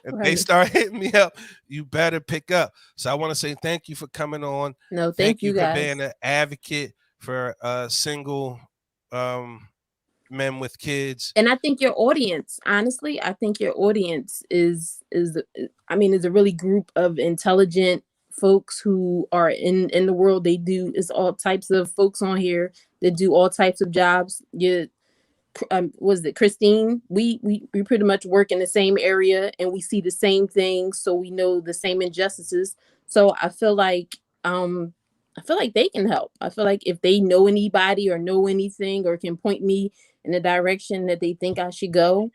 If they start hitting me up, you better pick up. So I want to say thank you for coming on. No, thank you guys for being an advocate for single men with kids. And I think your audience, honestly, I think your audience is a really group of intelligent folks who are in the world. They do, is all types of folks on here that do all types of jobs. Was it Christine? We pretty much work in the same area and we see the same things, so we know the same injustices. So I feel like they can help. I feel like if they know anybody or know anything or can point me in the direction that they think I should go,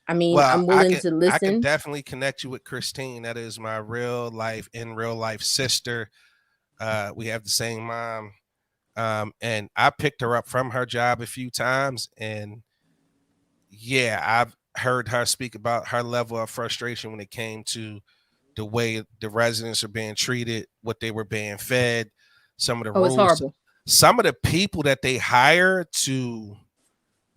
I'm willing to listen. I can definitely connect you with Christine. That is my real life sister. We have the same mom. And I picked her up from her job a few times, and yeah, I've heard her speak about her level of frustration when it came to the way the residents are being treated, what they were being fed, some of the rules, it's horrible. Some of the people that they hire to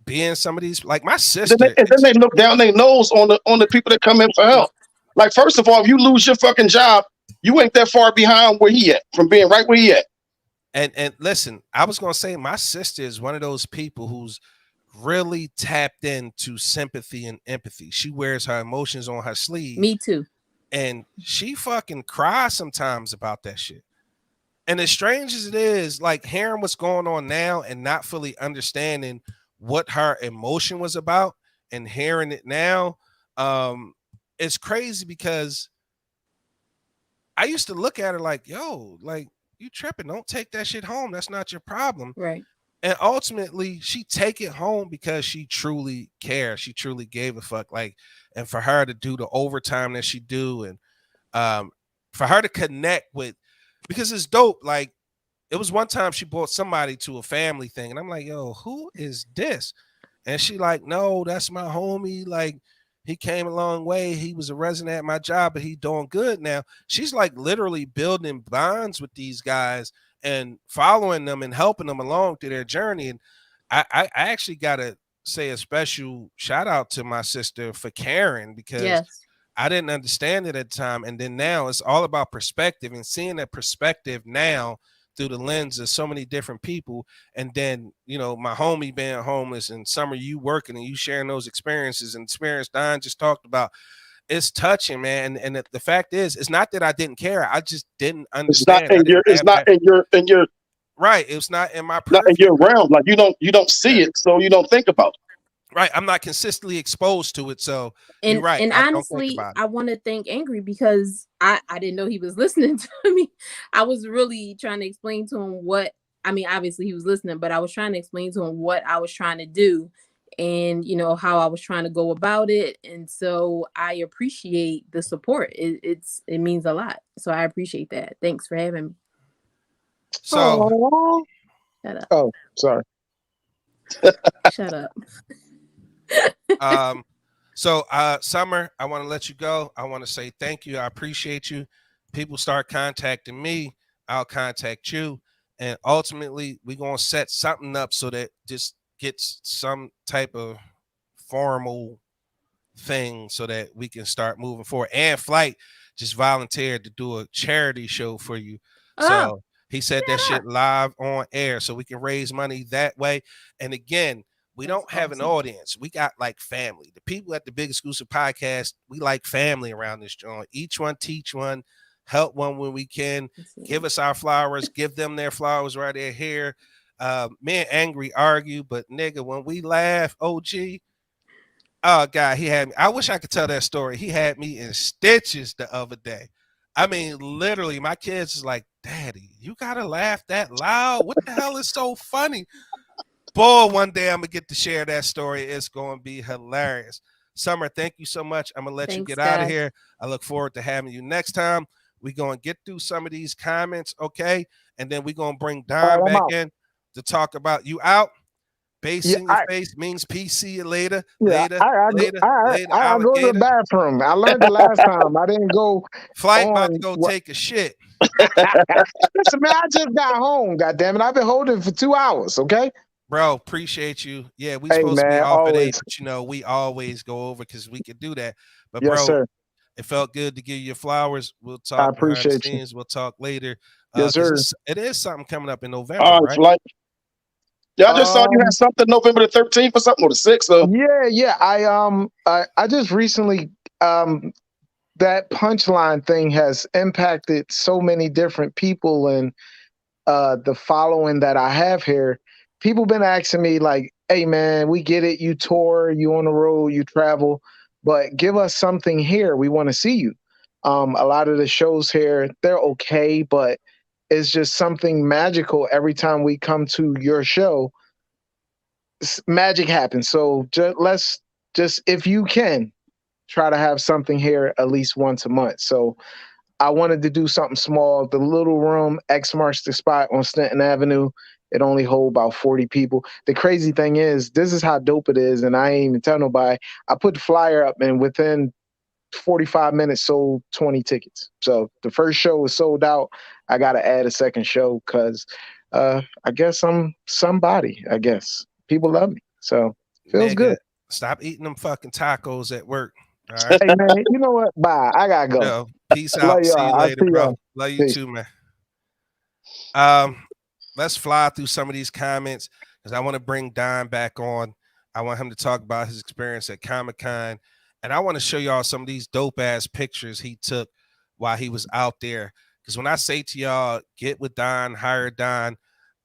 be in some of these, like my sister. And then they look down their nose on the people that come in for help. Like, first of all, if you lose your fucking job, you ain't that far behind where he at, from being right where he at. And listen, I was gonna say my sister is one of those people who's really tapped into sympathy and empathy. She wears her emotions on her sleeve. Me too. And she fucking cries sometimes about that shit. And as strange as it is, like hearing what's going on now and not fully understanding what her emotion was about and hearing it now, it's crazy, because I used to look at her like, yo, like, you tripping, don't take that shit home, that's not your problem. Right. And ultimately she take it home because she truly cares, she truly gave a fuck. Like, and for her to do the overtime that she do, and for her to connect with, because it's dope. Like, it was one time she brought somebody to a family thing, and I'm like, yo, who is this? And she like, no, that's my homie. Like, he came a long way. He was a resident at my job, but he doing good now. She's like literally building bonds with these guys and following them and helping them along through their journey. And I actually got to say a special shout out to my sister for caring, because Yes. I didn't understand it at the time. And then now it's all about perspective, and seeing that perspective now through the lens of so many different people. And then, my homie being homeless, and Summer, you working and you sharing those experiences and experience Don just talked about. It's touching, man. And the fact is, it's not that I didn't care. I just didn't understand. It's not in your right. It's not in my not in purview. your realm. Like you don't see it, so you don't think about it. Right. I'm not consistently exposed to it. So And, you're right. And I honestly, don't think about it. I want to thank Angry, because I didn't know he was listening to me. I was really trying to explain to him obviously he was listening, but I was trying to explain to him what I was trying to do and, how I was trying to go about it. And so I appreciate the support. It means a lot. So I appreciate that. Thanks for having me. So, shut up. Oh, sorry. Shut up. Summer, I want to let you go. I want to say thank you. I appreciate you. People start contacting me, I'll contact you, and ultimately we're going to set something up so that this gets some type of formal thing so that we can start moving forward. And Flight just volunteered to do a charity show for you. So he said that shit live on air so we can raise money that way. And again, we don't have an audience. We got like family. The people at the Big Exclusive Podcast, we like family around this joint. Each one teach one, help one when we can. Give us our flowers, give them their flowers right there here. Me and Angry argue, but nigga, when we laugh, OG, oh God, he had me. I wish I could tell that story. He had me in stitches the other day. I mean, literally, my kids is like, Daddy, you gotta laugh that loud. What the hell is so funny? Boy, one day I'm gonna get to share that story. It's gonna be hilarious. Summer, thank you so much. I'm gonna let you get out of here. I look forward to having you next time. We're gonna get through some of these comments, okay? And then we're gonna bring Don back in to talk about you out. Base in your face means peace. See you later. Later. I go to the bathroom. I learned the last time. I didn't go. Flight about to go take a shit. Listen, man, I just got home. God damn it! I've been holding for 2 hours. Okay. Bro, appreciate you. Yeah, we supposed to be off at 8, but we always go over because we could do that. But yes, sir. It felt good to give you your flowers. We'll talk. I appreciate you. We'll talk later. Yes, sir. It is something coming up in November, right? Flight. Yeah, I just saw you had something November the 13th or something, or the 6th. Yeah. I just recently that punchline thing has impacted so many different people, and the following that I have here. People been asking me like, hey man, we get it. You tour, you on the road, you travel, but give us something here. We want to see you. A lot of the shows here, they're okay, but it's just something magical every time we come to your show. Magic happens. So let's if you can, try to have something here at least once a month. So I wanted to do something small. The Little Room, X marks the spot on Stanton Avenue. It only hold about 40 people. The crazy thing is, this is how dope it is, and I ain't even tell nobody. I put the flyer up, and within 45 minutes sold 20 tickets. So the first show was sold out. I got to add a second show because I guess I'm somebody, I guess. People love me. So feels good. Stop eating them fucking tacos at work. All right. Hey, man, you know what? Bye. I got to go. Yo, peace out. See you later, bro. Love you too, man. Let's fly through some of these comments because I want to bring Don back on. I want him to talk about his experience at Comic-Con. And I want to show y'all some of these dope ass pictures he took while he was out there. Because when I say to y'all, get with Don, hire Don,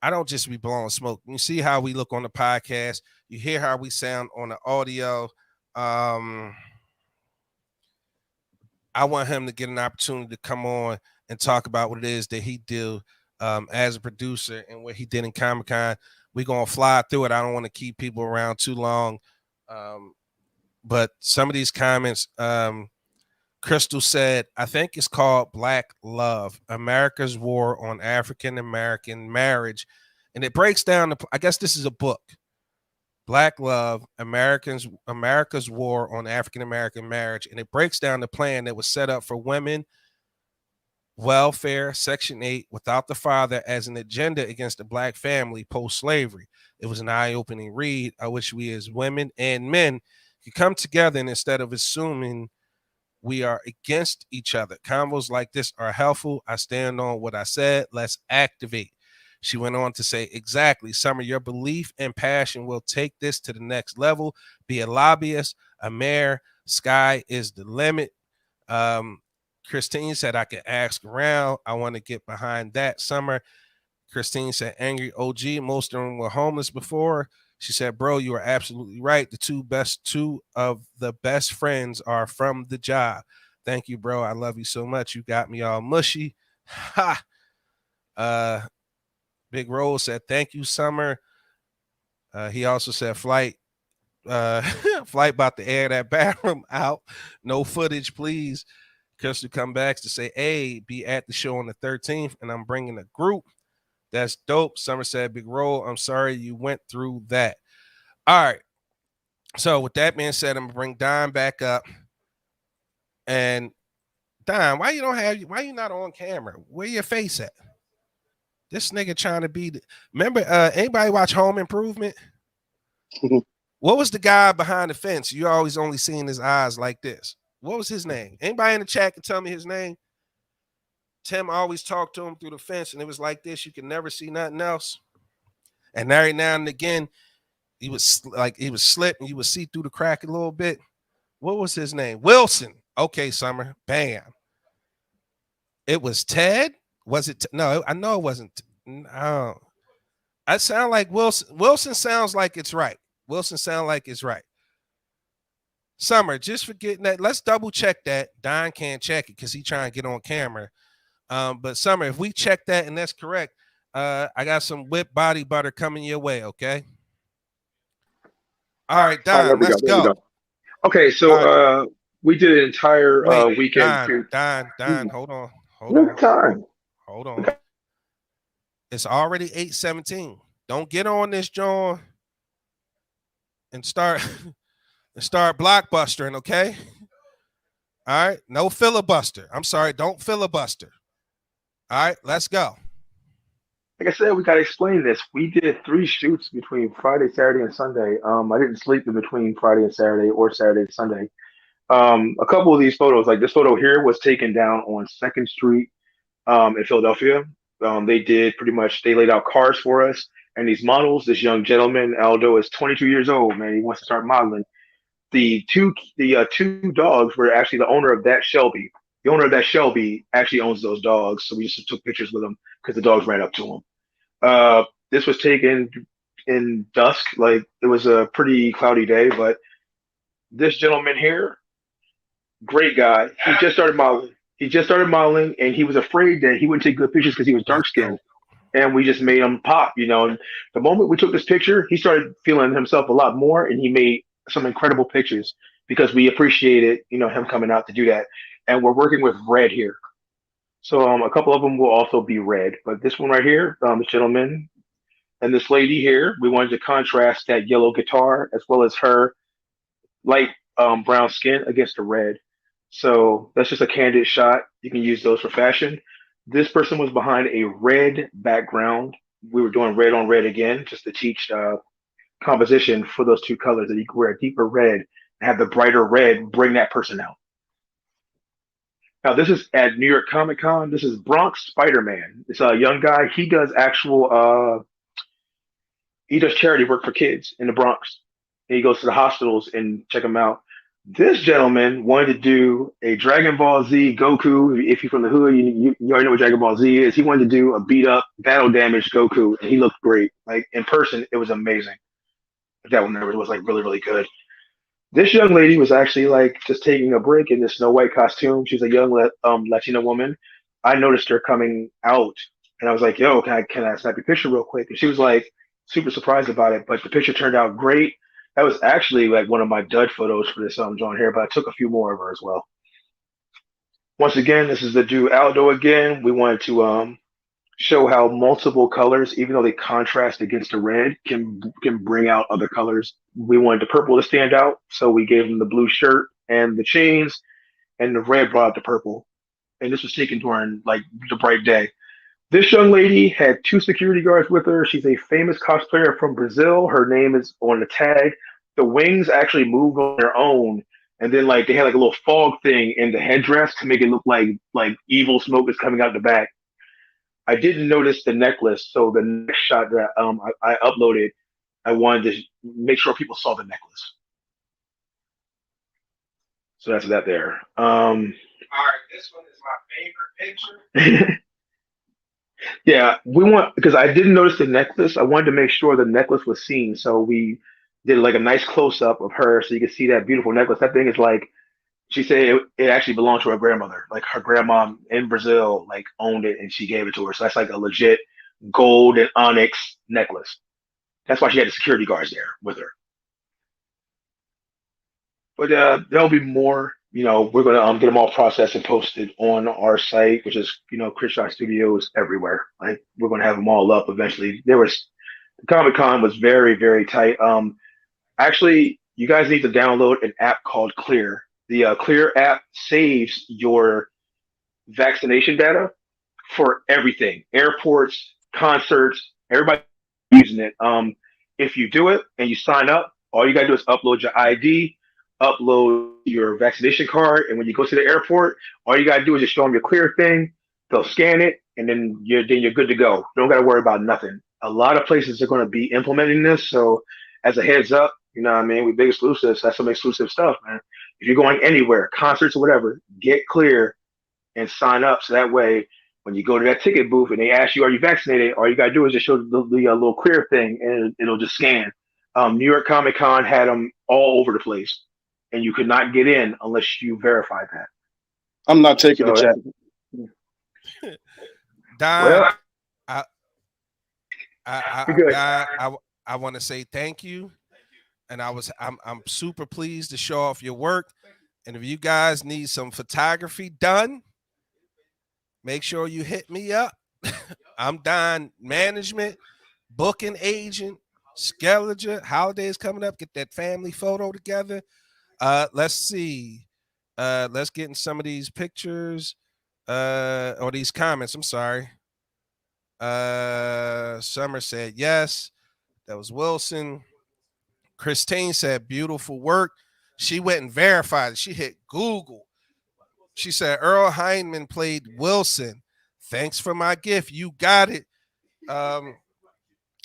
I don't just be blowing smoke. You see how we look on the podcast. You hear how we sound on the audio. I want him to get an opportunity to come on and talk about what it is that he do as a producer and what he did in Comic-Con. We're going to fly through it. I don't want to keep people around too long. But some of these comments, Crystal said, I think it's called Black Love, America's War on African-American Marriage. And it breaks down, I guess this is a book. Black Love, America's War on African-American Marriage. And it breaks down the plan that was set up for women welfare, Section 8, without the father as an agenda against the black family post-slavery. It was an eye-opening read. I wish we as women and men could come together, and instead of assuming we are against each other. Convos like this are helpful. I stand on what I said. Let's activate. She went on to say, exactly, Summer, your belief and passion will take this to the next level. Be a lobbyist, a mayor. Sky is the limit. Christine said I could ask around. I want to get behind that. Summer. Christine said, angry OG. Most of them were homeless before. She said, bro, you are absolutely right. The two of the best friends are from the job. Thank you, bro. I love you so much. You got me all mushy. Ha. Big Rose said, thank you, Summer. He also said, Flight about to air that bathroom out. No footage, please. Crystal come back to say, hey, be at the show on the 13th, and I'm bringing a group. That's dope. Summer said, big roll. I'm sorry you went through that. All right. So with that being said, I'm gonna bring Don back up. And Don, why you not on camera? Where your face at? This nigga trying to be remember, anybody watch Home Improvement? What was the guy behind the fence? You always only seen his eyes like this. What was his name? Anybody in the chat can tell me his name? Tim always talked to him through the fence, and it was like this. You can never see nothing else. And every now and again, he was slipped, and you would see through the crack a little bit. What was his name? Wilson. Okay, Summer. Bam. It was Ted. Was it? No, I know it wasn't. No. I sound like Wilson. Wilson sounds like it's right. Wilson sound like it's right. Summer, just forgetting that. Let's double check that. Don can't check it because he trying to get on camera. But Summer, if we check that and that's correct, I got some whipped body butter coming your way, okay? All right, Don, let's go. Okay, so we did an entire weekend. Don, hold on. Hold on. It's already 8:17. Don't get on this, John, and start blockbustering, okay? All right, no filibuster. I'm sorry, don't filibuster. All right, let's go. Like I said, we got to explain this. We did 3 shoots between Friday, Saturday, and Sunday. I didn't sleep in between Friday and Saturday or Saturday and Sunday. A couple of these photos, like this photo here, was taken down on 2nd Street in Philadelphia. They laid out cars for us. And these models, this young gentleman, Aldo, is 22 years old, man. He wants to start modeling. The two dogs were actually the owner of that Shelby. The owner of that Shelby actually owns those dogs. So we just took pictures with them because the dogs ran up to him. This was taken in dusk. Like, it was a pretty cloudy day, but this gentleman here, great guy. He just started modeling, and he was afraid that he wouldn't take good pictures because he was dark skinned. And we just made him pop, And the moment we took this picture, he started feeling himself a lot more, and he made some incredible pictures because we appreciated, him coming out to do that. And we're working with red here. So a couple of them will also be red, but this one right here, this gentleman and this lady here, we wanted to contrast that yellow guitar as well as her light brown skin against the red. So that's just a candid shot. You can use those for fashion. This person was behind a red background. We were doing red on red again, just to teach composition for those 2 colors, that you could wear a deeper red and have the brighter red bring that person out. Now, this is at New York Comic Con. This is Bronx Spider-Man. It's a young guy. He does charity work for kids in the Bronx. And he goes to the hospitals and check them out. This gentleman wanted to do a Dragon Ball Z Goku. If you're from the hood, you already know what Dragon Ball Z is. He wanted to do a beat up, battle damaged Goku, and he looked great. Like, in person, it was amazing. That one was like really, really good. This young lady was actually like just taking a break in this Snow White costume. She's a young Latina woman. I noticed her coming out, and I was like, "Yo, can I snap your picture real quick?" And she was like super surprised about it. But the picture turned out great. That was actually like one of my dud photos for this John here, but I took a few more of her as well. Once again, this is the dude Aldo again. We wanted to show how multiple colors, even though they contrast against the red, can bring out other colors. We wanted the purple to stand out, so we gave him the blue shirt and the chains, and the red brought out the purple. and this was taken during like the bright day. This young lady had two security guards with her. She's a famous cosplayer from Brazil. Her name is on the tag. The wings actually moved on their own, and then like they had like a little fog thing in the headdress to make it look like evil smoke is coming out the back. I didn't notice the necklace, so the next shot that I uploaded, I wanted to make sure people saw the necklace. So that's that there. All right, this one is my favorite picture. Yeah, we want because I didn't notice the necklace. I wanted to make sure the necklace was seen, so we did like a nice close up of her, so you can see that beautiful necklace. That thing is like she said it actually belonged to her grandmother. Like her grandma in Brazil like owned it and she gave it to her. So that's like a legit gold and onyx necklace. That's why she had the security guards there with her. But there'll be more. You know, we're gonna get them all processed and posted on our site, which is Chris Shot Studios everywhere. Like we're gonna have them all up eventually. Comic Con was very very tight. Actually, you guys need to download an app called Clear. The Clear app saves your vaccination data for everything, airports, concerts, everybody using it. If you do it and you sign up, all you gotta do is upload your ID, upload your vaccination card, and when you go to the airport, all you gotta do is just show them your Clear thing. They'll scan it, and then you're good to go. You don't gotta worry about nothing. A lot of places are gonna be implementing this, so as a heads up, you know what I mean? We big exclusives. That's some exclusive stuff, man. If you're going anywhere, concerts or whatever, get Clear and sign up. So that way, when you go to that ticket booth and they ask you, "Are you vaccinated?" all you gotta do is just show the little Clear thing, and it'll just scan. New York Comic Con had them all over the place, and you could not get in unless you verified that. I'm not taking the chat. Don, Well, I want to say thank you, and I'm super pleased to show off your work. And if you guys need some photography done, make sure you hit me up. I'm Don Management, booking agent, scheduler. Holidays coming up. Get that family photo together. Let's see. Let's get in some of these pictures or these comments. I'm sorry. Summer said yes. That was Wilson. Christine said beautiful work. She went and verified it. She hit Google. She said Earl Hindman played Wilson. Thanks for my gift. You got it.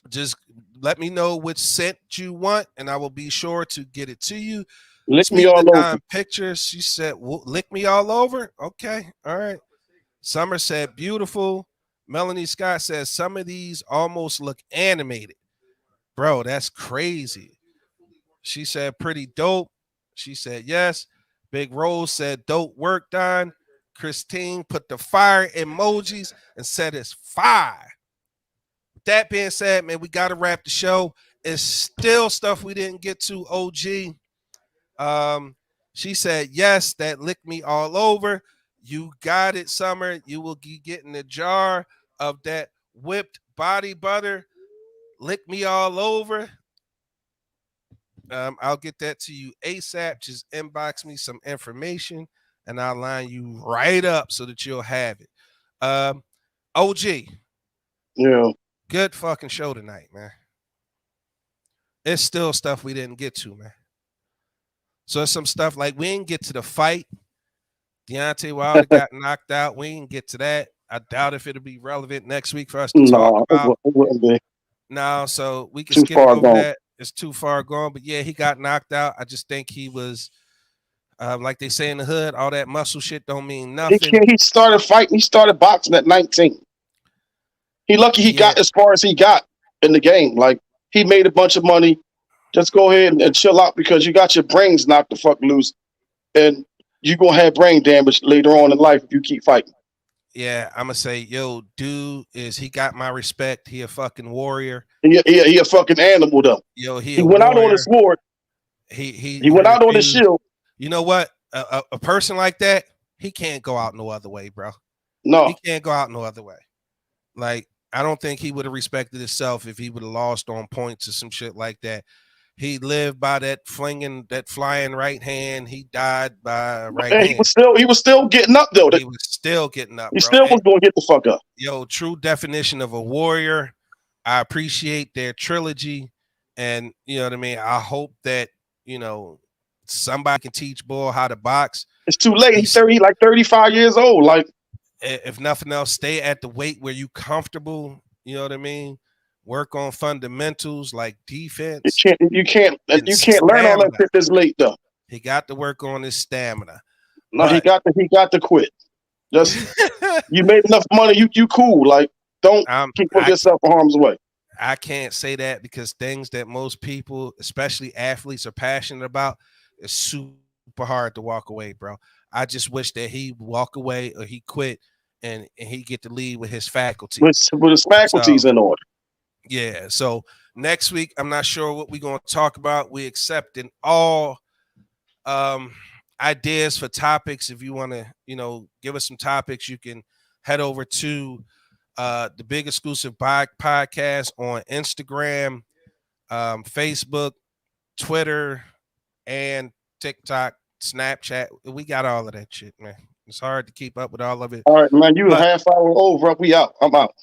Just let me know which scent you want, and I will be sure to get it to you. Lick me all over. Pictures. She said, lick me all over. Okay. All right. Summer said beautiful. Melanie Scott says some of these almost look animated. Bro, that's crazy. She said pretty dope. She said yes. Big Rose said dope work, Don. Christine put the fire emojis and said it's fire. That being said, man, we got to wrap the show. It's still stuff we didn't get to, OG. She said yes, that licked me all over. You got it, Summer. You will be getting a jar of that whipped body butter. Lick me all over. I'll get that to you ASAP. Just inbox me some information and I'll line you right up so that you'll have it. OG. Yeah. Good fucking show tonight, man. It's still stuff we didn't get to, man. So it's some stuff like we didn't get to the fight. Deontay Wilder got knocked out. We didn't get to that. I doubt if it'll be relevant next week for us to talk about. It wouldn't be. No, so we can skip over that. It's too far gone. But yeah, he got knocked out. I just think he was, like they say in the hood, all that muscle shit don't mean nothing. He started fighting. He started boxing at 19. He lucky he got as far as he got in the game. Like, he made a bunch of money. Just go ahead and chill out because you got your brains knocked the fuck loose. And you're going to have brain damage later on in life if you keep fighting. Yeah, I'm going to say, yo, dude, he got my respect. He a fucking warrior. He a fucking animal, though. Yo, he went out on his sword. He went out on his shield. You know what? A person like that, he can't go out no other way, bro. No. He can't go out no other way. Like, I don't think he would have respected himself if he would have lost on points or some shit like that. He lived by that flying right hand. He died by right And hand. he was still getting up though. He was still getting up. He bro. still was going to get the fuck up. Yo, true definition of a warrior. I appreciate their trilogy, and you know what I mean. I hope that somebody can teach Bull how to box. It's too late. He's 35 years old. Like, if nothing else, stay at the weight where you comfortable. You know what I mean. Work on fundamentals like defense. You can't learn all that shit this late though. He got to work on his stamina. No, he got to quit. Just you made enough money. You cool. Like, don't keep putting yourself in harm's way. I can't say that because things that most people, especially athletes, are passionate about is super hard to walk away, bro. I just wish that he walk away or he quit and he get to lead with his faculties. With his faculties in order. Yeah. So next week, I'm not sure what we're going to talk about. We accepting all ideas for topics. If you want to, give us some topics, you can head over to the Big Exclusive Podcast on Instagram, Facebook, Twitter, and TikTok, Snapchat. We got all of that shit, man. It's hard to keep up with all of it. All right, man. You a half hour over. We out. I'm out.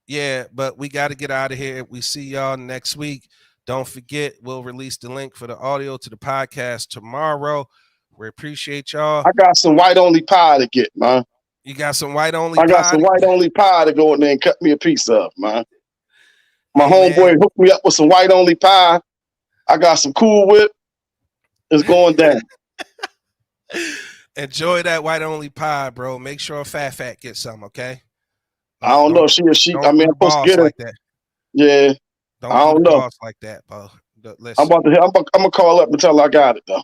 Yeah, but we got to get out of here. We see y'all next week. Don't forget, we'll release the link for the audio to the podcast tomorrow. We appreciate y'all. I got some white only pie to get, man. You got some white only pie? I got some white only pie to go in there and cut me a piece of, man. My homeboy hooked me up with some white only pie. I got some Cool Whip. It's going down. Enjoy that white only pie, bro. Make sure Fat gets some, okay? I don't know. She. I mean, I'm supposed to get her. Like that. Yeah. I don't know. Like that, bro. I'm gonna call up and tell her I got it though.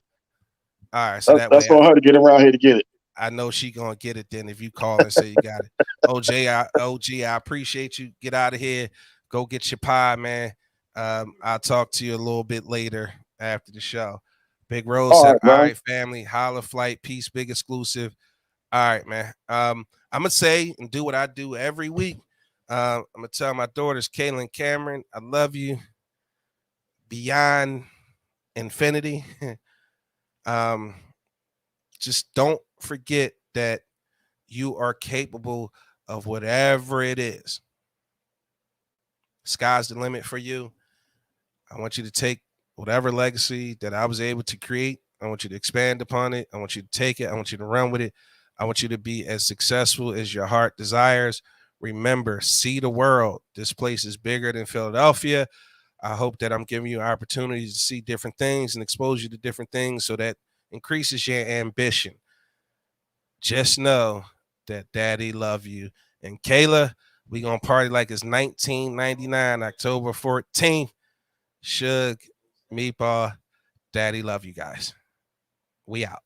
All right, so that's on her to get around here to get it. I know she gonna get it then if you call and say you got it. OG, I appreciate you. Get out of here. Go get your pie, man. I'll talk to you a little bit later after the show. Big Rose said, all right, family, holla flight, peace, Big Exclusive. All right, man. I'm gonna say and do what I do every week. I'm gonna tell my daughters, Kayla and Cameron, I love you beyond infinity. Just don't forget that you are capable of whatever it is. Sky's the limit for you. I want you to take whatever legacy that I was able to create. I want you to expand upon it. I want you to take it. I want you to run with it. I want you to be as successful as your heart desires. Remember, see the world. This place is bigger than Philadelphia. I hope that I'm giving you opportunities to see different things and expose you to different things so that increases your ambition. Just know that Daddy love you. And Kayla, we gonna party like it's 1999, October 14th. Suge, Meatball, Daddy love you guys. We out.